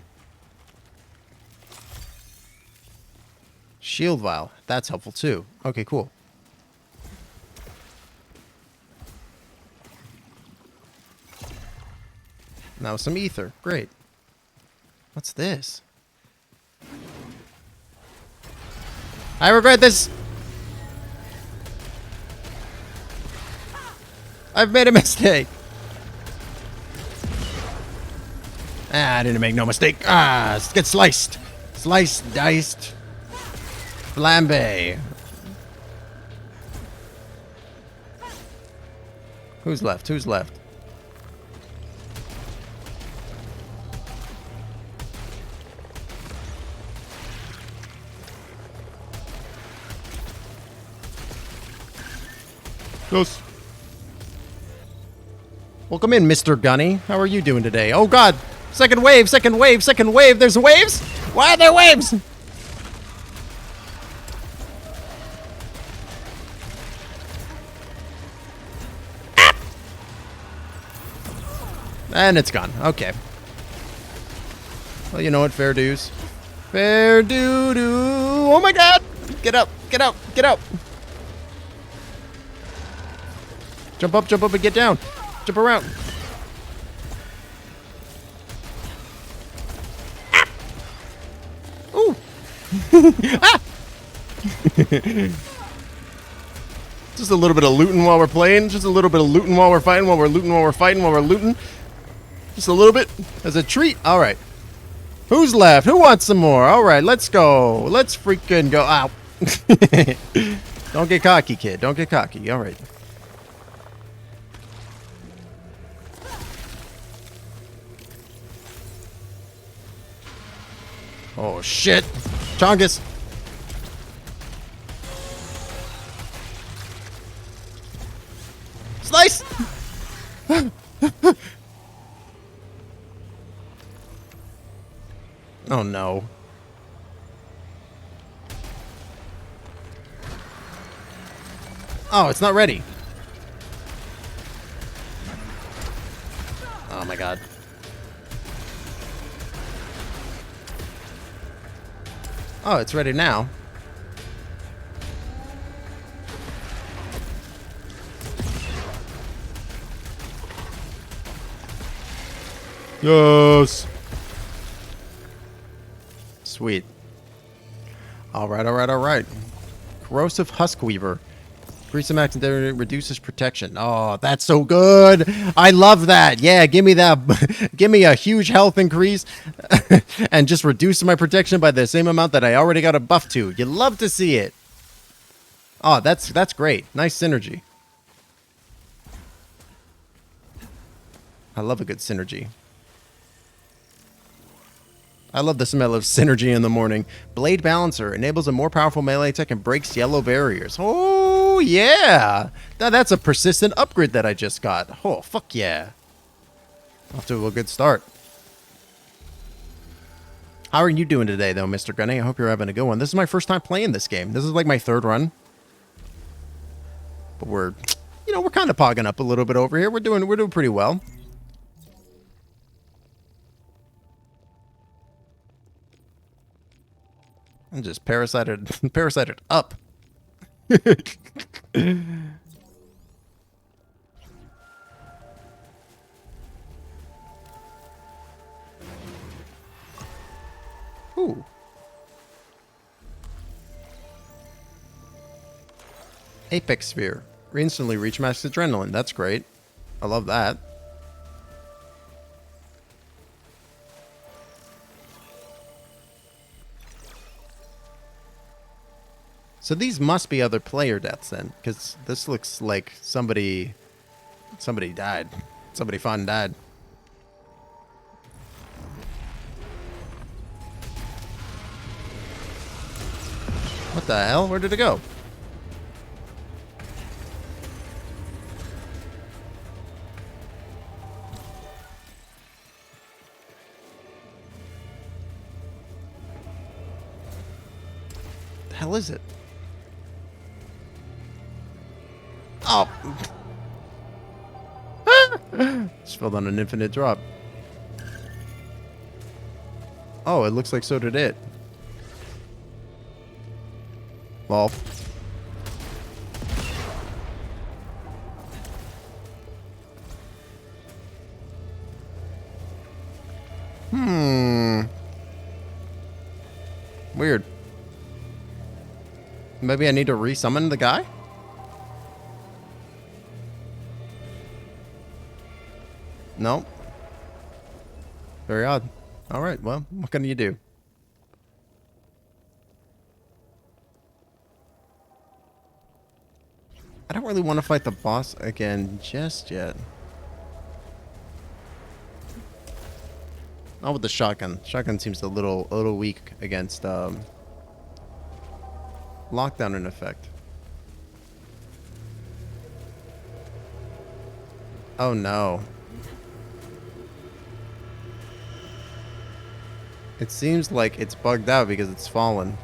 Shield vial. That's helpful too. Okay, cool. Now some ether. Great. What's this? I regret this. I've made a mistake. Ah, I didn't make no mistake. Ah, get sliced. Sliced, diced. Flambe. Who's left? Who's left? Close. Welcome in, Mr. Gunny. How are you doing today? Oh, God. Second wave, second wave, second wave. There's waves? Why are there waves? Ah! And it's gone. Okay. Well, you know what? Fair dues. Fair doo-doo. Oh, my God. Get up, get up, get up. Jump up, and get down. Jump around. Ah! Ooh. Ah! Just a little bit of looting while we're playing. Just a little bit of looting while we're fighting, while we're looting, while we're fighting, while we're looting. Just a little bit as a treat. All right. Who's left? Who wants some more? All right, let's go. Let's freaking go. Ow. Don't get cocky, kid. Don't get cocky. All right. Oh, shit. Chongus. Slice! Oh, no. Oh, it's not ready. Oh, my God. Oh, it's ready now. Yes. Sweet. All right, all right, all right. Corrosive Huskweaver. Increase the max and reduces protection. Oh, that's so good. I love that. Yeah, give me that. Give me a huge health increase and just reduce my protection by the same amount that I already got a buff to. You love to see it. Oh, that's great. Nice synergy. I love a good synergy. I love the smell of synergy in the morning. Blade Balancer enables a more powerful melee attack and breaks yellow barriers. Oh, yeah. Now that's a persistent upgrade that I just got. Oh, fuck yeah. Off to a good start. How are you doing today, though, Mr. Gunny? I hope you're having a good one. This is my first time playing this game. This is like my third run. But we're kind of pogging up a little bit over here. We're doing pretty well. And just parasited up. Ooh. Apex Sphere. Instantly reach max adrenaline. That's great. I love that. So these must be other player deaths then, because this looks like somebody died. Somebody fun died. What the hell? Where did it go? The hell is it? Oh. Just fell down an infinite drop. Oh, it looks like so did it. Well. Weird. Maybe I need to resummon the guy? No. Very odd. Alright, well, what can you do? I don't really want to fight the boss again just yet. Not with the shotgun. Shotgun seems a little weak against lockdown in effect. Oh no. It seems like it's bugged out because it's fallen.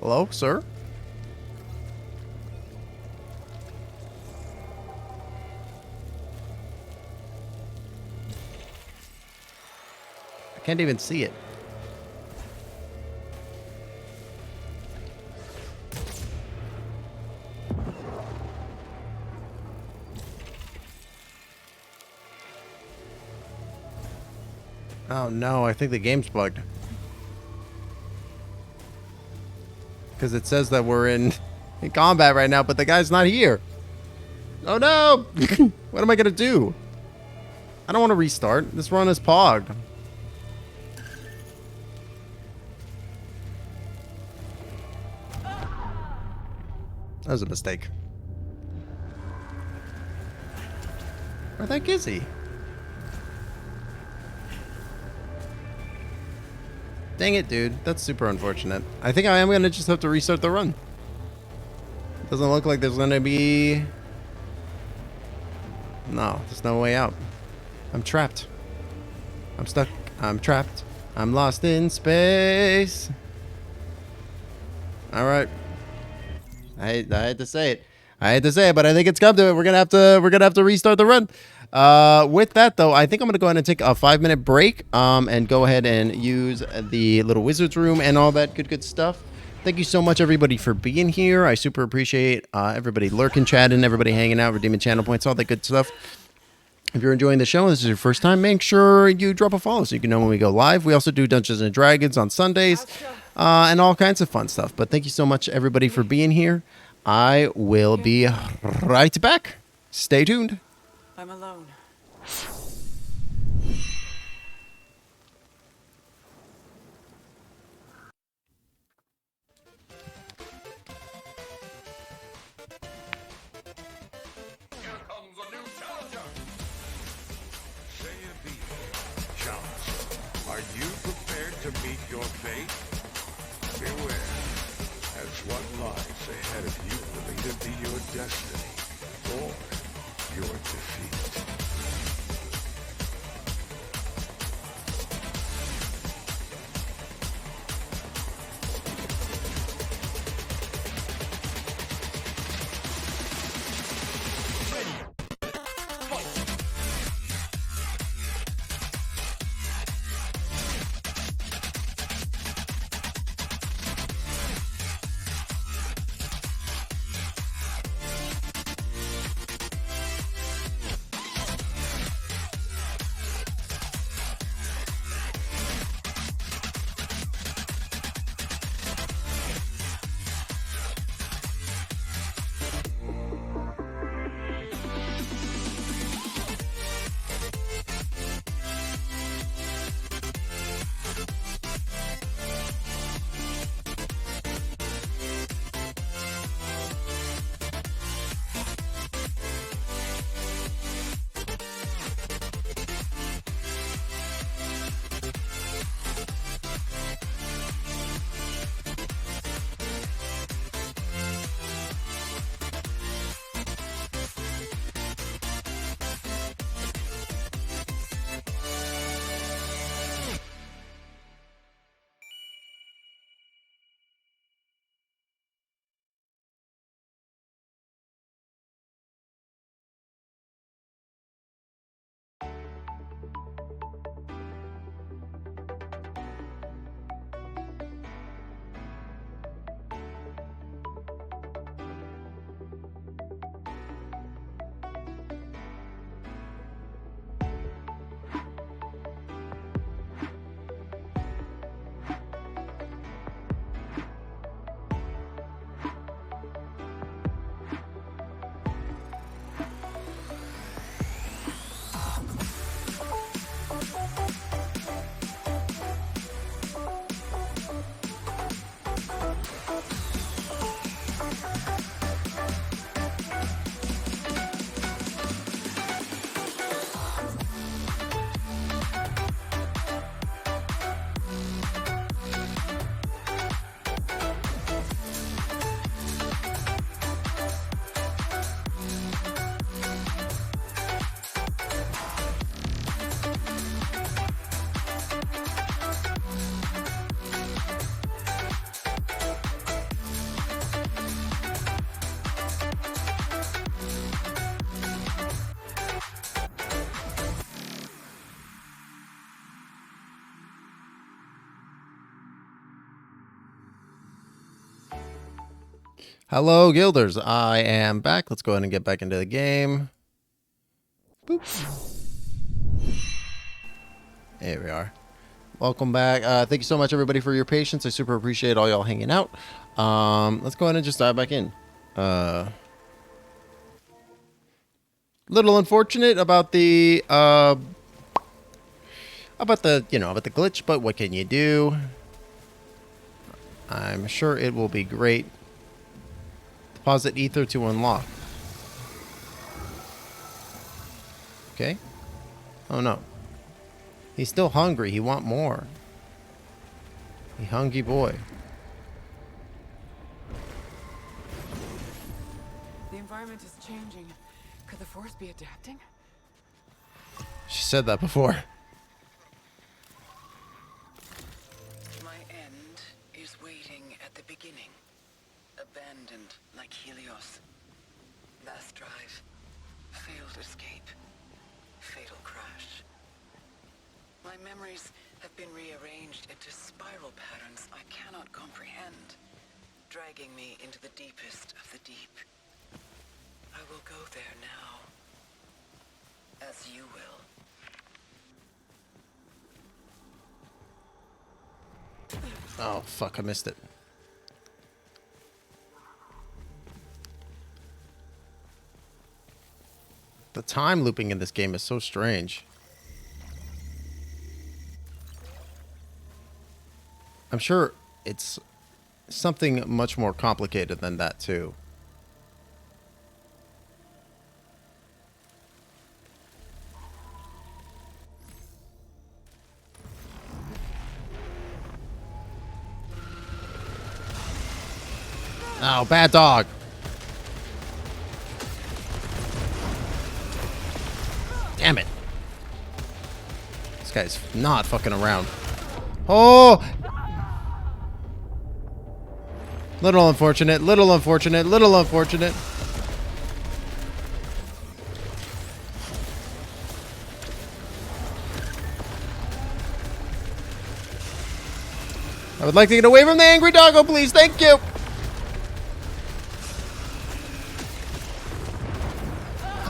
Hello, sir? I can't even see it. Oh no, I think the game's bugged. Because it says that we're in combat right now, but the guy's not here. Oh no! What am I gonna do? I don't want to restart. This run is pogged. That was a mistake. Where'd that Gizzy? Dang it, dude. That's super unfortunate. I think I am going to just have to restart the run. Doesn't look like there's going to be... No, there's no way out. I'm trapped. I'm stuck. I'm trapped. I'm lost in space. All right. I had to say it. I had to say it, but I think it's come to it. We're gonna have to restart the run. With that though, I think I'm gonna go ahead and take a 5-minute break. And go ahead and use the little wizard's room and all that good stuff. Thank you so much, everybody, for being here. I super appreciate everybody lurking, chatting, everybody hanging out, redeeming channel points, all that good stuff. If you're enjoying the show and this is your first time, make sure you drop a follow so you can know when we go live. We also do Dungeons and Dragons on Sundays and all kinds of fun stuff. But thank you so much, everybody, for being here. I will be right back. Stay tuned. I'm alone. Are you prepared to meet your fate? Beware, as what lies ahead of you will either be your destiny or your defeat. Hello, Guilders. I am back. Let's go ahead and get back into the game. Boop. There we are. Welcome back. Thank you so much, everybody, for your patience. I super appreciate all y'all hanging out. Let's go ahead and just dive back in. Little unfortunate about the glitch, but what can you do? I'm sure it will be great. Deposit ether to unlock. Okay. Oh no. He's still hungry. He want more. He hungry boy. The environment is changing. Could the Force be adapting? She said that before. My end is waiting at the beginning. Abandoned like Helios. Last drive. Failed escape. Fatal crash. My memories have been rearranged into spiral patterns I cannot comprehend, dragging me into the deepest of the deep. I will go there now. As you will. Oh, fuck. I missed it. The time looping in this game is so strange. I'm sure it's something much more complicated than that, too. Oh, bad dog. Damn it. This guy's not fucking around. Oh! Little unfortunate, little unfortunate, little unfortunate. I would like to get away from the angry doggo, please. Thank you.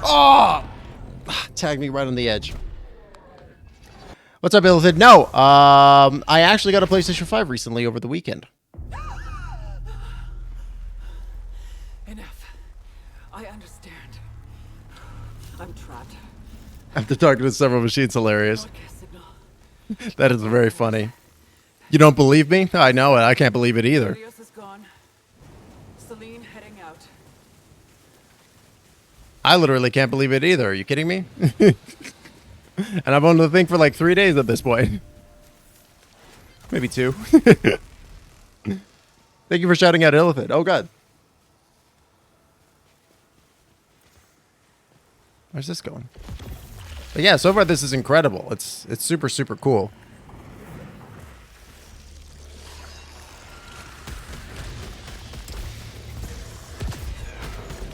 Oh! Tagged me right on the edge. What's up, Illithid? No, I actually got a PlayStation 5 recently over the weekend. Enough. I understand. I'm trapped. After talking to several machines, hilarious. Broadcast signal. That is very funny. You don't believe me? I know it. I can't believe it either. Helios is gone. Celine heading out. I literally can't believe it either. Are you kidding me? And I've owned the thing for like 3 days at this point. Maybe 2. Thank you for shouting out Illithid. Oh, God. Where's this going? But yeah, so far this is incredible. It's super, super cool.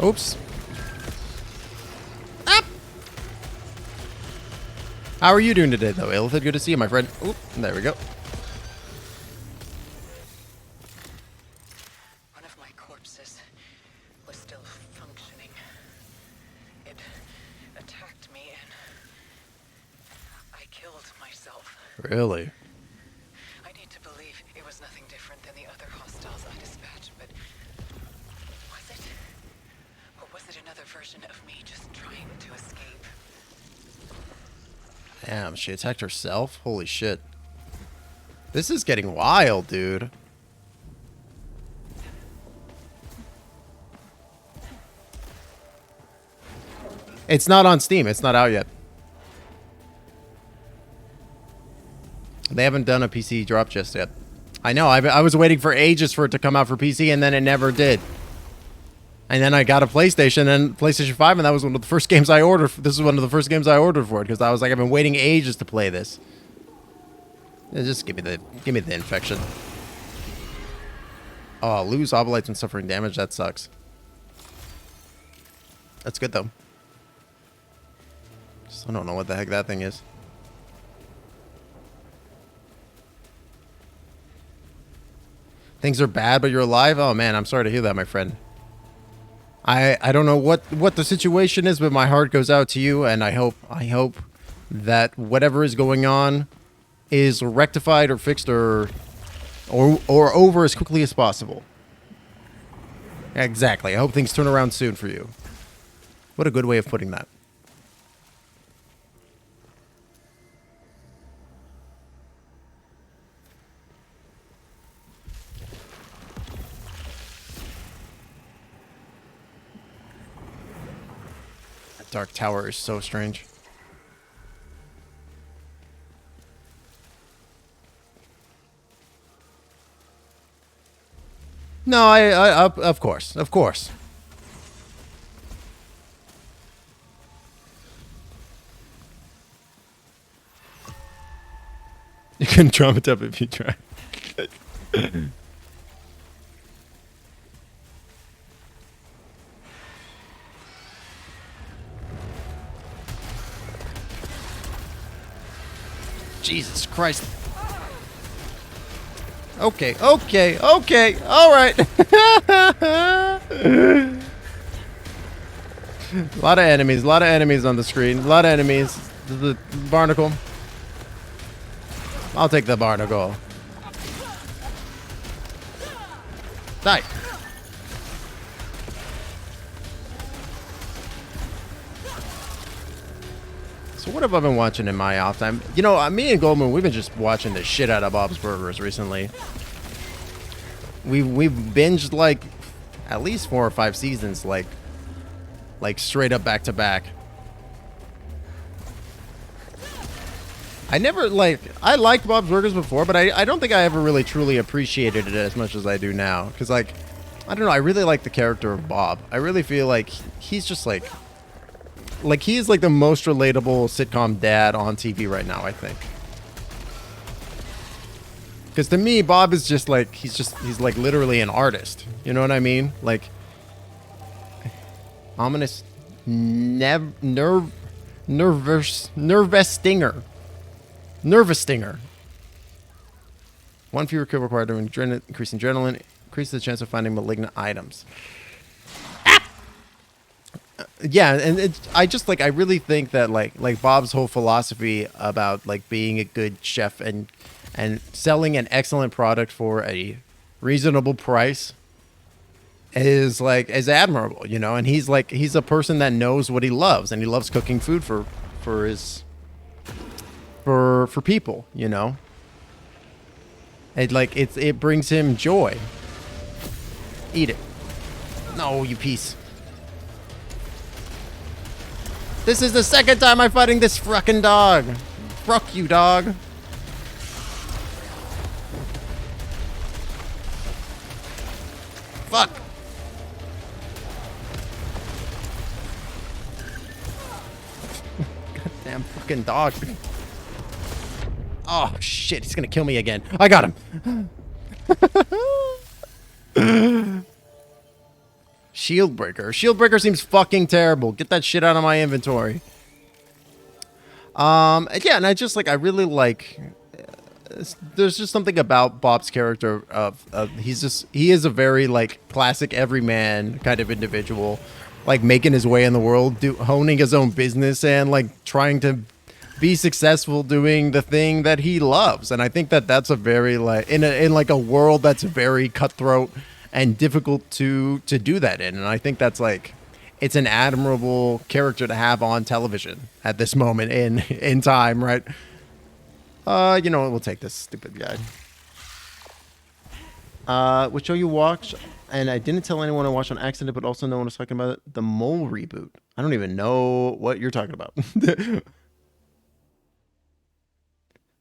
Oops. Ah! How are you doing today, though, Illithid? Good to see you, my friend. Oop, there we go. One of my corpses was still functioning. It attacked me and I killed myself. Really? I need to believe it was nothing different than the other hostiles I dispatched, but was it? Or was it another version of me just trying to escape? Damn, she attacked herself? Holy shit. This is getting wild, dude. It's not on Steam. It's not out yet. They haven't done a PC drop just yet. I know. I was waiting for ages for it to come out for PC, and then it never did. And then I got a PlayStation and PlayStation 5, and that was one of the first games I ordered. This is one of the first games I ordered for it because I was like, I've been waiting ages to play this. Yeah, just give me the infection. Oh, lose obolites when suffering damage. That sucks. That's good though. Just I don't know what the heck that thing is. Things are bad, but you're alive? Oh man, I'm sorry to hear that, my friend. I don't know what the situation is, but my heart goes out to you, and I hope that whatever is going on is rectified or fixed or over as quickly as possible. Exactly. I hope things turn around soon for you. What a good way of putting that. That dark tower is so strange. No, of course, of course. You can drum it up if you try. Jesus Christ. Okay, okay, okay, alright. A lot of enemies on the screen. A lot of enemies. The barnacle. I'll take the barnacle. Die. So what have I been watching in my off time? You know, me and Goldman, we've been just watching the shit out of Bob's Burgers recently. We've binged like at least 4 or 5 seasons, like straight up back to back. I never I liked Bob's Burgers before, but I don't think I ever really truly appreciated it as much as I do now. Because like, I don't know, I really like the character of Bob. I really feel like he's just like he's like the most relatable sitcom dad on TV right now, I think. Because to me, Bob is just like, he's like literally an artist. You know what I mean? Like, ominous, nervous stinger. Nervous stinger. 1 fewer kill required to increase adrenaline, increase the chance of finding malignant items. Yeah, and I just like, I really think that like Bob's whole philosophy about like being a good chef and selling an excellent product for a reasonable price is admirable, you know. And he's a person that knows what he loves, and he loves cooking food for people, you know. It brings him joy. Eat it. No, you piece. This is the second time I'm fighting this fucking dog. Fuck you, dog. Fuck. Goddamn fucking dog. Oh shit, he's gonna kill me again. I got him. Shieldbreaker. Shieldbreaker seems fucking terrible. Get that shit out of my inventory. Yeah, and I really like. There's just something about Bob's character of he is a very like classic everyman kind of individual, like making his way in the world, honing his own business, and like trying to be successful doing the thing that he loves. And I think that that's a very like in like a world that's very cutthroat and difficult to do that in. And I think that's like, it's an admirable character to have on television at this moment in time, right? You know what? We'll take this stupid guy. Which show you watch, and I didn't tell anyone I watched on accident, but also no one was talking about it. The Mole reboot. I don't even know what you're talking about.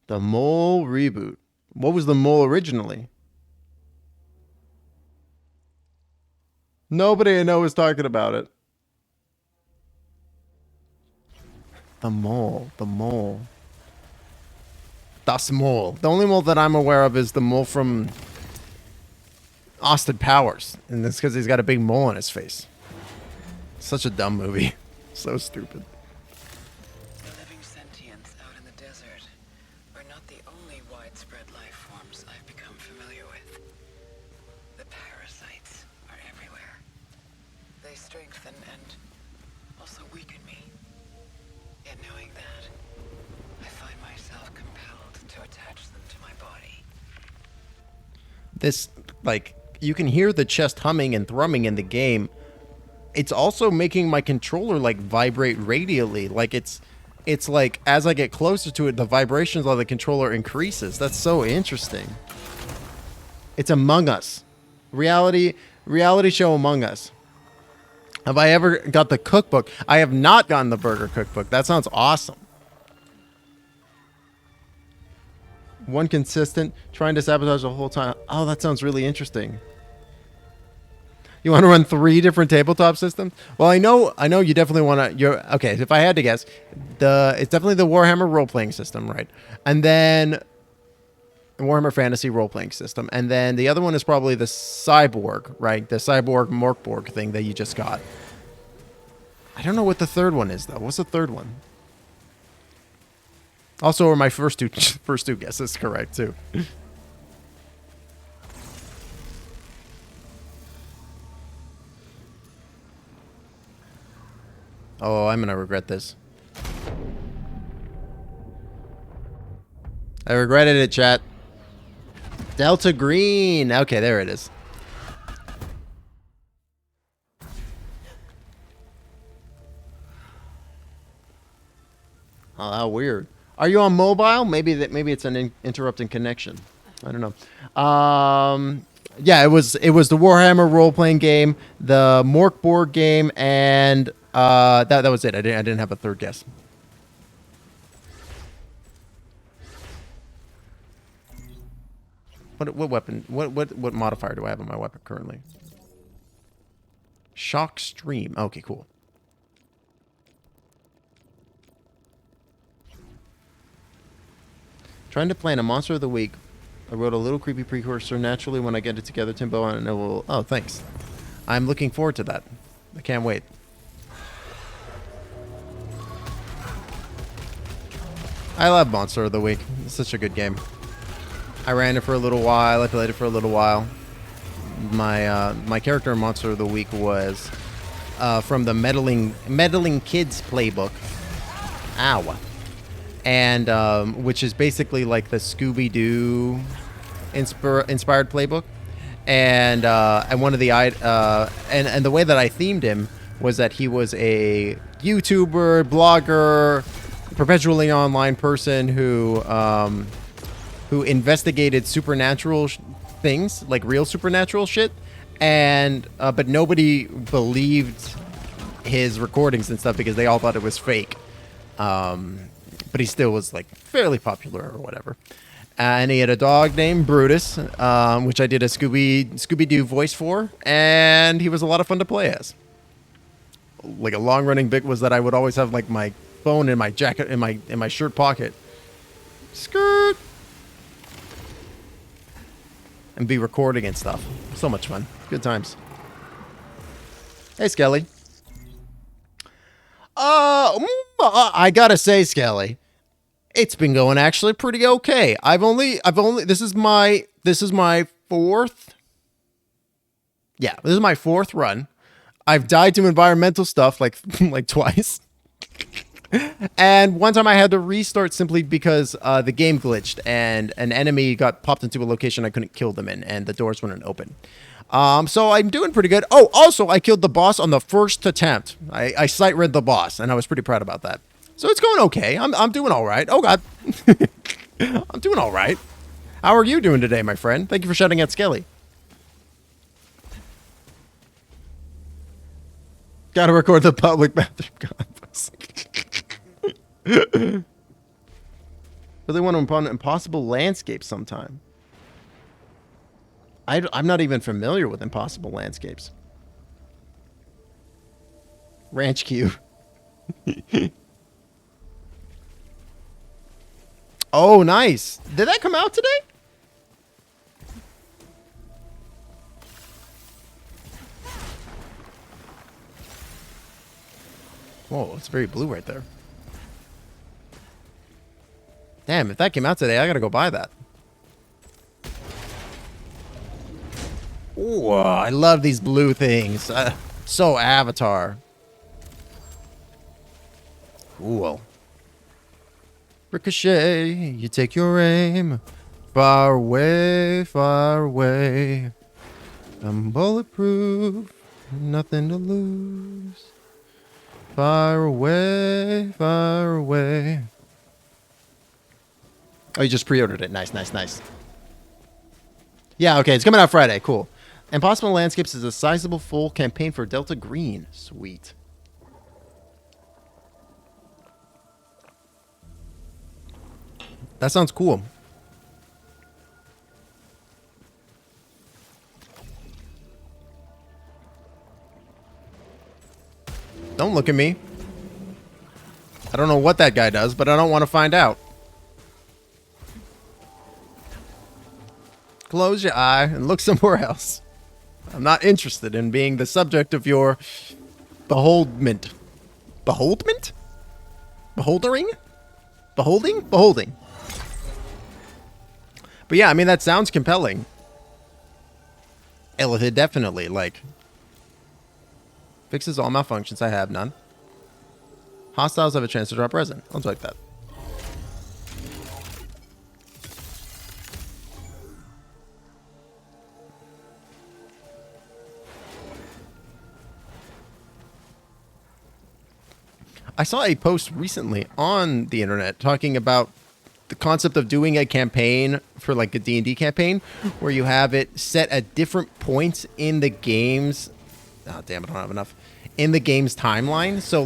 The Mole reboot. What was The Mole originally? Nobody I know is talking about it. The Mole. The Mole. Das Mole. The only mole that I'm aware of is the mole from Austin Powers. And that's because he's got a big mole on his face. Such a dumb movie. So stupid. The living sentients out in the desert are not the only widespread life forms I've become familiar with. The parasites are everywhere. They strengthen and also weaken me. Yet knowing that, I find myself compelled to attach them to my body. This, like, you can hear the chest humming and thrumming in the game. It's also making my controller, like, vibrate radially. Like, it's like, as I get closer to it, the vibrations on the controller increases. That's so interesting. It's Among Us. Reality show Among Us. Have I ever got the cookbook? I have not gotten the burger cookbook. That sounds awesome. One consistent, trying to sabotage the whole time. Oh, that sounds really interesting. You want to run 3 different tabletop systems? Well, I know you definitely want to. Okay. If I had to guess, it's definitely the Warhammer role-playing system, right? And then Warhammer Fantasy role-playing system, and then the other one is probably the Cyborg, right? The Cyborg Morkborg thing that you just got. I don't know what the third one is though. What's the third one? Also, are my first two guesses correct too? Oh, I'm gonna regret this. I regretted it, chat. Delta Green. Okay, there it is. Oh, how weird. Are you on mobile? Maybe it's an interrupting connection. I don't know. Yeah, it was the Warhammer role-playing game, the Morkborg game, and that was it. I didn't have a third guess. What weapon? What modifier do I have on my weapon currently? Shock Stream. Okay, cool. Trying to plan a monster of the week. I wrote a little creepy precursor. Naturally, when I get it together, Timbo, and it will. Oh, thanks. I'm looking forward to that. I can't wait. I love Monster of the Week. It's such a good game. I ran it for a little while. I played it for a little while. My character in Monster of the Week was from the Meddling Kids playbook. Ow. And which is basically like the Scooby-Doo inspired playbook. And one of the and the way that I themed him was that he was a YouTuber, blogger, perpetually online person who investigated supernatural things, like real supernatural shit, and but nobody believed his recordings and stuff because they all thought it was fake. But he still was like fairly popular or whatever. And he had a dog named Brutus, which I did a Scooby-Doo voice for, and he was a lot of fun to play as. Like a long-running bit was that I would always have like my phone in my jacket in my shirt pocket. Skirt. And be recording and stuff. So much fun. Good times. Hey, Skelly. I gotta say, Skelly, it's been going actually pretty okay. I've only this is my fourth. Yeah, this is my fourth run. I've died to environmental stuff like twice. And one time I had to restart simply because the game glitched and an enemy got popped into a location I couldn't kill them in, and the doors wouldn't open. So I'm doing pretty good. Oh, also, I killed the boss on the first attempt. I sight read the boss, and I was pretty proud about that. So it's going okay. I'm doing all right. Oh, God. I'm doing all right. How are you doing today, my friend? Thank you for shouting at Skelly. Gotta record the public bathroom combos. Really want to upon Impossible Landscapes sometime. I'm not even familiar with Impossible Landscapes. Ranch Cube. Oh, nice. Did that come out today? Whoa, it's very blue right there. Damn, if that came out today, I gotta go buy that. Ooh, I love these blue things. So, Avatar. Cool. Ricochet, you take your aim. Far away, far away. I'm bulletproof, nothing to lose. Far away, far away. Oh, you just pre-ordered it. Nice, nice, nice. Yeah, okay, it's coming out Friday. Cool. Impossible Landscapes is a sizable full campaign for Delta Green. Sweet. That sounds cool. Don't look at me. I don't know what that guy does, but I don't want to find out. Close your eye and look somewhere else. I'm not interested in being the subject of your beholdment. Beholdment? Beholdering? Beholding? Beholding. But yeah, I mean, that sounds compelling. Illithid, definitely. Like, fixes all malfunctions. I have none. Hostiles have a chance to drop resin. I'll take that. I saw a post recently on the internet talking about the concept of doing a campaign for like a D&D campaign where you have it set at different points in the game's oh damn, I don't have enough in the game's timeline. So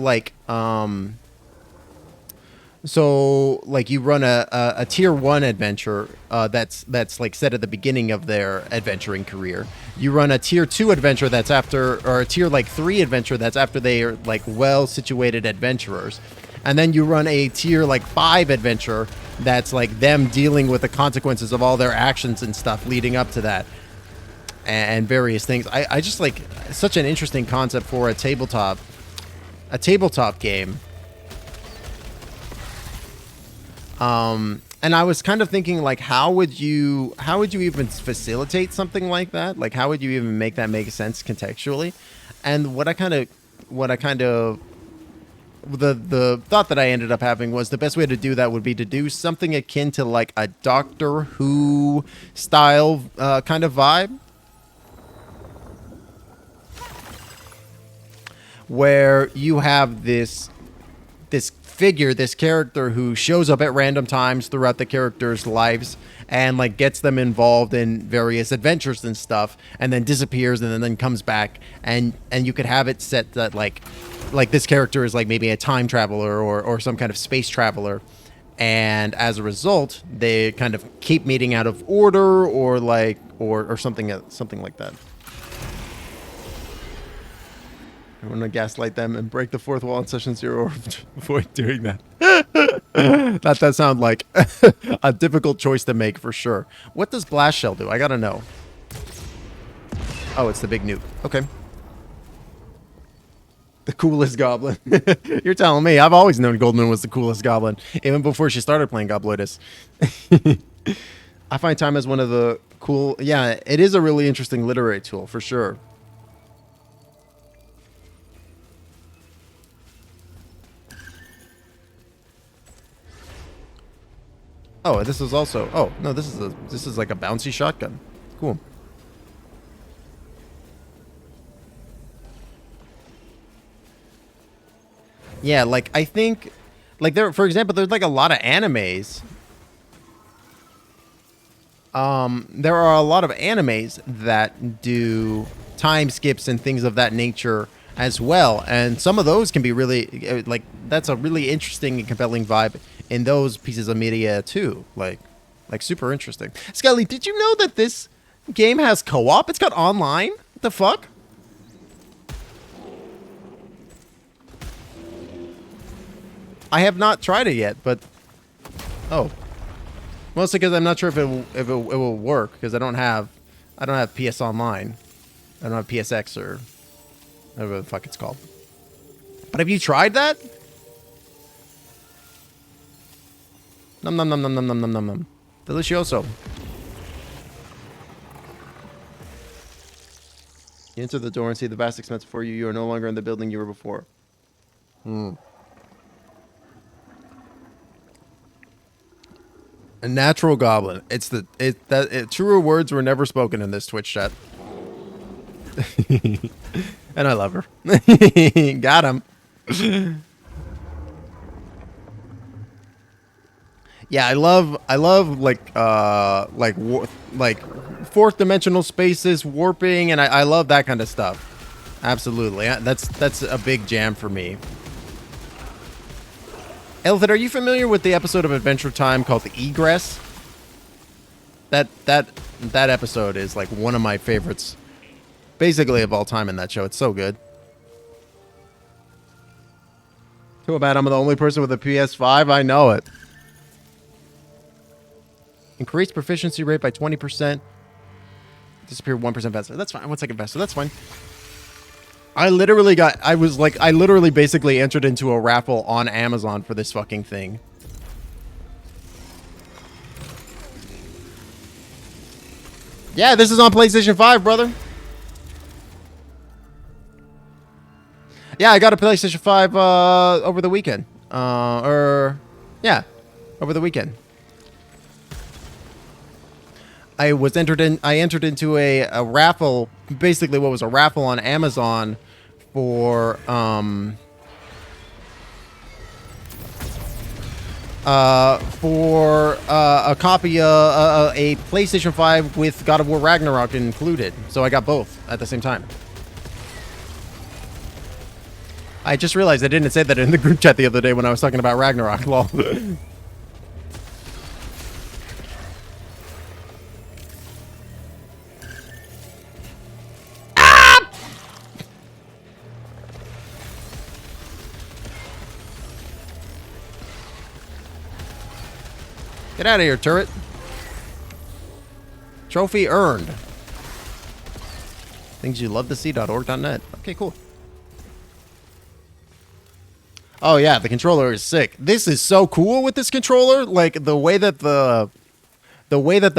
like you run a tier 1 adventure that's like set at the beginning of their adventuring career. You run a tier 2 adventure that's after, or a tier like 3 adventure that's after they are like well situated adventurers. And then you run a tier like 5 adventure that's like them dealing with the consequences of all their actions and stuff leading up to that. And various things. I just like such an interesting concept for a tabletop game. And I was kind of thinking like, how would you even facilitate something like that? Like, how would you even make that make sense contextually? And the thought that I ended up having was the best way to do that would be to do something akin to like a Doctor Who style kind of vibe, where you have this figure, this character who shows up at random times throughout the characters' lives and like gets them involved in various adventures and stuff, and then disappears and then comes back, and you could have it set that like this character is like maybe a time traveler or some kind of space traveler, and as a result they kind of keep meeting out of order or like or something like that. I want to gaslight them and break the fourth wall in session 0 or avoid doing that. That does sound like a difficult choice to make for sure. What does Blast Shell do? I gotta know. Oh, it's the big nuke. Okay. The coolest goblin. You're telling me. I've always known Goldman was the coolest goblin, even before she started playing Gobloidus. I find time as one of the cool... Yeah, it is a really interesting literary tool, for sure. Oh, this is also... Oh, no, this is like a bouncy shotgun. Cool. Yeah, like, I think... Like, for example, there's like a lot of animes. There are a lot of animes that do time skips and things of that nature as well. And some of those can be really... Like, that's a really interesting and compelling vibe in those pieces of media too. Like super interesting. Skelly, did you know that this game has co-op? It's got online? What the fuck? I have not tried it yet, but oh, mostly because I'm not sure if it will work, because I don't have PS Online. I don't have PSX or whatever the fuck it's called. But have you tried that? Nom nom nom nom nom nom nom nom nom. Delicioso. You enter the door and see the vast expanse before you. You are no longer in the building you were before. A natural goblin. Truer words were never spoken in this Twitch chat. And I love her. Got him. Yeah, I love like fourth dimensional spaces, warping, and I love that kind of stuff. Absolutely. That's a big jam for me. Elfid, are you familiar with the episode of Adventure Time called The Egress? That episode is like one of my favorites, basically, of all time in that show. It's so good. Too bad I'm the only person with a PS5. I know it. Increase proficiency rate by 20%. Disappear 1% faster. That's fine. 1 second faster. That's fine. I literally basically entered into a raffle on Amazon for this fucking thing. Yeah, this is on PlayStation 5, brother. Yeah, I got a PlayStation 5 over the weekend. Over the weekend. I entered into a raffle, basically what was a raffle on Amazon for a copy of a PlayStation 5 with God of War Ragnarok included. So I got both at the same time. I just realized I didn't say that in the group chat the other day when I was talking about Ragnarok. Lol. Get out of here, turret. Trophy earned. Things you love to see.org.net. Okay, cool. Oh yeah, the controller is sick. This is so cool with this controller. Like the way that the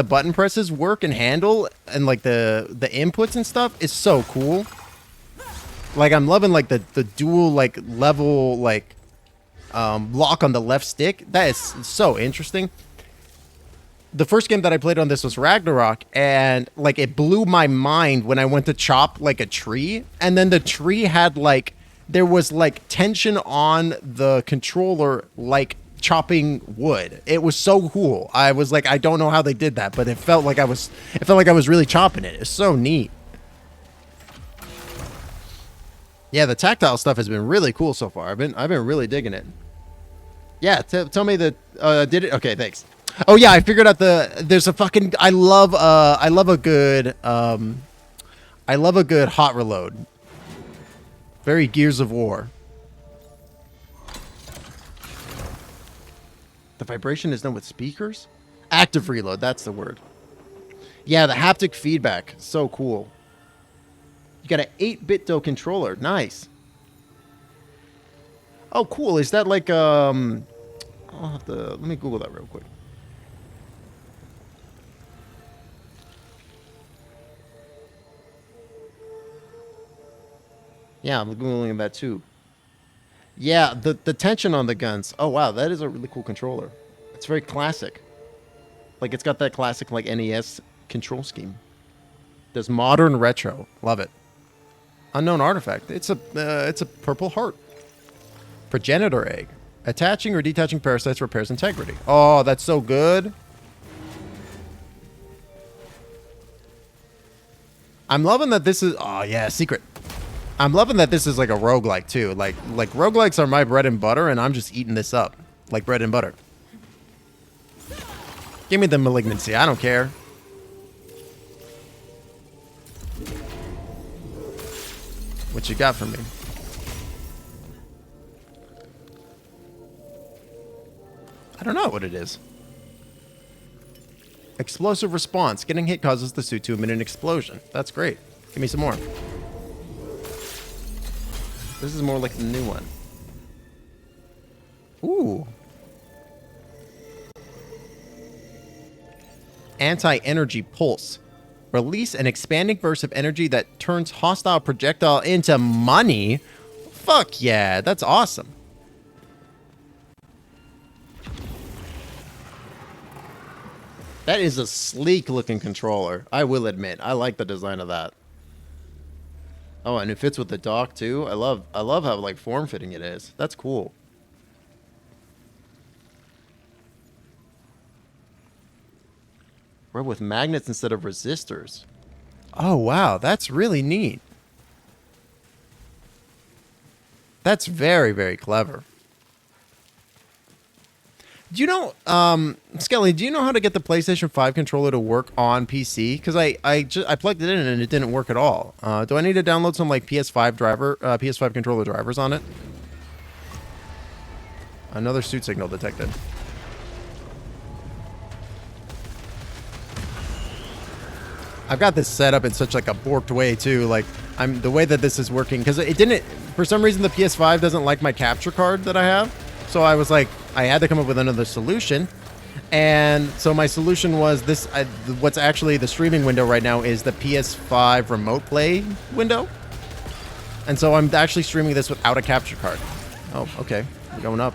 button presses work and handle, and like the inputs and stuff is so cool. Like I'm loving like the dual like level like lock on the left stick. That is so interesting. The first game that I played on this was Ragnarok, and like it blew my mind when I went to chop like a tree, and then the tree had like there was like tension on the controller like chopping wood. It was so cool. I was like, I don't know how they did that, but it felt like I was really chopping it. It's so neat. Yeah, the tactile stuff has been really cool so far. I've been really digging it. Yeah, tell me that did it? Okay, thanks. Oh yeah, I figured out there's a fucking I love a good hot reload. Very Gears of War. The vibration is done with speakers? Active reload, that's the word. Yeah, the haptic feedback, so cool. You got an 8-bit DO controller, nice. Oh, cool. Is that like I'll have to let me Google that real quick. Yeah, I'm Googling that too. Yeah, the tension on the guns. Oh, wow, that is a really cool controller. It's very classic. Like, it's got that classic, like, NES control scheme. There's modern retro. Love it. Unknown artifact. It's a purple heart. Progenitor egg. Attaching or detaching parasites repairs integrity. Oh, that's so good. I'm loving that this is... Oh, yeah, secret. I'm loving that this is like a roguelike too. Like roguelikes are my bread and butter, and I'm just eating this up like bread and butter. Give me the malignancy. I don't care. What you got for me? I don't know what it is. Explosive response. Getting hit causes the suit to emit an explosion. That's great. Give me some more. This is more like the new one. Ooh. Anti-energy pulse. Release an expanding burst of energy that turns hostile projectile into money. Fuck yeah, that's awesome. That is a sleek looking controller. I will admit, I like the design of that. Oh, and it fits with the dock too. I love how like form fitting it is. That's cool. We're with magnets instead of resistors. Oh wow, that's really neat. That's very, very clever. Do you know, Skelly, do you know how to get the PlayStation 5 controller to work on PC? Because I plugged it in and it didn't work at all. Do I need to download some like PS5 controller drivers on it? Another suit signal detected. I've got this set up in such like a borked way too. Like the way that this is working, because it didn't, for some reason the PS5 doesn't like my capture card that I have. So I was like, I had to come up with another solution. And so my solution was this, what's actually the streaming window right now is the PS5 remote play window. And so I'm actually streaming this without a capture card. Oh, okay. We're going up.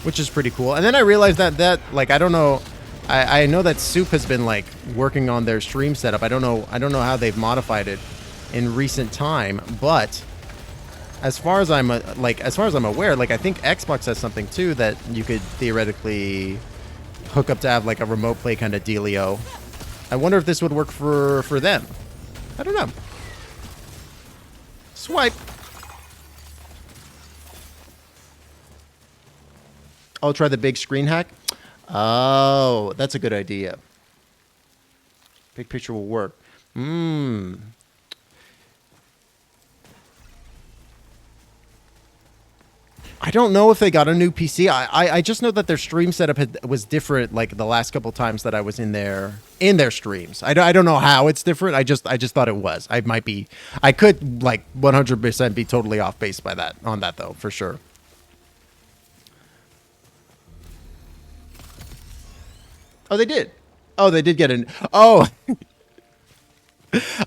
Which is pretty cool. And then I realized that like, I don't know, I know that Soup has been like working on their stream setup. I don't know how they've modified it in recent time, but as far as I'm aware, like I think Xbox has something too that you could theoretically hook up to have like a remote play kind of dealio. I wonder if this would work for them. I don't know. Swipe. I'll try the big screen hack. Oh, that's a good idea. Big picture will work. I don't know if they got a new PC. I just know that their stream setup was different like the last couple times that I was in their streams. I don't know how it's different. I just thought it was. I could like 100% be totally off base by that on that though, for sure. Oh, they did. Oh, they did get an... Oh.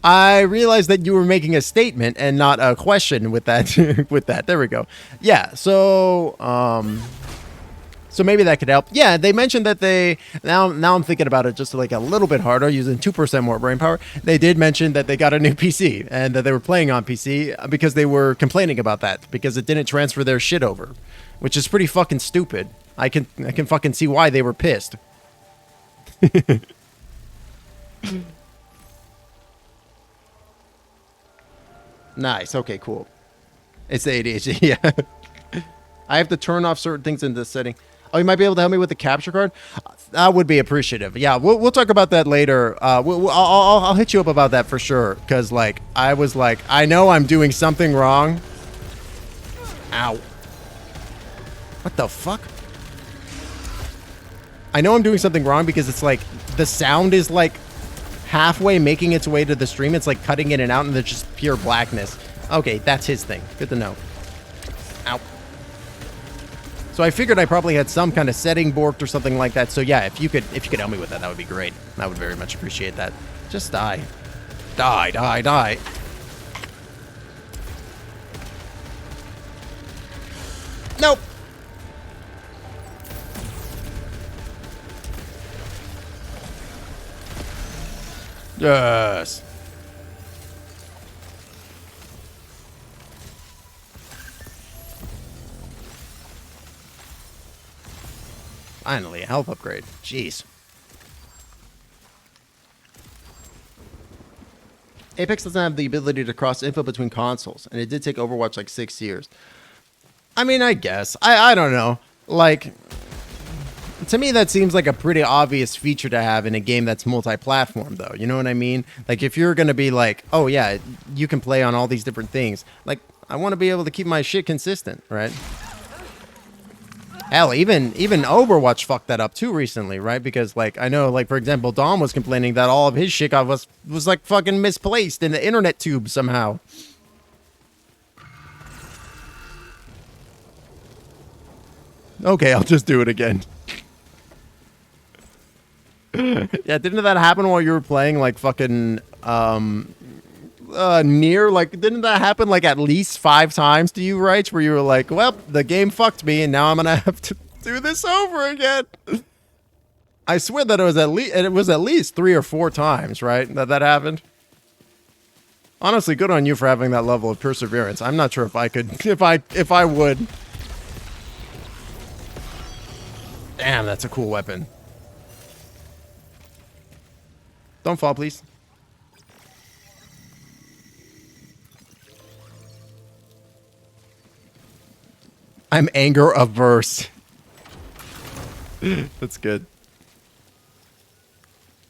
I realized that you were making a statement and not a question with that. With that. There we go. Yeah, so... So maybe that could help. Yeah, they mentioned that they... Now I'm thinking about it just like a little bit harder, using 2% more brain power. They did mention that they got a new PC and that they were playing on PC because they were complaining about that because it didn't transfer their shit over, which is pretty fucking stupid. I can fucking see why they were pissed. Nice. Okay, cool. It's the ADHD. Yeah. I have to turn off certain things in this setting. Oh, you might be able to help me with the capture card. That would be appreciative. Yeah, we'll talk about that later. I'll hit you up about that for sure. Because like I was like, I know I'm doing something wrong. Ow. What the fuck? I know I'm doing something wrong because it's like the sound is like halfway making its way to the stream. It's like cutting in and out and there's just pure blackness. Okay, that's his thing. Good to know. Ow. So I figured I probably had some kind of setting borked or something like that. So yeah, if you could help me with that, that would be great. I would very much appreciate that. Just die. Die, die, die. Nope. Yes. Finally, a health upgrade. Jeez. Apex doesn't have the ability to cross info between consoles, and it did take Overwatch like 6 years. I mean, I guess. I don't know. Like, to me, that seems like a pretty obvious feature to have in a game that's multi-platform, though. You know what I mean? Like, if you're going to be like, oh, yeah, you can play on all these different things. Like, I want to be able to keep my shit consistent, right? Hell, even Overwatch fucked that up, too, recently, right? Because, like, I know, like, for example, Dom was complaining that all of his shit was like, fucking misplaced in the internet tube somehow. Okay, I'll just do it again. Yeah, didn't that happen while you were playing like fucking near? Like, didn't that happen like at least 5 times to you, right? Where you were like, well, the game fucked me and now I'm gonna have to do this over again. I swear that it was at least 3 or 4 times, right? That happened. Honestly, good on you for having that level of perseverance. I'm not sure if I could, if I would. Damn, that's a cool weapon. Don't fall, please. I'm anger averse. That's good.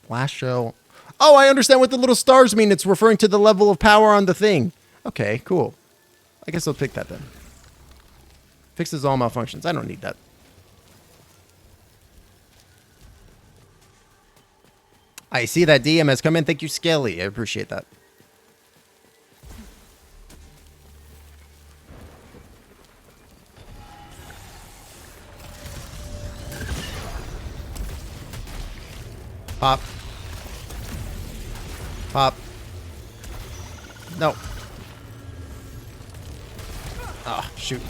Last show. Oh, I understand what the little stars mean. It's referring to the level of power on the thing. Okay, cool. I guess I'll pick that then. Fixes all malfunctions. I don't need that. I see that DM has come in. Thank you, Skelly. I appreciate that. Pop. Pop. No. Ah, shoot.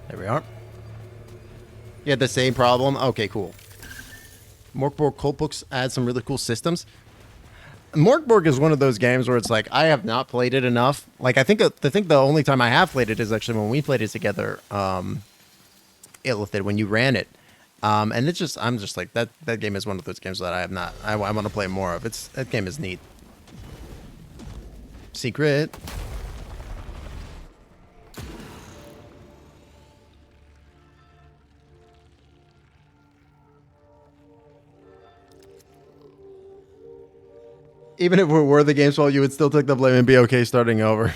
There we are. You had the same problem? Okay, cool. Morkborg Cult Books adds some really cool systems. Morkborg is one of those games where it's like, I have not played it enough. Like, I think the only time I have played it is actually when we played it together, Illithid, when you ran it. And it's just, I'm just like, that game is one of those games that I want to play more of. That game is neat. Secret. Even if it were the game's fault, you would still take the blame and be okay starting over.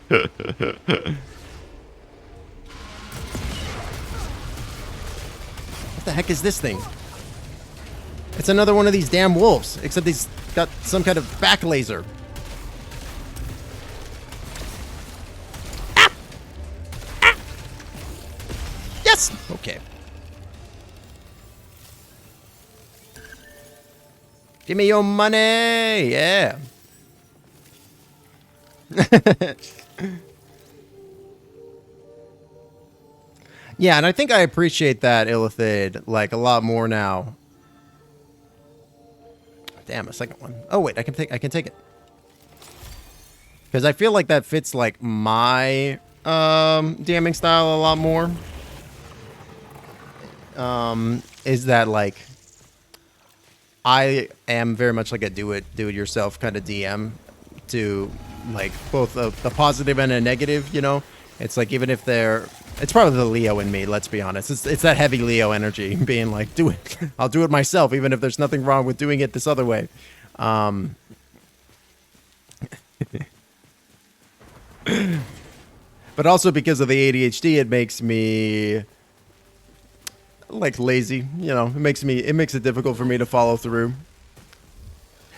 What the heck is this thing? It's another one of these damn wolves, except he's got some kind of back laser. Ah! Ah! Yes! Okay. Give me your money! Yeah. Yeah, and I think I appreciate that, Illithid, like, a lot more now. Damn, a second one. Oh, wait, I can take it. Because I feel like that fits, like, my DMing style a lot more. Is that, like, I am very much like a do-it-yourself kind of DM to, like, both the positive and a negative, you know? It's like, even if they're... It's probably the Leo in me, let's be honest. It's that heavy Leo energy, being like, do it. I'll do it myself, even if there's nothing wrong with doing it this other way. But also because of the ADHD, it makes me... like lazy, you know. It makes it difficult for me to follow through.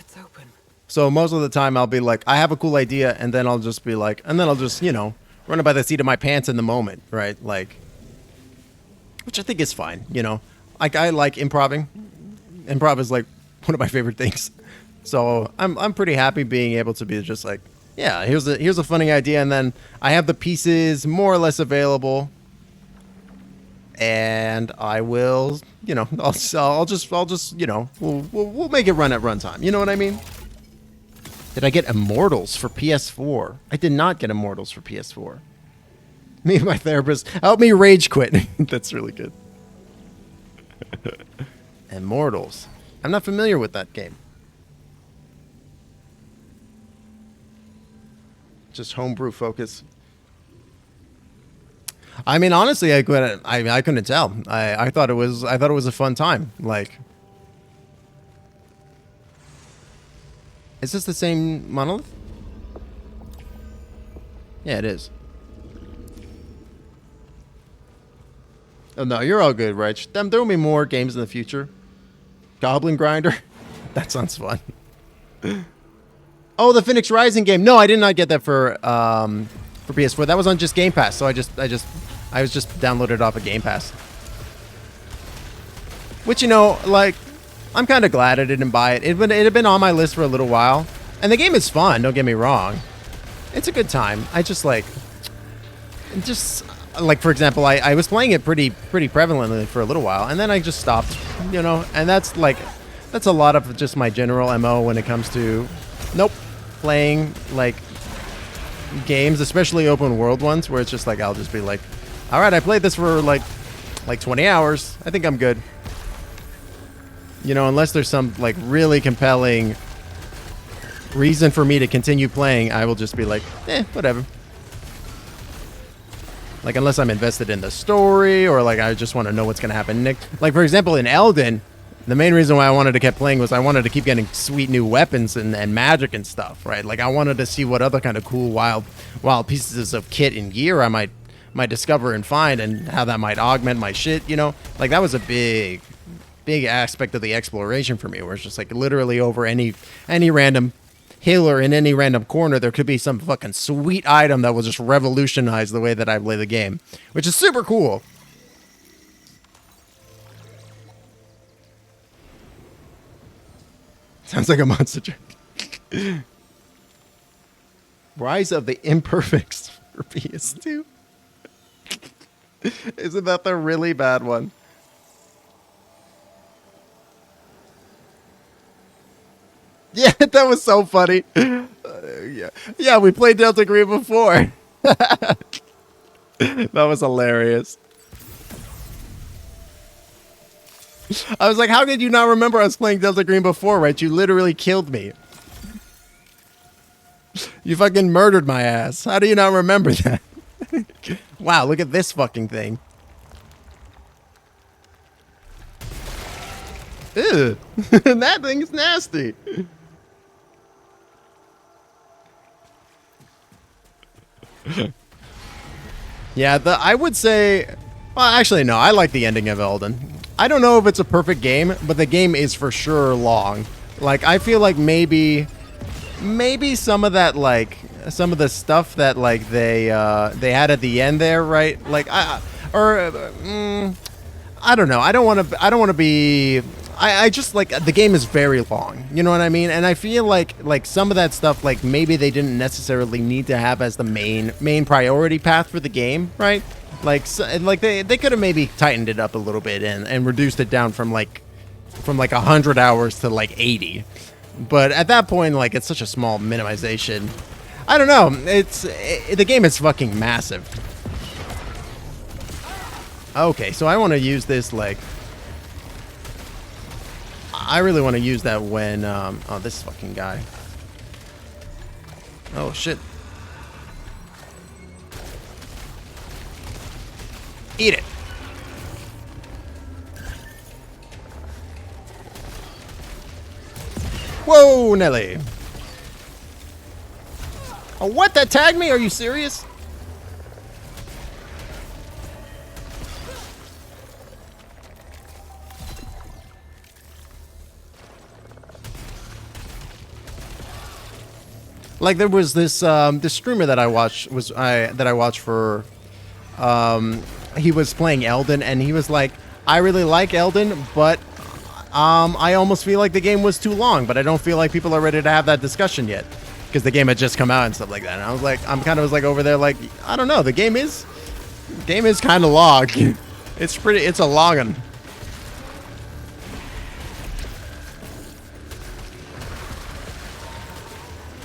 It's open. So most of the time I'll be like, I have a cool idea, and then I'll just be like, you know, run it by the seat of my pants in the moment, right? Like, which I think is fine, you know. Like, I like improving. Improv is like one of my favorite things. So I'm pretty happy being able to be just like, yeah, here's a funny idea, and then I have the pieces more or less available. And I will, you know, I'll just, you know, we'll make it run at runtime. You know what I mean? Did I get Immortals for PS4? I did not get Immortals for PS4. Me and my therapist help me rage quit. That's really good. Immortals. I'm not familiar with that game. Just homebrew focus. I mean, honestly, I couldn't tell. I thought it was a fun time. Like, is this the same monolith? Yeah, it is. Oh no, you're all good, Rich. There will be more games in the future. Goblin Grinder, that sounds fun. Oh, the Phoenix Rising game. No, I did not get that for for PS4. That was on just Game Pass, so I was just downloaded off of Game Pass. Which, you know, like, I'm kind of glad I didn't buy it. It had been on my list for a little while, and the game is fun. Don't get me wrong. It's a good time. I just like, for example, I was playing it pretty prevalently for a little while, and then I just stopped. You know, and that's a lot of just my general MO when it comes to, playing like games, especially open world ones, where it's just like I'll just be like, all right, I played this for like 20 hours. I think I'm good. You know, unless there's some like really compelling reason for me to continue playing, I will just be like, whatever. Like, unless I'm invested in the story, or like I just want to know what's gonna happen next. Like, for example, in Elden, the main reason why I wanted to keep playing was I wanted to keep getting sweet new weapons and magic and stuff, right? Like, I wanted to see what other kind of cool wild pieces of kit and gear I might discover and find, and how that might augment my shit, you know? Like, that was a big aspect of the exploration for me, where it's just like literally over any random hill or in any random corner, there could be some fucking sweet item that will just revolutionize the way that I play the game, which is super cool. Sounds like a monster truck. Rise of the Imperfects for PS2. Isn't that the really bad one? Yeah, that was so funny. Yeah, we played Delta Green before. That was hilarious. I was like, how did you not remember us playing Delta Green before, right? You literally killed me. You fucking murdered my ass. How do you not remember that? Wow, look at this fucking thing. Ew. That thing's nasty. Yeah, I would say, well, actually, no, I like the ending of Elden. I don't know if it's a perfect game, but the game is for sure long. Like, I feel like maybe some of that, like, some of the stuff that, like, they had at the end there, right? Like, I don't know. I don't want to be. I just, like, the game is very long. You know what I mean? And I feel like some of that stuff, like, maybe they didn't necessarily need to have as the main priority path for the game, right? Like, they could have maybe tightened it up a little bit and reduced it down from 100 hours to like 80. But at that point, like, it's such a small minimization. I don't know. The game is fucking massive. Okay, so I want to use this, like, I really want to use that when, oh, this fucking guy. Oh, shit. Eat it. Whoa, Nelly. Oh, what? That tagged me? Are you serious? Like, there was this this streamer that I watched for he was playing Elden, and he was like, I really like Elden, but I almost feel like the game was too long, but I don't feel like people are ready to have that discussion yet, because the game had just come out and stuff like that. And I was like, like over there like, I don't know, the game is kind of long. It's a long one.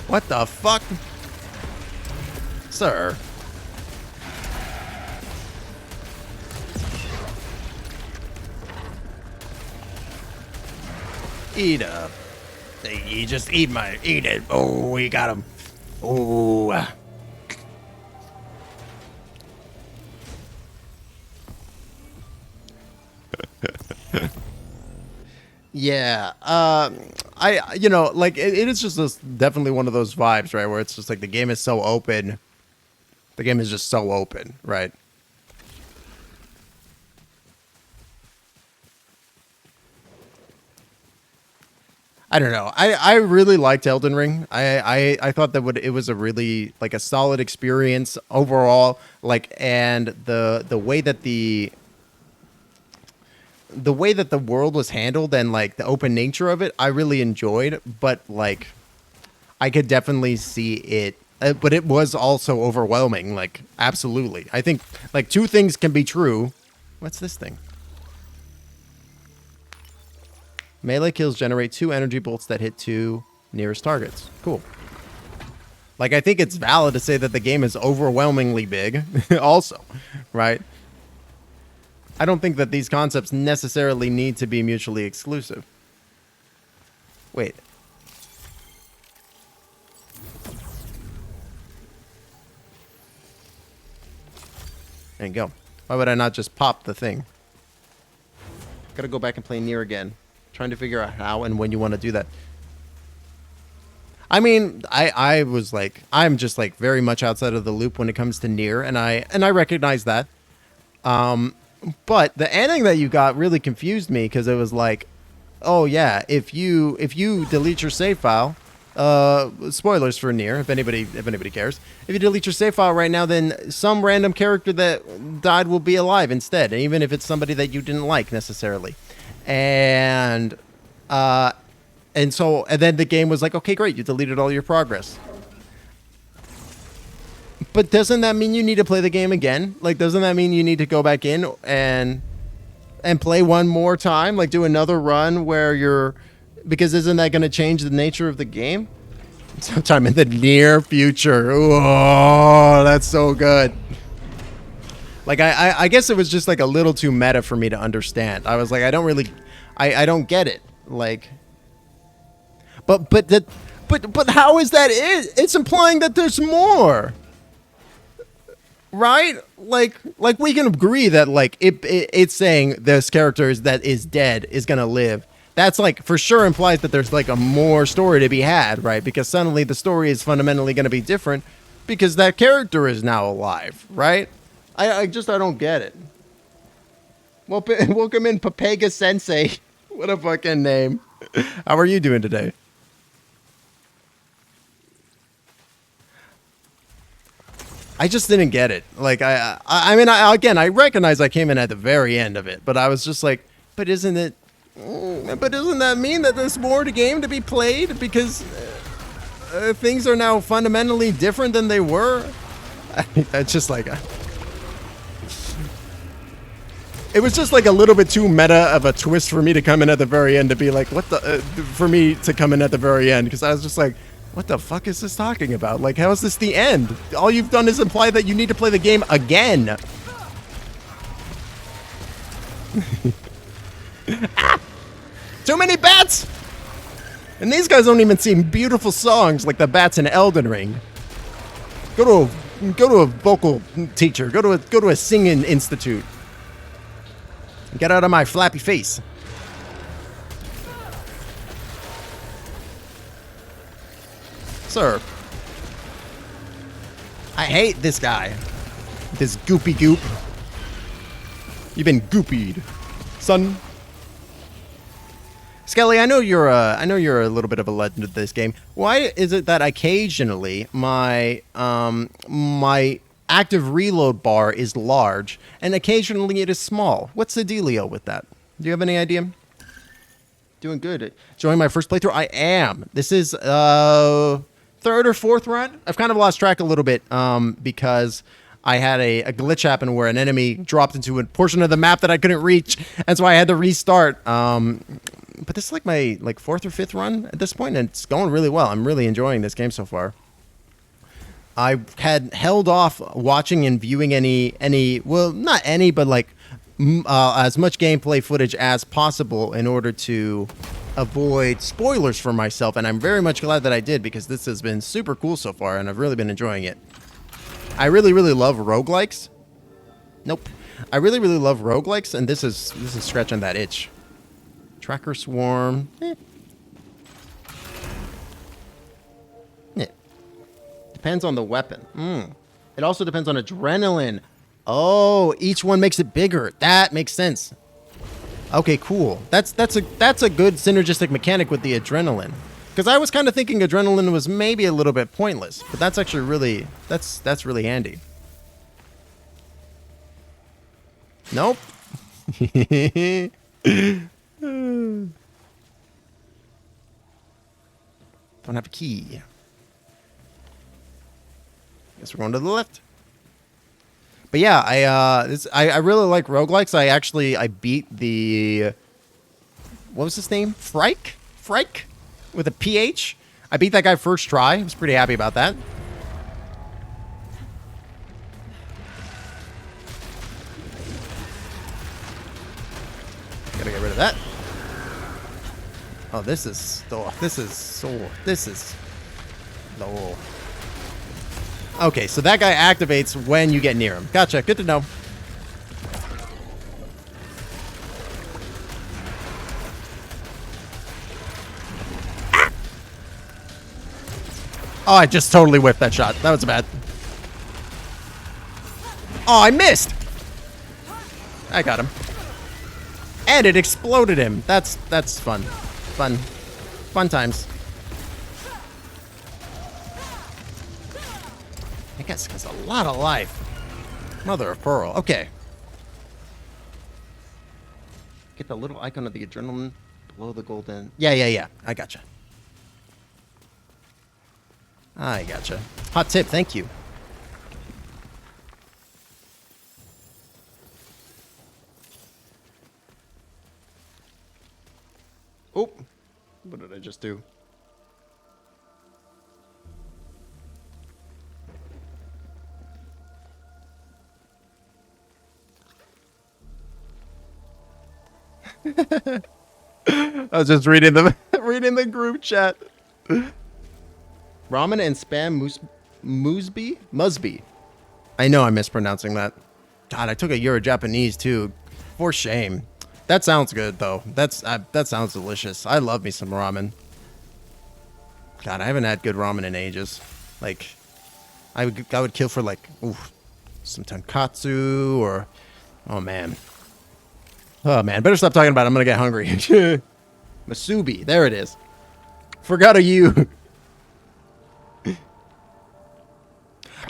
What the fuck? Sir. Eat up. You just eat it. Oh, we got him. Oh. Yeah, you know, like, it is just definitely one of those vibes, right, where it's just like the game is so open. The game is just so open, right? I don't know. I really liked Elden Ring. I thought that it was a really like a solid experience overall. Like, and the way that the world was handled and like the open nature of it, I really enjoyed. But like, I could definitely see it. But it was also overwhelming. Like, absolutely. I think like two things can be true. What's this thing? Melee kills generate 2 energy bolts that hit 2 nearest targets. Cool. Like, I think it's valid to say that the game is overwhelmingly big also, right? I don't think that these concepts necessarily need to be mutually exclusive. Wait. There you go. Why would I not just pop the thing? Gotta go back and play Nier again. Trying to figure out how and when you want to do that. I mean, I was like, I'm just like very much outside of the loop when it comes to Nier, and I recognize that. But the ending that you got really confused me because it was like, oh yeah, if you delete your save file, spoilers for Nier, if anybody cares, if you delete your save file right now, then some random character that died will be alive instead, and even if it's somebody that you didn't like necessarily. And then the game was like, okay, great, you deleted all your progress. But doesn't that mean you need to play the game again? Like, doesn't that mean you need to go back in and play one more time? Like, do another run where you're... Because isn't that going to change the nature of the game? Sometime in the near future. Oh, that's so good. Like, I guess it was just like a little too meta for me to understand. I was like, I don't get it. Like, but how is that it? It's implying that there's more, right? Like we can agree that like it's saying this character that is dead is gonna live. That's like for sure implies that there's like a more story to be had, right? Because suddenly the story is fundamentally gonna be different because that character is now alive, right? I don't get it. Well, welcome in, Papega Sensei. What a fucking name. How are you doing today? I just didn't get it. Like, I mean, I recognize I came in at the very end of it, but I was just like, but isn't that mean that there's more to game to be played? Because things are now fundamentally different than they were? That's just like... It was just like a little bit too meta of a twist for me to come in at the very end to be like, what the... for me to come in at the very end, because I was just like, what the fuck is this talking about? Like, how is this the end? All you've done is imply that you need to play the game again. Ah! Too many bats! And these guys don't even sing beautiful songs like the bats in Elden Ring. Go to a vocal teacher. Go to a singing institute. Get out of my flappy face. Sir. I hate this guy. This goopy goop. You've been goopied, son. Skelly, I know you're a little bit of a legend of this game. Why is it that occasionally my active reload bar is large and occasionally it is small? What's the dealio with that? Do you have any idea? Doing good. Enjoying my first playthrough? I am. This is third or fourth run. I've kind of lost track a little bit because I had a glitch happen where an enemy dropped into a portion of the map that I couldn't reach, and so I had to restart. But this is like my fourth or fifth run at this point, and it's going really well. I'm really enjoying this game so far. I had held off watching and viewing any well, not any, but like as much gameplay footage as possible in order to avoid spoilers for myself, and I'm very much glad that I did because this has been super cool so far, and I've really been enjoying it. I really, really love roguelikes. Nope. I really, really love roguelikes, and this is scratching that itch. Tracker Swarm. Depends on the weapon. It also depends on adrenaline. Oh, each one makes it bigger. That makes sense. Okay, cool. That's a good synergistic mechanic with the adrenaline. Because I was kind of thinking adrenaline was maybe a little bit pointless, but that's actually really that's really handy. Nope. Don't have a key. Guess we're going to the left. But yeah, I really like roguelikes. I beat the, what was his name? Frike? With a PH? I beat that guy first try. I was pretty happy about that. Gotta get rid of that. Oh, this is no. Okay, so that guy activates when you get near him. Gotcha. Good to know. Oh, I just totally whiffed that shot. That was bad. Oh, I missed. I got him. And it exploded him. That's fun. Fun times. I guess because a lot of life. Mother of pearl. Okay. Get the little icon of the adrenaline below the golden. Yeah. I gotcha. Hot tip. Thank you. Oh. What did I just do? I was just reading the group chat. Ramen and spam musby. I know I'm mispronouncing that. God, I took a year of Japanese too. For shame. That sounds good though. That sounds delicious. I love me some ramen. God, I haven't had good ramen in ages. Like, I would kill for like, some tonkatsu or, oh man, better stop talking about it. I'm gonna get hungry. Masubi, there it is. Forgot of you.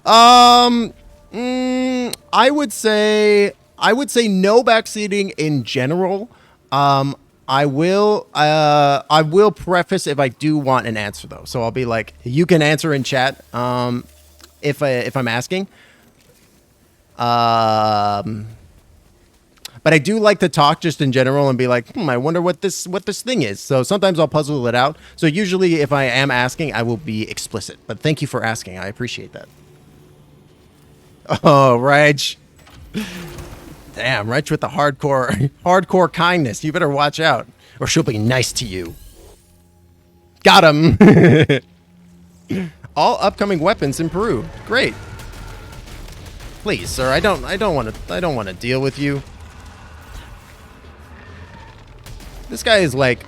I would say no backseating in general. I will preface if I do want an answer though. So I'll be like, you can answer in chat. If I'm asking. But I do like to talk just in general and be like, I wonder what this thing is. So sometimes I'll puzzle it out. So usually if I am asking, I will be explicit. But thank you for asking. I appreciate that. Oh, Reg. Damn, Reg with the hardcore kindness. You better watch out, or she'll be nice to you. Got him. All upcoming weapons improved. Great. Please, sir. I don't want to deal with you. This guy is like,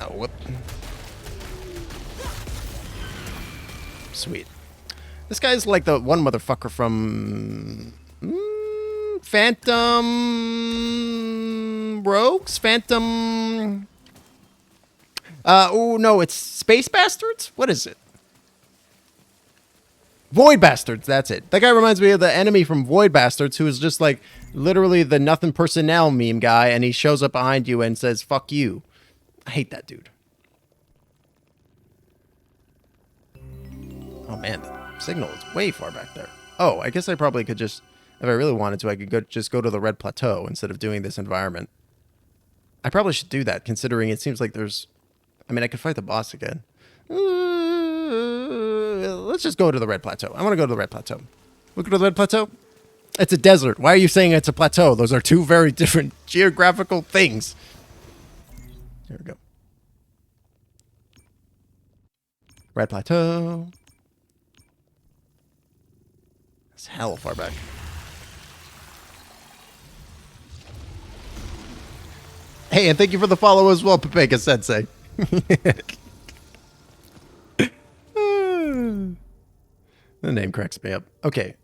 oh, whoop. Sweet. This guy's like the one motherfucker from Phantom Rogues? Phantom... oh, no, it's Space Bastards? What is it? Void Bastards, that's it. That guy reminds me of the enemy from Void Bastards, who is just like literally the nothing personnel meme guy, and he shows up behind you and says, fuck you. I hate that dude. Oh, man, the signal is way far back there. Oh, I guess I probably could just, if I really wanted to, I could just go to the Red Plateau instead of doing this environment. I probably should do that, considering it seems like there's... I mean, I could fight the boss again. Let's just go to the Red Plateau. I want to go to the Red Plateau. Look at the Red Plateau. It's a desert. Why are you saying it's a plateau? Those are two very different geographical things. Here we go. Red Plateau. It's hell far back. Hey, and thank you for the follow as well, Papega Sensei. The name cracks me up. Okay.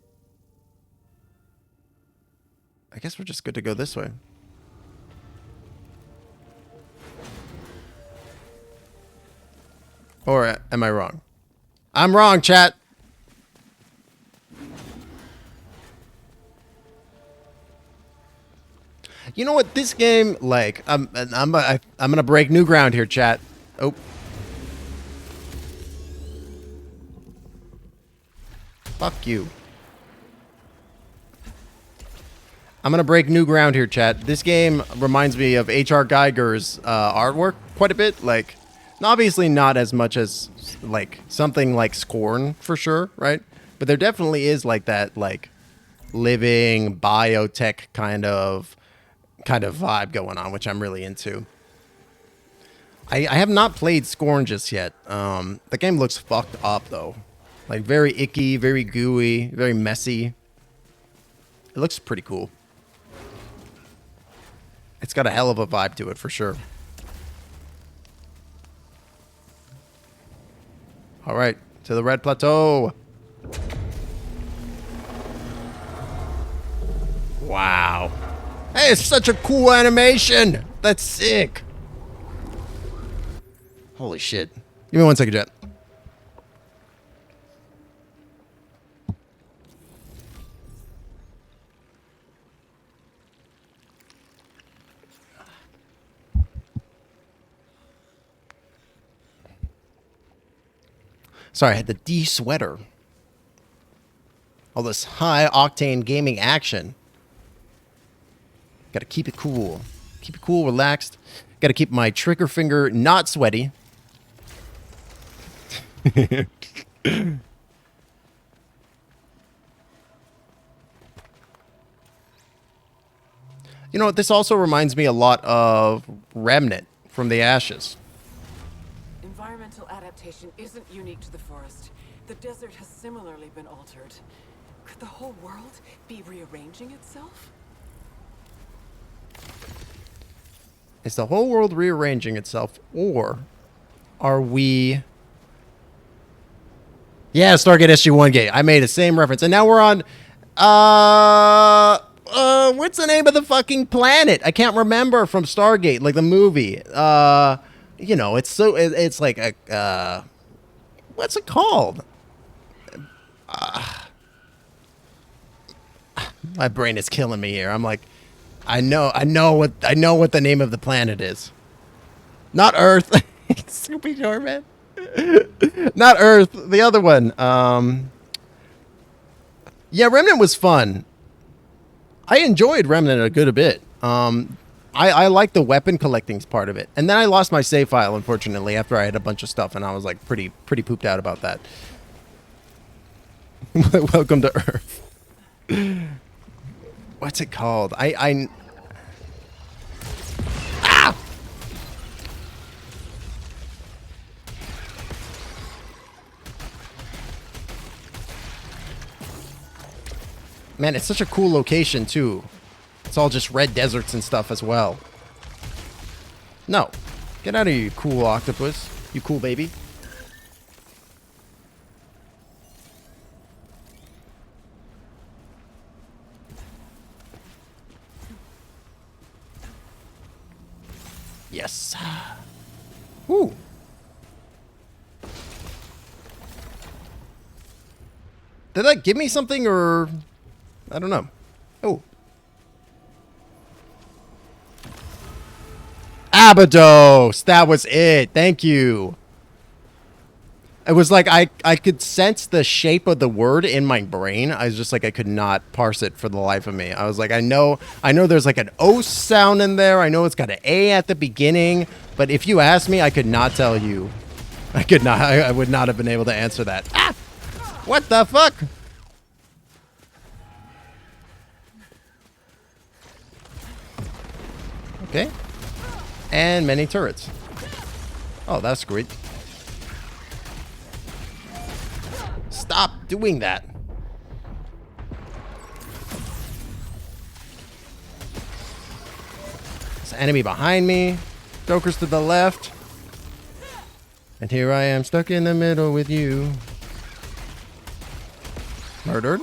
I guess we're just good to go this way. Or am I wrong? I'm wrong, chat. You know what? This game, like, I'm gonna break new ground here, chat. Oh. Fuck you. I'm gonna break new ground here, chat. This game reminds me of H.R. Geiger's artwork quite a bit. Like, obviously not as much as like something like Scorn for sure, right? But there definitely is like that like living biotech kind of vibe going on, which I'm really into. I have not played Scorn just yet. The game looks fucked up though. Like very icky, very gooey, very messy. It looks pretty cool. It's got a hell of a vibe to it for sure. All right, to the Red Plateau. Wow. Hey, it's such a cool animation. That's sick. Holy shit. Give me 1 second, Jet. Sorry, I had the de-sweater. All this high-octane gaming action. Gotta keep it cool. Keep it cool, relaxed. Gotta keep my trigger finger not sweaty. You know what? This also reminds me a lot of Remnant from the Ashes. Environmental adaptation isn't unique to the forest. The desert has similarly been altered. Could the whole world be rearranging itself? Is the whole world rearranging itself, or are we... Yeah, Stargate SG-1 gate. I made the same reference. And now we're on... what's the name of the fucking planet? I can't remember from Stargate, like the movie. You know, it's so... It's like a... what's it called? My brain is killing me here. I'm like... I know what the name of the planet is. Not Earth. Super short, man. Not Earth. The other one. Yeah, Remnant was fun. I enjoyed Remnant a good bit. I like the weapon collecting part of it. And then I lost my save file, unfortunately, after I had a bunch of stuff, and I was like pretty pooped out about that. Welcome to Earth. What's it called? Ah! Man, it's such a cool location, too. It's all just red deserts and stuff as well. No. Get out of here, you cool octopus. You cool baby. Yes. Ooh. Did that give me something, or... I don't know. Oh. Abydos! That was it. Thank you. It was like I could sense the shape of the word in my brain. I was just like, I could not parse it for the life of me. I was like, I know there's like an O sound in there. I know it's got an A at the beginning. But if you asked me, I could not tell you. I could not. I would not have been able to answer that. Ah! What the fuck? Okay. And many turrets. Oh, that's great. Stop doing that. There's an enemy behind me. Joker's to the left. And here I am stuck in the middle with you. Murdered.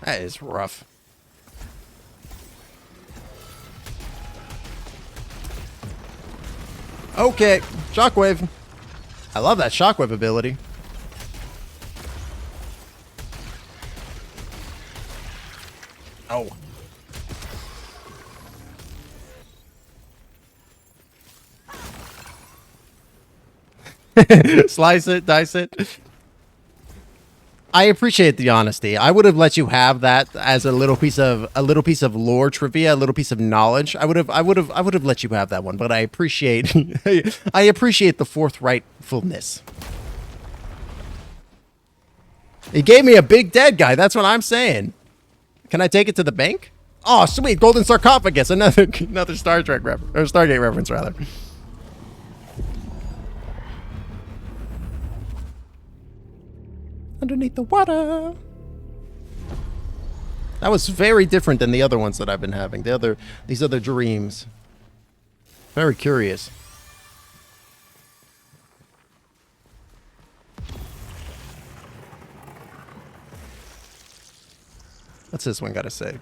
That is rough. Okay, shockwave. I love that shockwave ability. Oh. Slice it, dice it. I appreciate the honesty. I would have let you have that as a little piece of lore trivia, a little piece of knowledge. I would have let you have that one, but I appreciate I appreciate the forthrightfulness. He gave me a big dead guy. That's what I'm saying. Can I take it to the bank? Oh, sweet, golden sarcophagus. Another Star Trek reference, or Stargate reference rather. Underneath the water. That was very different than the other ones that I've been having. These other dreams. Very curious. What's this one gotta say?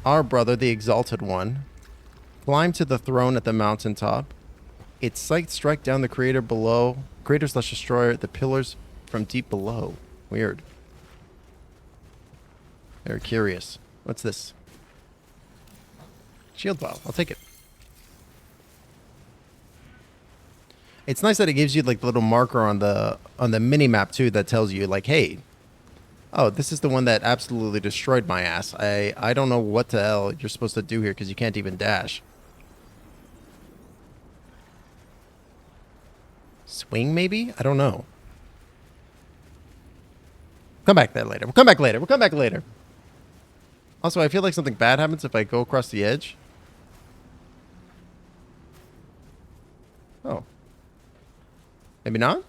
Our brother, the Exalted One, climbed to the throne at the mountaintop. Its sight strike down the creator below. Creator/destroyer, the pillars from deep below. Weird. Very curious. What's this? Shield vial. I'll take it. It's nice that it gives you like the little marker on the mini map too that tells you like, hey, oh, this is the one that absolutely destroyed my ass. I don't know what the hell you're supposed to do here because you can't even dash. Swing, maybe? I don't know. Come back there later. We'll come back later. We'll come back later. Also, I feel like something bad happens if I go across the edge. Oh. Maybe not?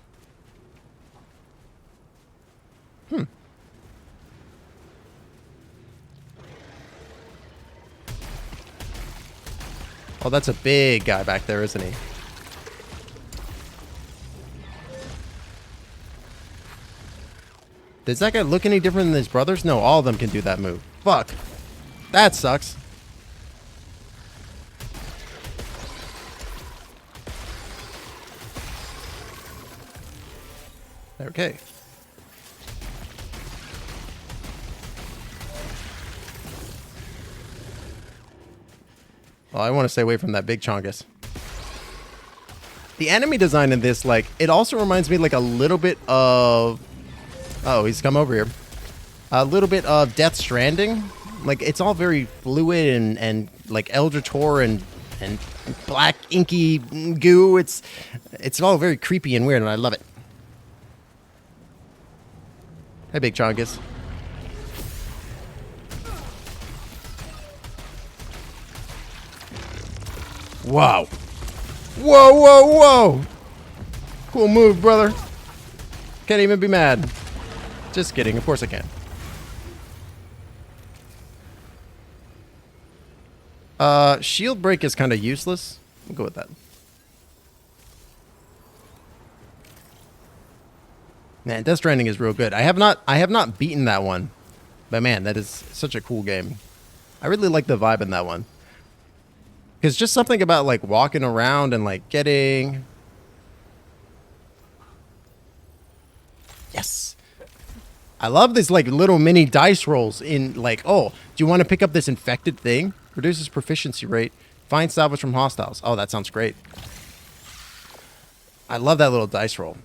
Oh, that's a big guy back there, isn't he? Does that guy look any different than his brothers? No, all of them can do that move. Fuck. That sucks. Okay. Well, I want to stay away from that big chongus. The enemy design in this, like, it also reminds me like a little bit of... Oh, he's come over here. A little bit of Death Stranding. Like, it's all very fluid and like Eldritch Horror and black inky goo. It's all very creepy and weird, and I love it. Hey, big chongus. Wow. Whoa, whoa, whoa. Cool move, brother. Can't even be mad. Just kidding. Of course I can. Shield break is kind of useless. We'll go with that. Man, Death Stranding is real good. I have not beaten that one. But man, that is such a cool game. I really like the vibe in that one. Because just something about like walking around and like getting... Yes. I love this like little mini dice rolls in like, oh, do you want to pick up this infected thing? Reduces proficiency rate. Find salvage from hostiles. Oh, that sounds great. I love that little dice roll.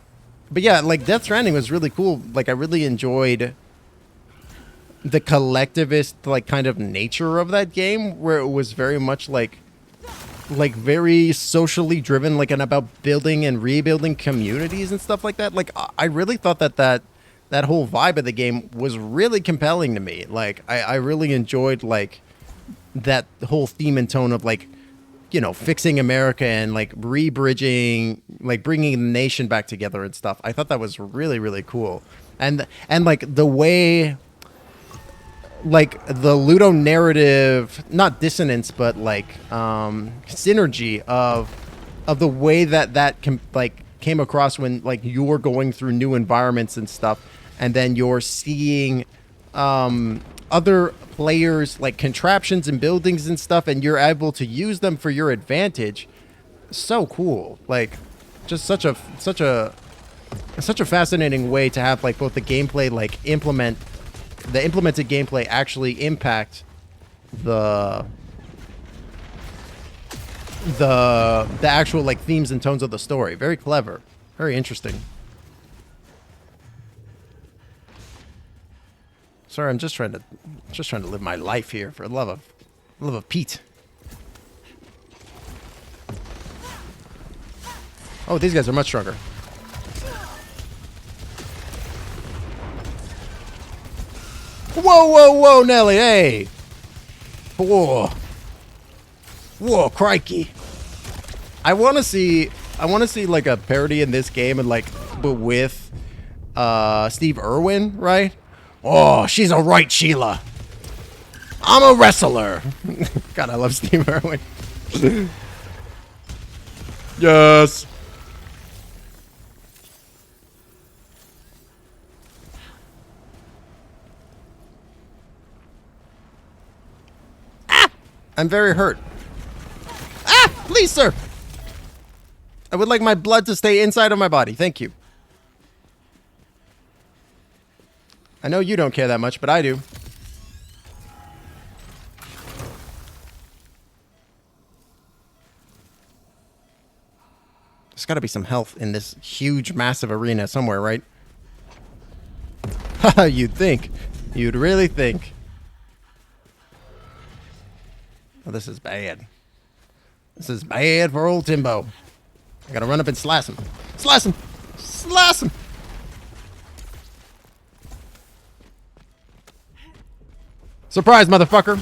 But yeah, like Death Stranding was really cool. Like I really enjoyed the collectivist like kind of nature of that game, where it was very much like very socially driven, like and about building and rebuilding communities and stuff like that. Like I really thought that whole vibe of the game was really compelling to me. Like I really enjoyed like that whole theme and tone of like, you know, fixing America and like re-bridging, like bringing the nation back together and stuff. I thought that was really, really cool. And like the way, like the Ludo narrative, not dissonance, but like synergy of the way that came across when like you're going through new environments and stuff, and then you're seeing other players like contraptions and buildings and stuff, and you're able to use them for your advantage. So cool. Like, just such a fascinating way to have like both the gameplay like implemented gameplay actually impact the actual like themes and tones of the story. Very clever, very interesting. Sorry, I'm just trying to live my life here for the love of Pete. Oh, these guys are much stronger. Whoa, whoa, whoa, Nelly, hey! Whoa. Whoa, crikey. I wanna see like a parody in this game and like but with Steve Irwin, right? Oh, she's a right Sheila. I'm a wrestler. God, I love Steve Irwin. Yes. Ah! I'm very hurt. Ah! Please, sir. I would like my blood to stay inside of my body. Thank you. I know you don't care that much, but I do. There's got to be some health in this huge, massive arena somewhere, right? Haha, you'd think. You'd really think. Oh, this is bad. This is bad for old Timbo. I gotta run up and slash him. Slash him! Slash him! Surprise, motherfucker!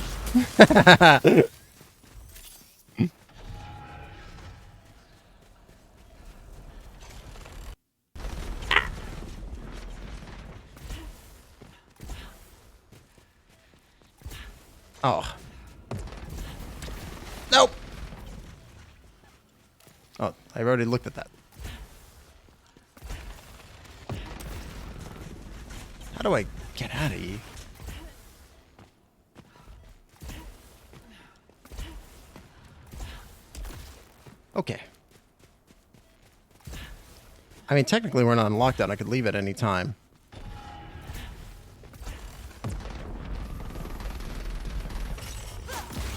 Oh. Nope! Oh, I already looked at that. How do I get out of here? Okay. I mean, technically we're not on lockdown. I could leave at any time.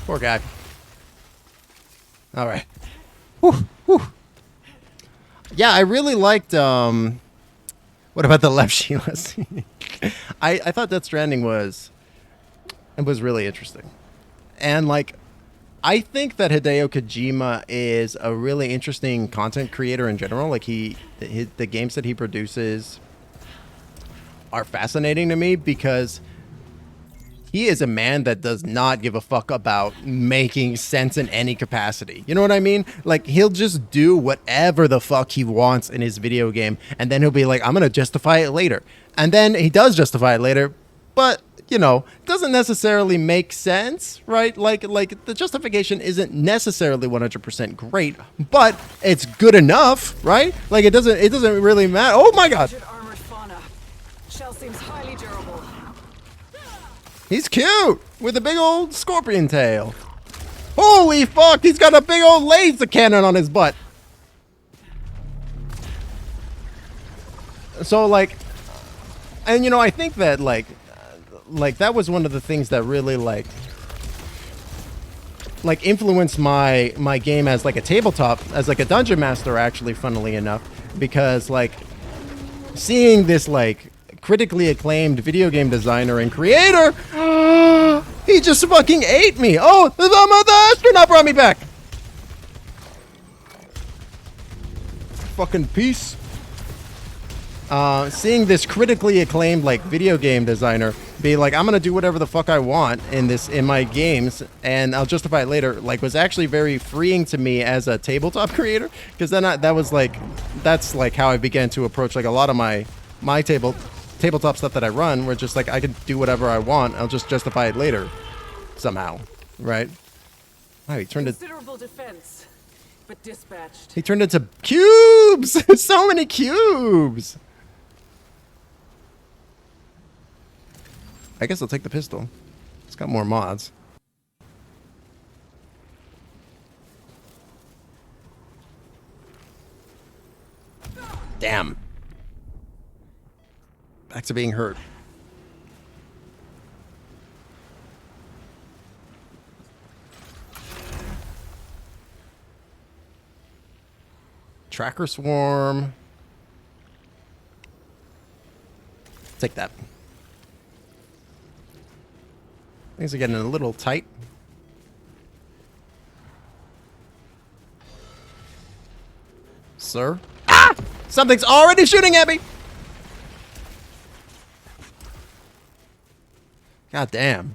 Poor guy. All right. Whew, whew. Yeah, I really liked, what about the left Sheila scene? I thought Death Stranding was really interesting. And, like, I think that Hideo Kojima is a really interesting content creator in general. Like, the games that he produces are fascinating to me because he is a man that does not give a fuck about making sense in any capacity. You know what I mean? Like, he'll just do whatever the fuck he wants in his video game, and then he'll be like, I'm going to justify it later. And then he does justify it later, but, you know, doesn't necessarily make sense, right? Like the justification isn't necessarily 100% great, but it's good enough, right? Like, it doesn't really matter. Oh my God. Armored fauna. Shell seems highly durable. He's cute with a big old scorpion tail. Holy fuck, he's got a big old laser cannon on his butt. So, like, and you know, I think that like that was one of the things that really like influenced my game as like a tabletop, as like a dungeon master, actually, funnily enough, because like seeing this like critically acclaimed video game designer and creator, he just fucking ate me. Oh, the astronaut brought me back. Fucking peace. Seeing this critically acclaimed like video game designer be like, I'm gonna do whatever the fuck I want in my games, and I'll justify it later, like, was actually very freeing to me as a tabletop creator, because then that's like how I began to approach like a lot of my tabletop stuff that I run, where just like I could do whatever I want, I'll just justify it later somehow, right? Wow, he turned Considerable defense, but dispatched. He turned into cubes. So many cubes. I guess I'll take the pistol. It's got more mods. Damn. Back to being hurt. Tracker swarm. Take that. Things are getting a little tight. Sir? Ah! Something's already shooting at me! God damn.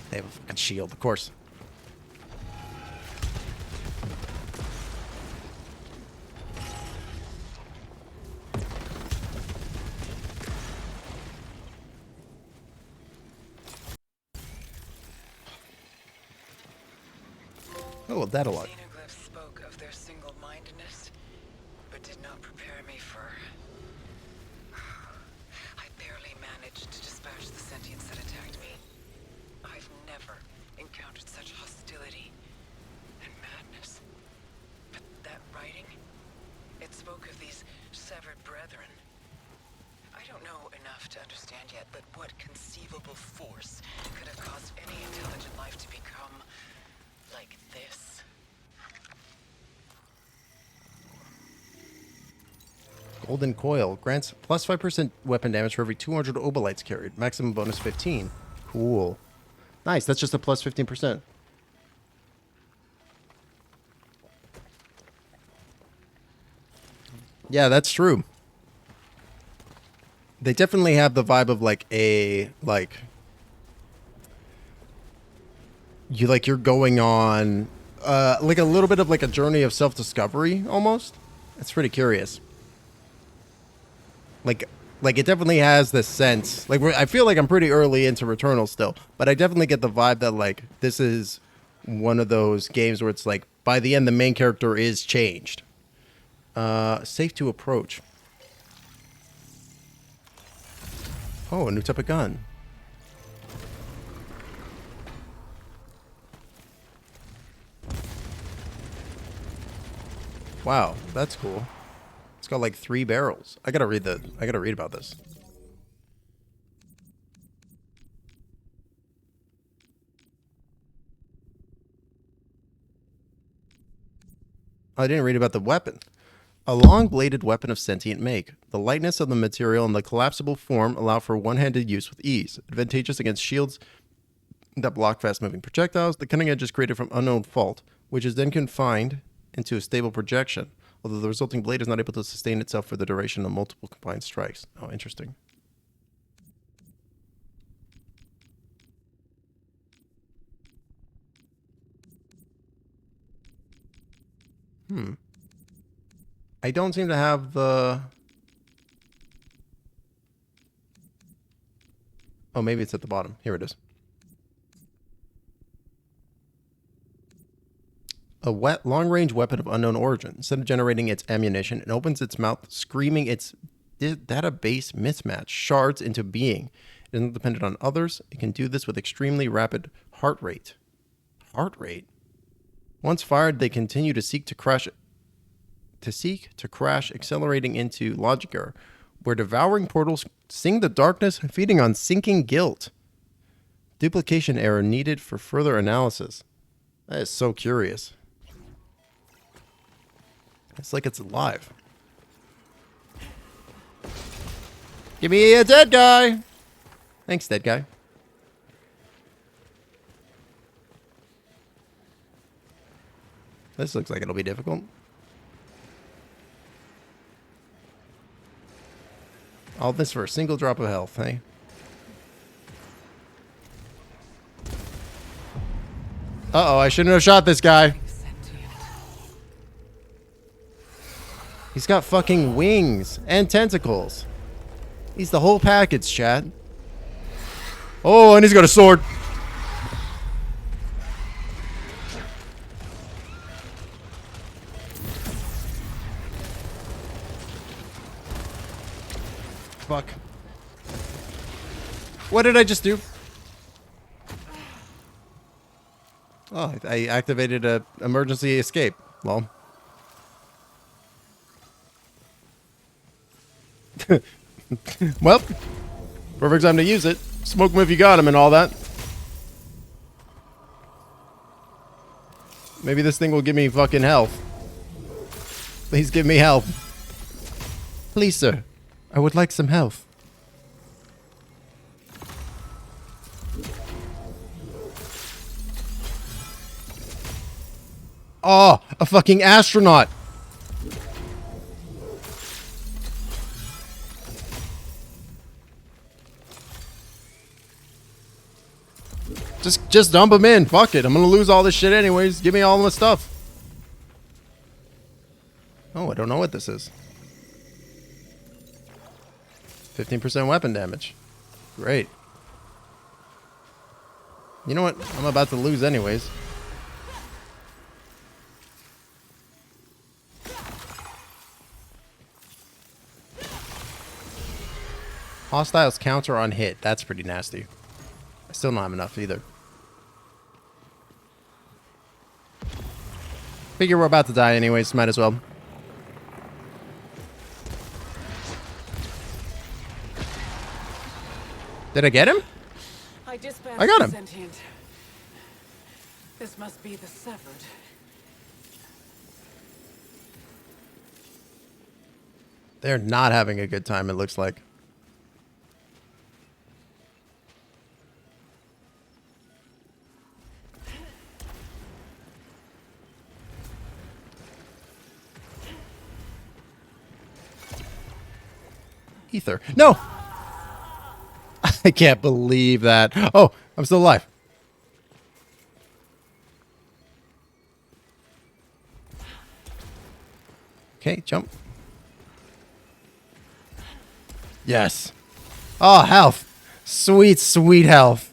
They have a fucking shield, of course. Oh, well, that'll look. Xenoglyphs spoke of their single-mindedness, but did not prepare me for... I barely managed to dispatch the sentients that attacked me. I've never encountered such hostility and madness. But that writing, it spoke of these severed brethren. I don't know enough to understand yet, but what conceivable force could have caused any intelligent life to become like this? Golden coil grants plus 5% weapon damage for every 200 obolites carried. Maximum bonus 15. Cool. Nice. That's just a plus 15%. Yeah, that's true. They definitely have the vibe of like a you're going on like a little bit of like a journey of self-discovery almost. It's pretty curious. Like it definitely has this sense. Like I feel like I'm pretty early into Returnal still, but I definitely get the vibe that like this is one of those games where it's like by the end the main character is changed. Safe to approach. Oh, a new type of gun. Wow, that's cool. It's got like 3 barrels. I gotta read about this. I didn't read about the weapon. A long-bladed weapon of sentient make. The lightness of the material and the collapsible form allow for one-handed use with ease. Advantageous against shields that block fast-moving projectiles. The cutting edge is created from unknown fault, which is then confined into a stable projection, although the resulting blade is not able to sustain itself for the duration of multiple combined strikes. Oh, interesting. I don't seem to have the... Oh, maybe it's at the bottom. Here it is. A long-range weapon of unknown origin. Instead of generating its ammunition, it opens its mouth, screaming its database mismatch shards into being. It isn't dependent on others. It can do this with extremely rapid heart rate. Heart rate? Once fired, they continue to seek to crash, accelerating into logic error, where devouring portals sing the darkness, feeding on sinking guilt. Duplication error needed for further analysis. That is so curious. It's like it's alive. Give me a dead guy. Thanks, dead guy. This looks like it'll be difficult. All this for a single drop of health, hey? Uh-oh, I shouldn't have shot this guy. He's got fucking wings and tentacles. He's the whole package, chat. Oh, and he's got a sword. Fuck. What did I just do? Oh, I activated a emergency escape. Well. Well, perfect time to use it. Smoke him if you got him and all that. Maybe this thing will give me fucking health. Please give me health. Please, sir. I would like some health. Oh, a fucking astronaut. Just dump him in. Fuck it. I'm gonna lose all this shit anyways. Give me all my stuff. Oh, I don't know what this is. 15% weapon damage. Great. You know what? I'm about to lose anyways. Hostiles counter on hit. That's pretty nasty. I still don't have enough either. Figure we're about to die anyways. Might as well. Did I get him? I dispatched I got him. Sentient. This must be the severed. They're not having a good time, it looks like. Ether. No! I can't believe that. Oh, I'm still alive. Okay, jump. Yes. Oh, health. Sweet, sweet health.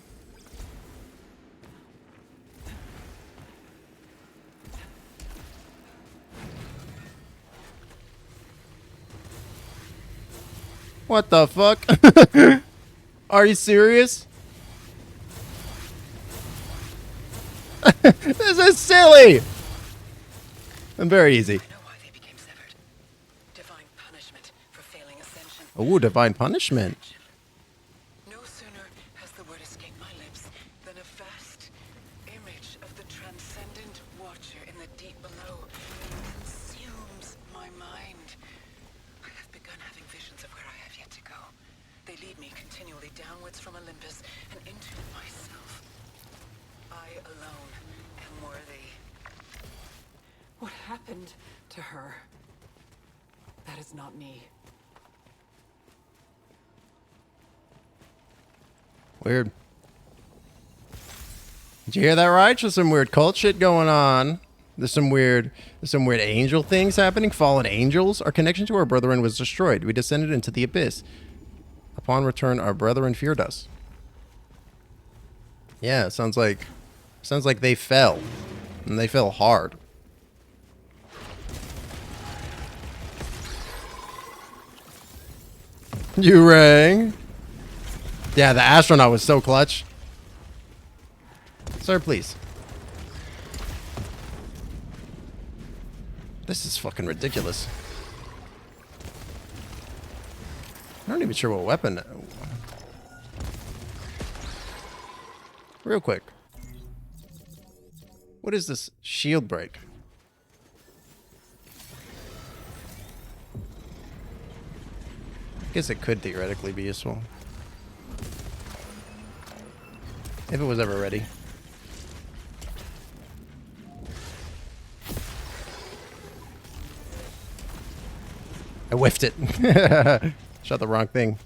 What the fuck? Are you serious? This is silly. I'm very easy. I know why they became severed. Divine punishment for failing ascension. Ooh, divine punishment. No sooner has the word escaped my lips than a vast image of the transcendent watcher in the deep below consumes my mind. I have begun having visions of where I have yet to go. They lead me continually downwards from Olympus and into myself. I alone am worthy. What happened to her? That is not me. Weird. Did you hear that right? There's some weird cult shit going on. There's some weird angel things happening. Fallen angels. Our connection to our brethren was destroyed. We descended into the abyss. Upon return, our brethren feared us. Yeah, it sounds like they fell. And they fell hard. You rang. Yeah, the astronaut was so clutch. Sir, please. This is fucking ridiculous. I'm not even sure what weapon. Real quick. What is this shield break? I guess it could theoretically be useful. If it was ever ready. I whiffed it. Shot the wrong thing.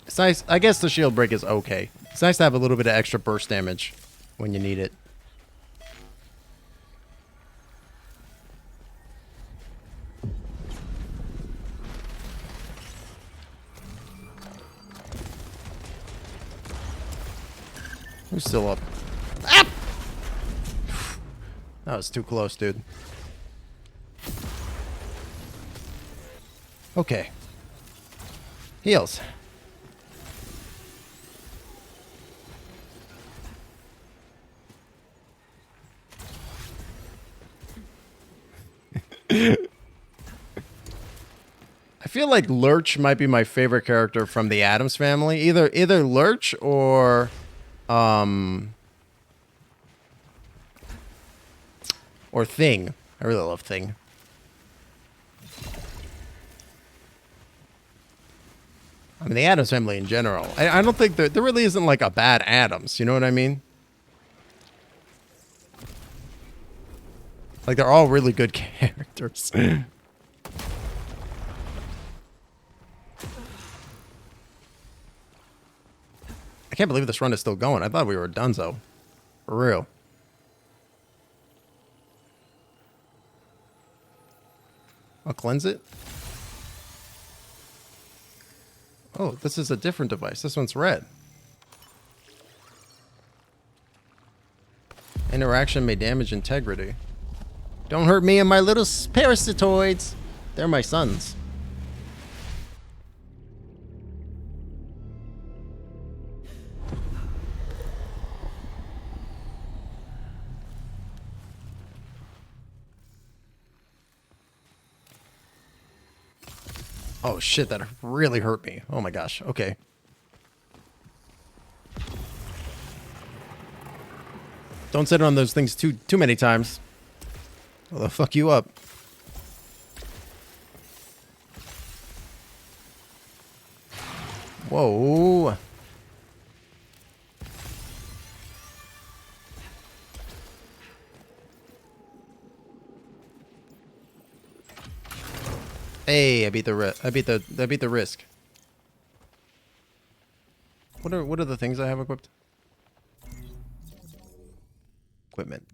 It's nice. I guess the shield break is okay. It's nice to have a little bit of extra burst damage when you need it. Who's still up? Ah! That was too close, dude. Okay. Heals. I feel like Lurch might be my favorite character from the Addams Family. Either Lurch or Thing. I really love Thing. I mean, the Addams Family in general. I don't think there really isn't like a bad Addams. You know what I mean? Like, they're all really good characters. I can't believe this run is still going. I thought we were donezo. For real. I'll cleanse it. Oh, this is a different device. This one's red. Interaction may damage integrity. Don't hurt me and my little parasitoids. They're my sons. Oh shit, that really hurt me. Oh my gosh. Okay. Don't sit on those things too many times. They'll fuck you up. Whoa. Hey, I beat the risk. What are the things I have equipped? Equipment.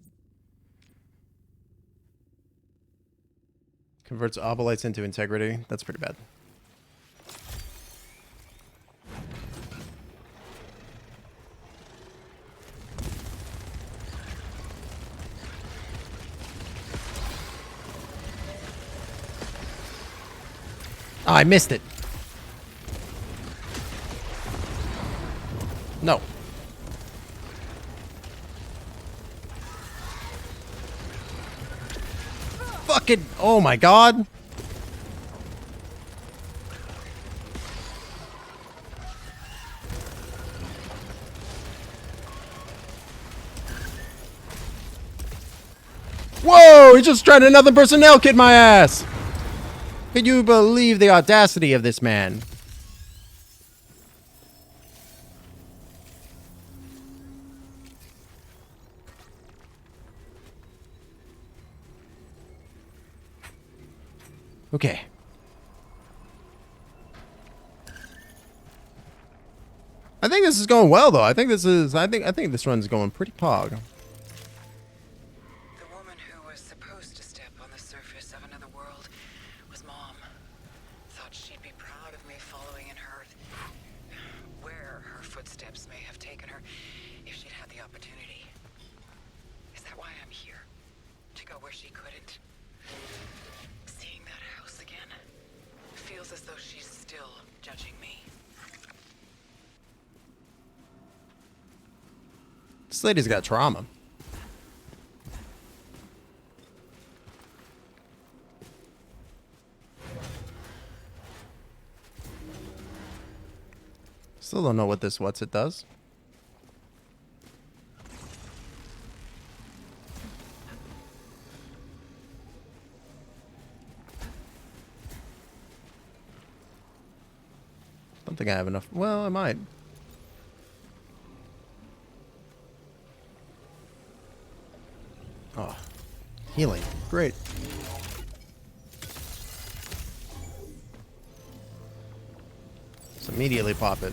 Converts obolites into integrity. That's pretty bad. Oh, I missed it. No. Fucking, oh my god. Whoa, he just tried another personnel kit my ass. Can you believe the audacity of this man? Okay. I think this is going well though. I think this run's going pretty pog. The woman who was supposed to step on the surface of another world was Mom. Thought she'd be proud of me following in her... where her footsteps may have taken her if she'd had the opportunity. Is that why I'm here? To go where she couldn't? Seeing that house again feels as though she's still judging me. This lady's got trauma. Still don't know what this what's it does. Don't think I have enough. Well, I might. Oh, healing. Great. Just immediately pop it.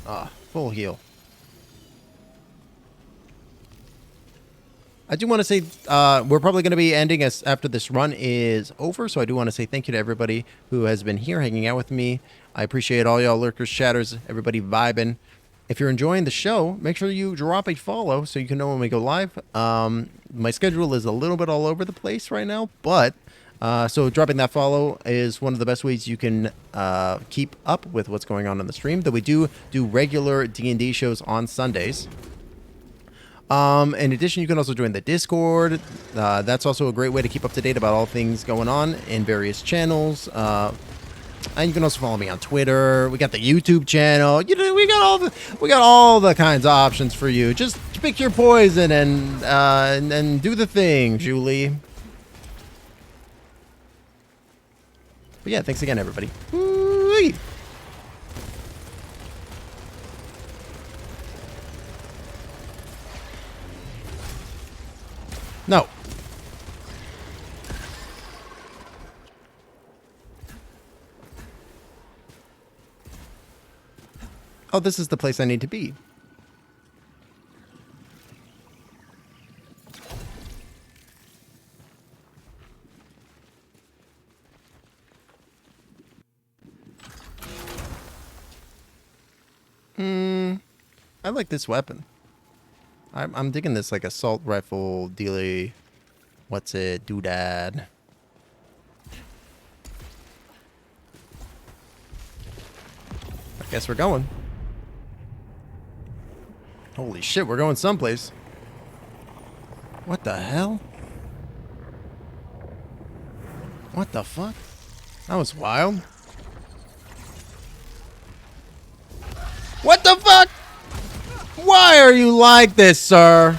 Ah, full heal. I do want to say we're probably going to be ending as after this run is over, so I do want to say thank you to everybody who has been here hanging out with me. I appreciate all y'all lurkers, chatters, everybody vibing. if you're enjoying the show, make sure you drop a follow so you can know when we go live. My schedule is a little bit all over the place right now, but so dropping that follow is one of the best ways you can keep up with what's going on the stream. Though we do regular D&D shows on Sundays. In addition, you can also join the Discord. That's also a great way to keep up to date about all things going on in various channels. And you can also follow me on Twitter. We got the YouTube channel. You know, we got all the kinds of options for you. Just pick your poison and do the thing, Julie. But yeah, thanks again, everybody. Woo-wee. No. Oh, this is the place I need to be. I like this weapon. I'm digging this like assault rifle dealy. What's it? Doodad. I guess we're going. Holy shit, we're going someplace. What the hell? What the fuck? That was wild. What the fuck? Why are you like this, sir?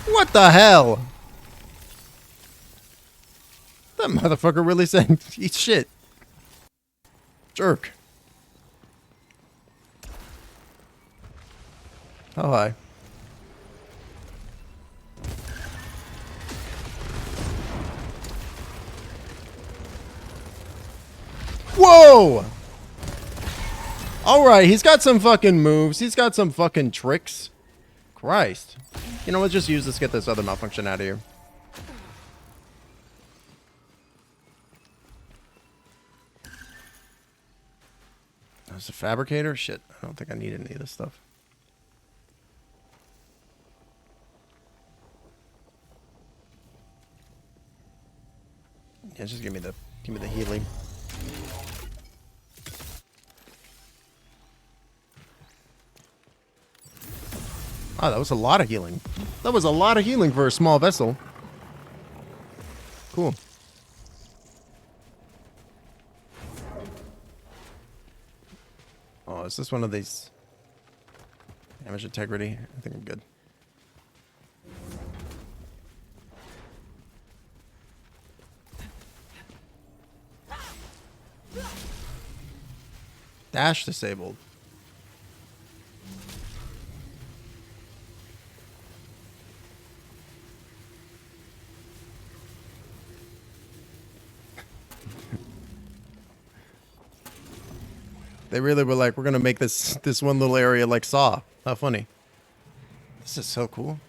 What the hell? That motherfucker really said, eat shit. Jerk. Oh, hi. Whoa! Alright, he's got some fucking moves. He's got some fucking tricks. Christ. You know, let's just use this to get this other malfunction out of here. There's a fabricator? Shit, I don't think I need any of this stuff. Yeah, just give me the healing. Oh, that was a lot of healing. That was a lot of healing for a small vessel. Cool. Oh, is this one of these? Damage integrity? I think I'm good. Dash disabled. They really were like, we're gonna make this one little area like Saw. How funny. This is so cool.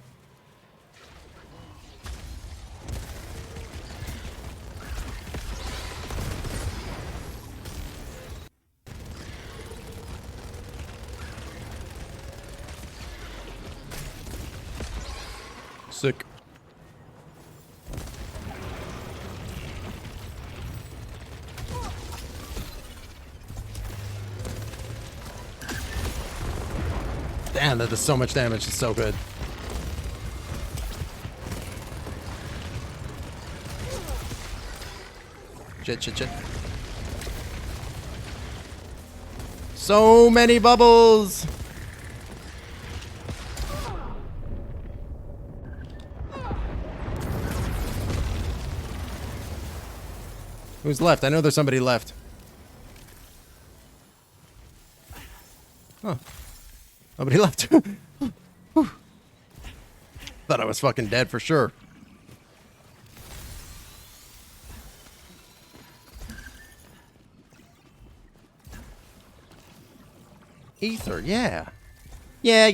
Sick. Damn, that does so much damage. It's so good. Shit. So many bubbles. Who's left? I know there's somebody left. Oh. Nobody left. Thought I was fucking dead for sure. Ether, yeah. Yeah.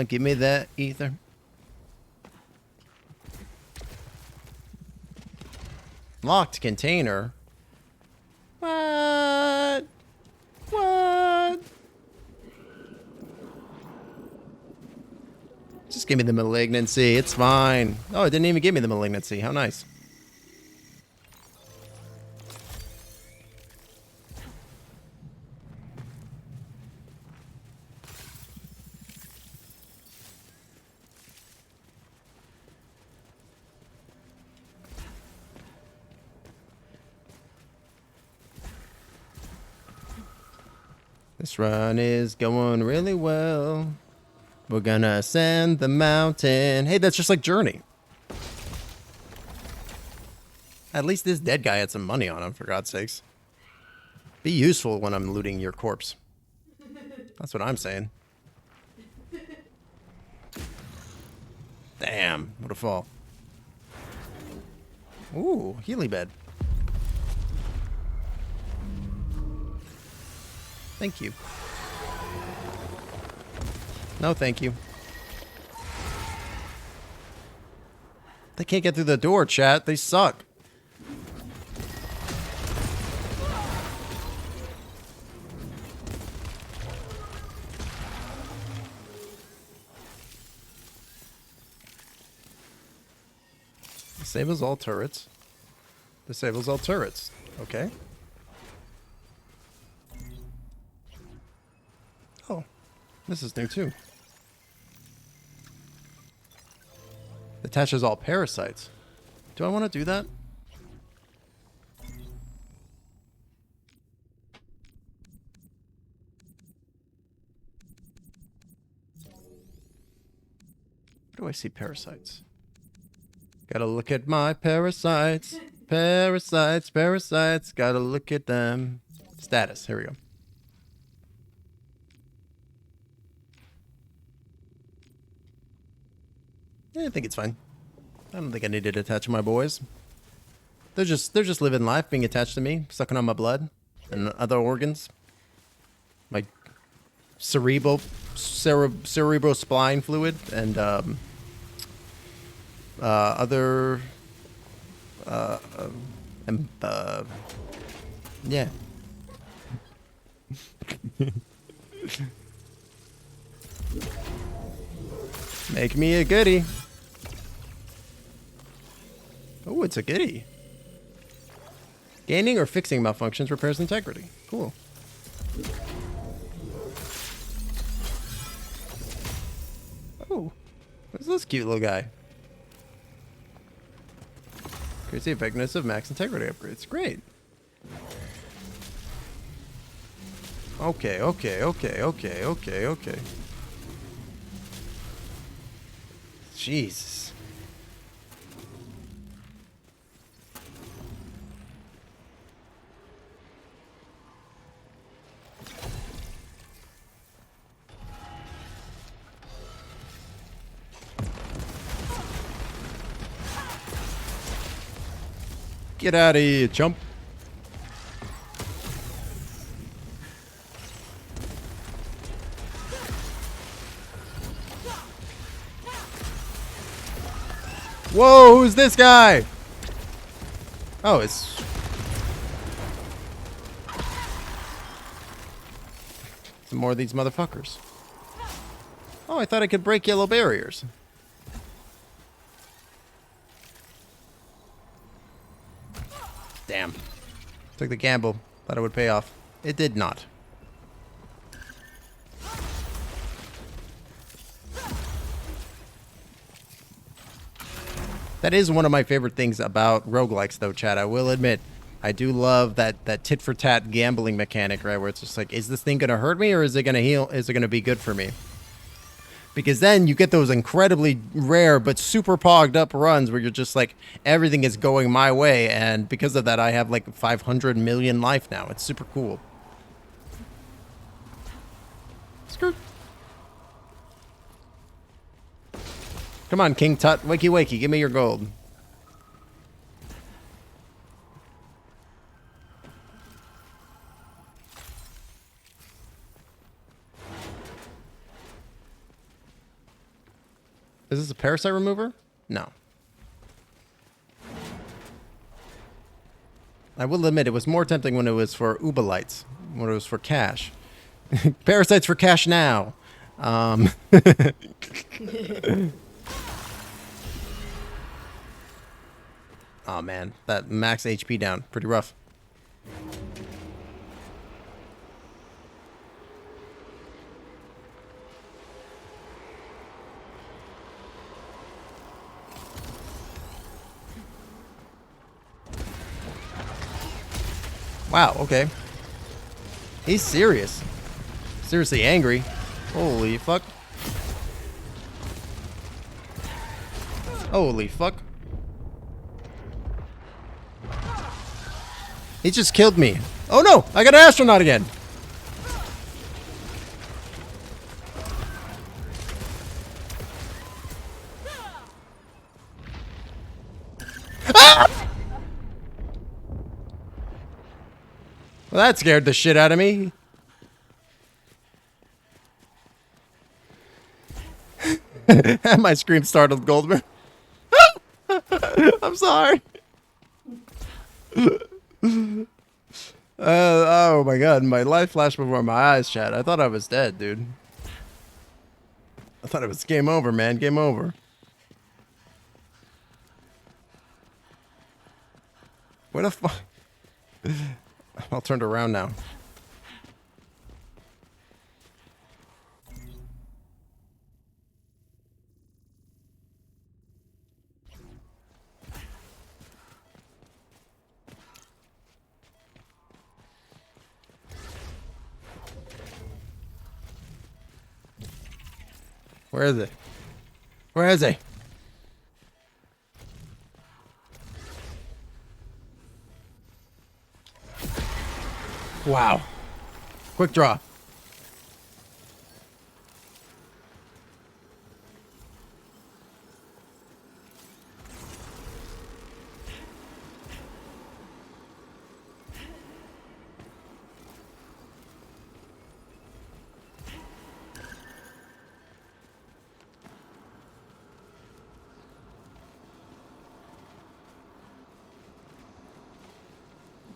Give me that ether. Locked container. What? What? Just give me the malignancy. It's fine. Oh, it didn't even give me the malignancy. How nice. This run is going really well. We're gonna ascend the mountain. Hey, that's just like Journey. At least this dead guy had some money on him, for God's sakes. Be useful when I'm looting your corpse. That's what I'm saying. Damn, what a fall. Ooh, Healy bed. Thank you. No, thank you. They can't get through the door, chat. They suck. Disables all turrets. Disables all turrets. Okay. Oh, this is new too. Attaches all parasites. Do I want to do that? Where do I see parasites? Gotta look at my parasites. Parasites, parasites. Gotta look at them. Status. Here we go. I think it's fine. I don't think I need to attach my boys. They're just living life, being attached to me, sucking on my blood and other organs. My cerebrospine fluid and other yeah. Make me a goodie. Oh, it's a goodie. Gaining or fixing malfunctions repairs integrity. Cool. Oh, what's this cute little guy? Increase the effectiveness of max integrity upgrades. Great. Okay. Jesus. Get out of here, chump. Whoa, who's this guy? Oh, it's... some more of these motherfuckers. Oh, I thought I could break yellow barriers. Damn. Took the gamble. Thought it would pay off. It did not. That is one of my favorite things about roguelikes, though, Chad. I will admit, I do love that tit-for-tat gambling mechanic, right? Where it's just like, is this thing going to hurt me or is it going to heal? Is it going to be good for me? Because then you get those incredibly rare but super pogged up runs where you're just like, everything is going my way. And because of that, I have like 500 million life now. It's super cool. Skirt. Come on, King Tut. Wakey, wakey. Give me your gold. Is this a parasite remover? No. I will admit, it was more tempting when it was for Ubalites, when it was for cash. Parasites for cash now. Oh man, that max HP down, pretty rough. Wow, okay. He's serious. Seriously angry. Holy fuck. Holy fuck. He just killed me. Oh no! I got an astronaut again! Ah! Well, that scared the shit out of me. My scream startled Goldberg. I'm sorry. Oh my god, my life flashed before my eyes, chat. I thought I was dead, dude. I thought it was game over, man. Game over. Where the fuck? I'll turn around now. Where is it? Where is he? Wow. Quick draw.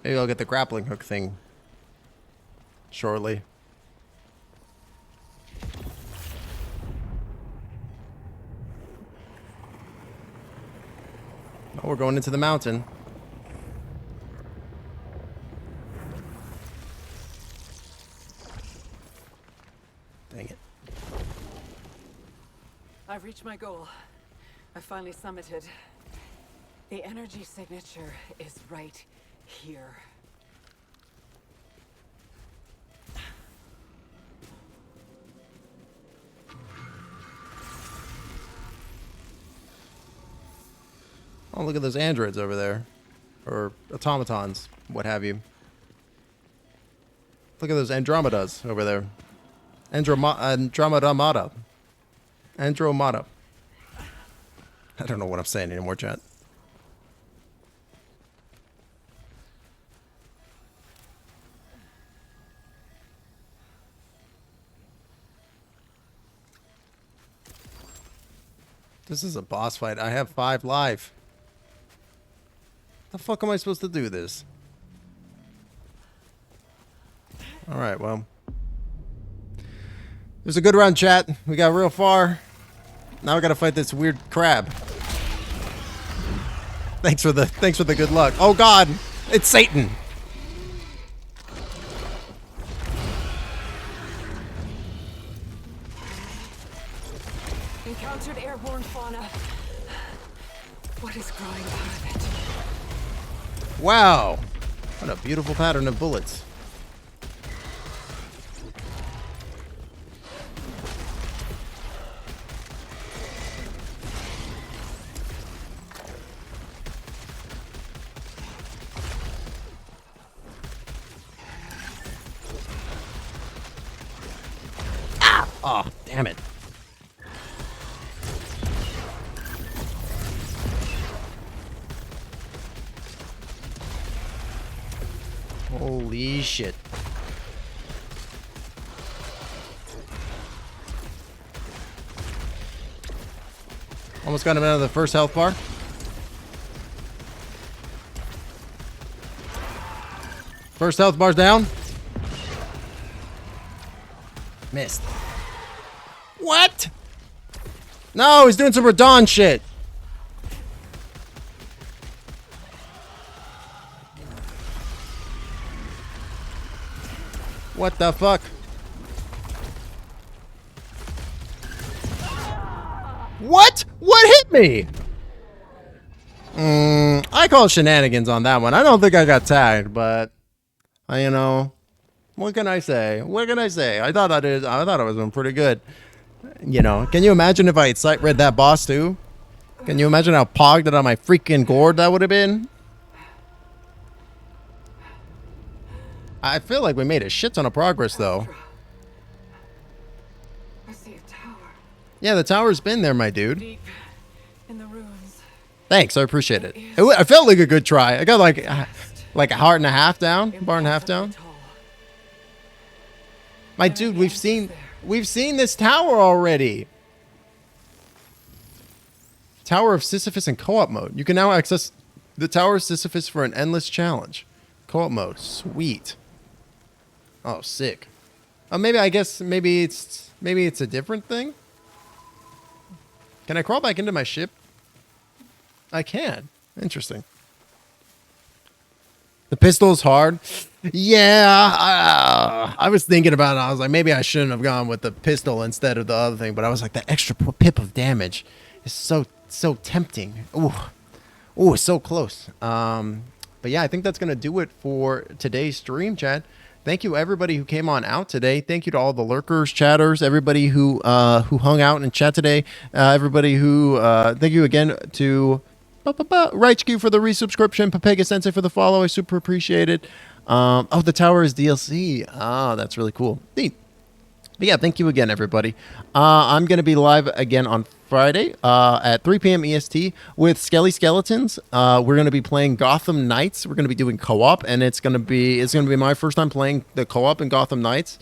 Maybe I'll get the grappling hook thing shortly. Oh, we're going into the mountain. Dang it. I've reached my goal. I finally summited. The energy signature is right here. Oh, look at those androids over there. Or automatons, what have you. Look at those Andromedas over there. Andromeda. Andromeda. I don't know what I'm saying anymore, chat. This is a boss fight. I have 5 life. The fuck am I supposed to do this? Alright, well. It was a good run, chat. We got real far. Now we gotta fight this weird crab. Thanks for the good luck. Oh god! It's Satan! Encountered airborne fauna. What is growing out of it? Wow! What a beautiful pattern of bullets. Ah! Oh, damn it. Holy shit. Almost got him out of the first health bar. First health bar's down. Missed. What? No, he's doing some Radon shit. What the fuck? What? What hit me? I call shenanigans on that one. I don't think I got tagged, but you know, what can I say? What can I say? I thought I was doing pretty good. You know, can you imagine if I had sight read that boss too? Can you imagine how pogged it on my freaking gourd that would have been? I feel like we made a shit ton of progress though. I see a tower. Yeah, the tower's been there, my dude. Deep in the ruins. Thanks, I appreciate it. I felt like a good try. I got like a heart and a half down, bar and a half down. My dude, we've seen this tower already. Tower of Sisyphus in co-op mode. You can now access the Tower of Sisyphus for an endless challenge. Co-op mode, sweet. Oh, sick. Oh, maybe it's a different thing. Can I crawl back into my ship? I can. Interesting. The pistol's hard. Yeah, I was thinking about it. I was like, maybe I shouldn't have gone with the pistol instead of the other thing. But I was like, the extra pip of damage is so tempting. Ooh, it's so close. But yeah, I think that's gonna do it for today's stream, chat. Thank you everybody who came on out today. Thank you to all the lurkers, chatters, everybody who hung out and chat today. Everybody who thank you again to Raichku for the resubscription, Papega Sensei for the follow. I super appreciate it. Oh, the tower is DLC. Oh, that's really cool. Neat. But yeah, thank you again, everybody. I'm going to be live again on Friday at 3 p.m. EST with Skelly Skeletons. We're going to be playing Gotham Knights. We're going to be doing co-op, and it's going to be my first time playing the co-op in Gotham Knights.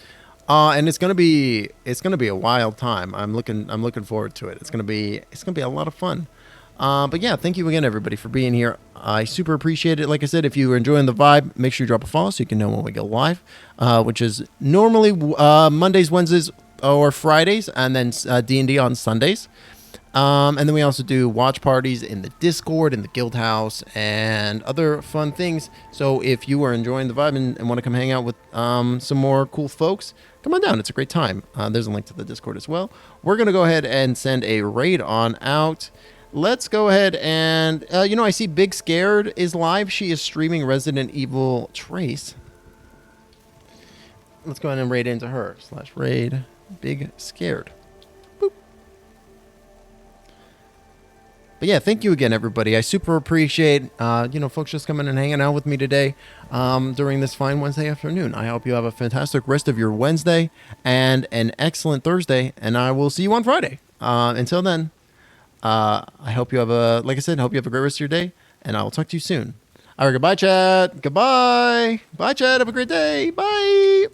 And it's going to be a wild time. I'm looking forward to it. It's going to be a lot of fun. But yeah, thank you again, everybody, for being here. I super appreciate it. Like I said, if you are enjoying the vibe, make sure you drop a follow so you can know when we go live, which is normally Mondays, Wednesdays, or Fridays, and then D&D on Sundays. And then we also do watch parties in the Discord, in the Guild House, and other fun things. So if you are enjoying the vibe and want to come hang out with some more cool folks, come on down. It's a great time. There's a link to the Discord as well. We're going to go ahead and send a raid on out. Let's go ahead and, I see Big Scared is live. She is streaming Resident Evil Trace. Let's go ahead and raid into her. /raid Big Scared. Boop. But yeah, thank you again, everybody. I super appreciate, folks just coming and hanging out with me today during this fine Wednesday afternoon. I hope you have a fantastic rest of your Wednesday and an excellent Thursday, and I will see you on Friday. Until then. I hope you have a great rest of your day, and I will talk to you soon. All right, goodbye, chat. Goodbye. Bye, chat. Have a great day. Bye.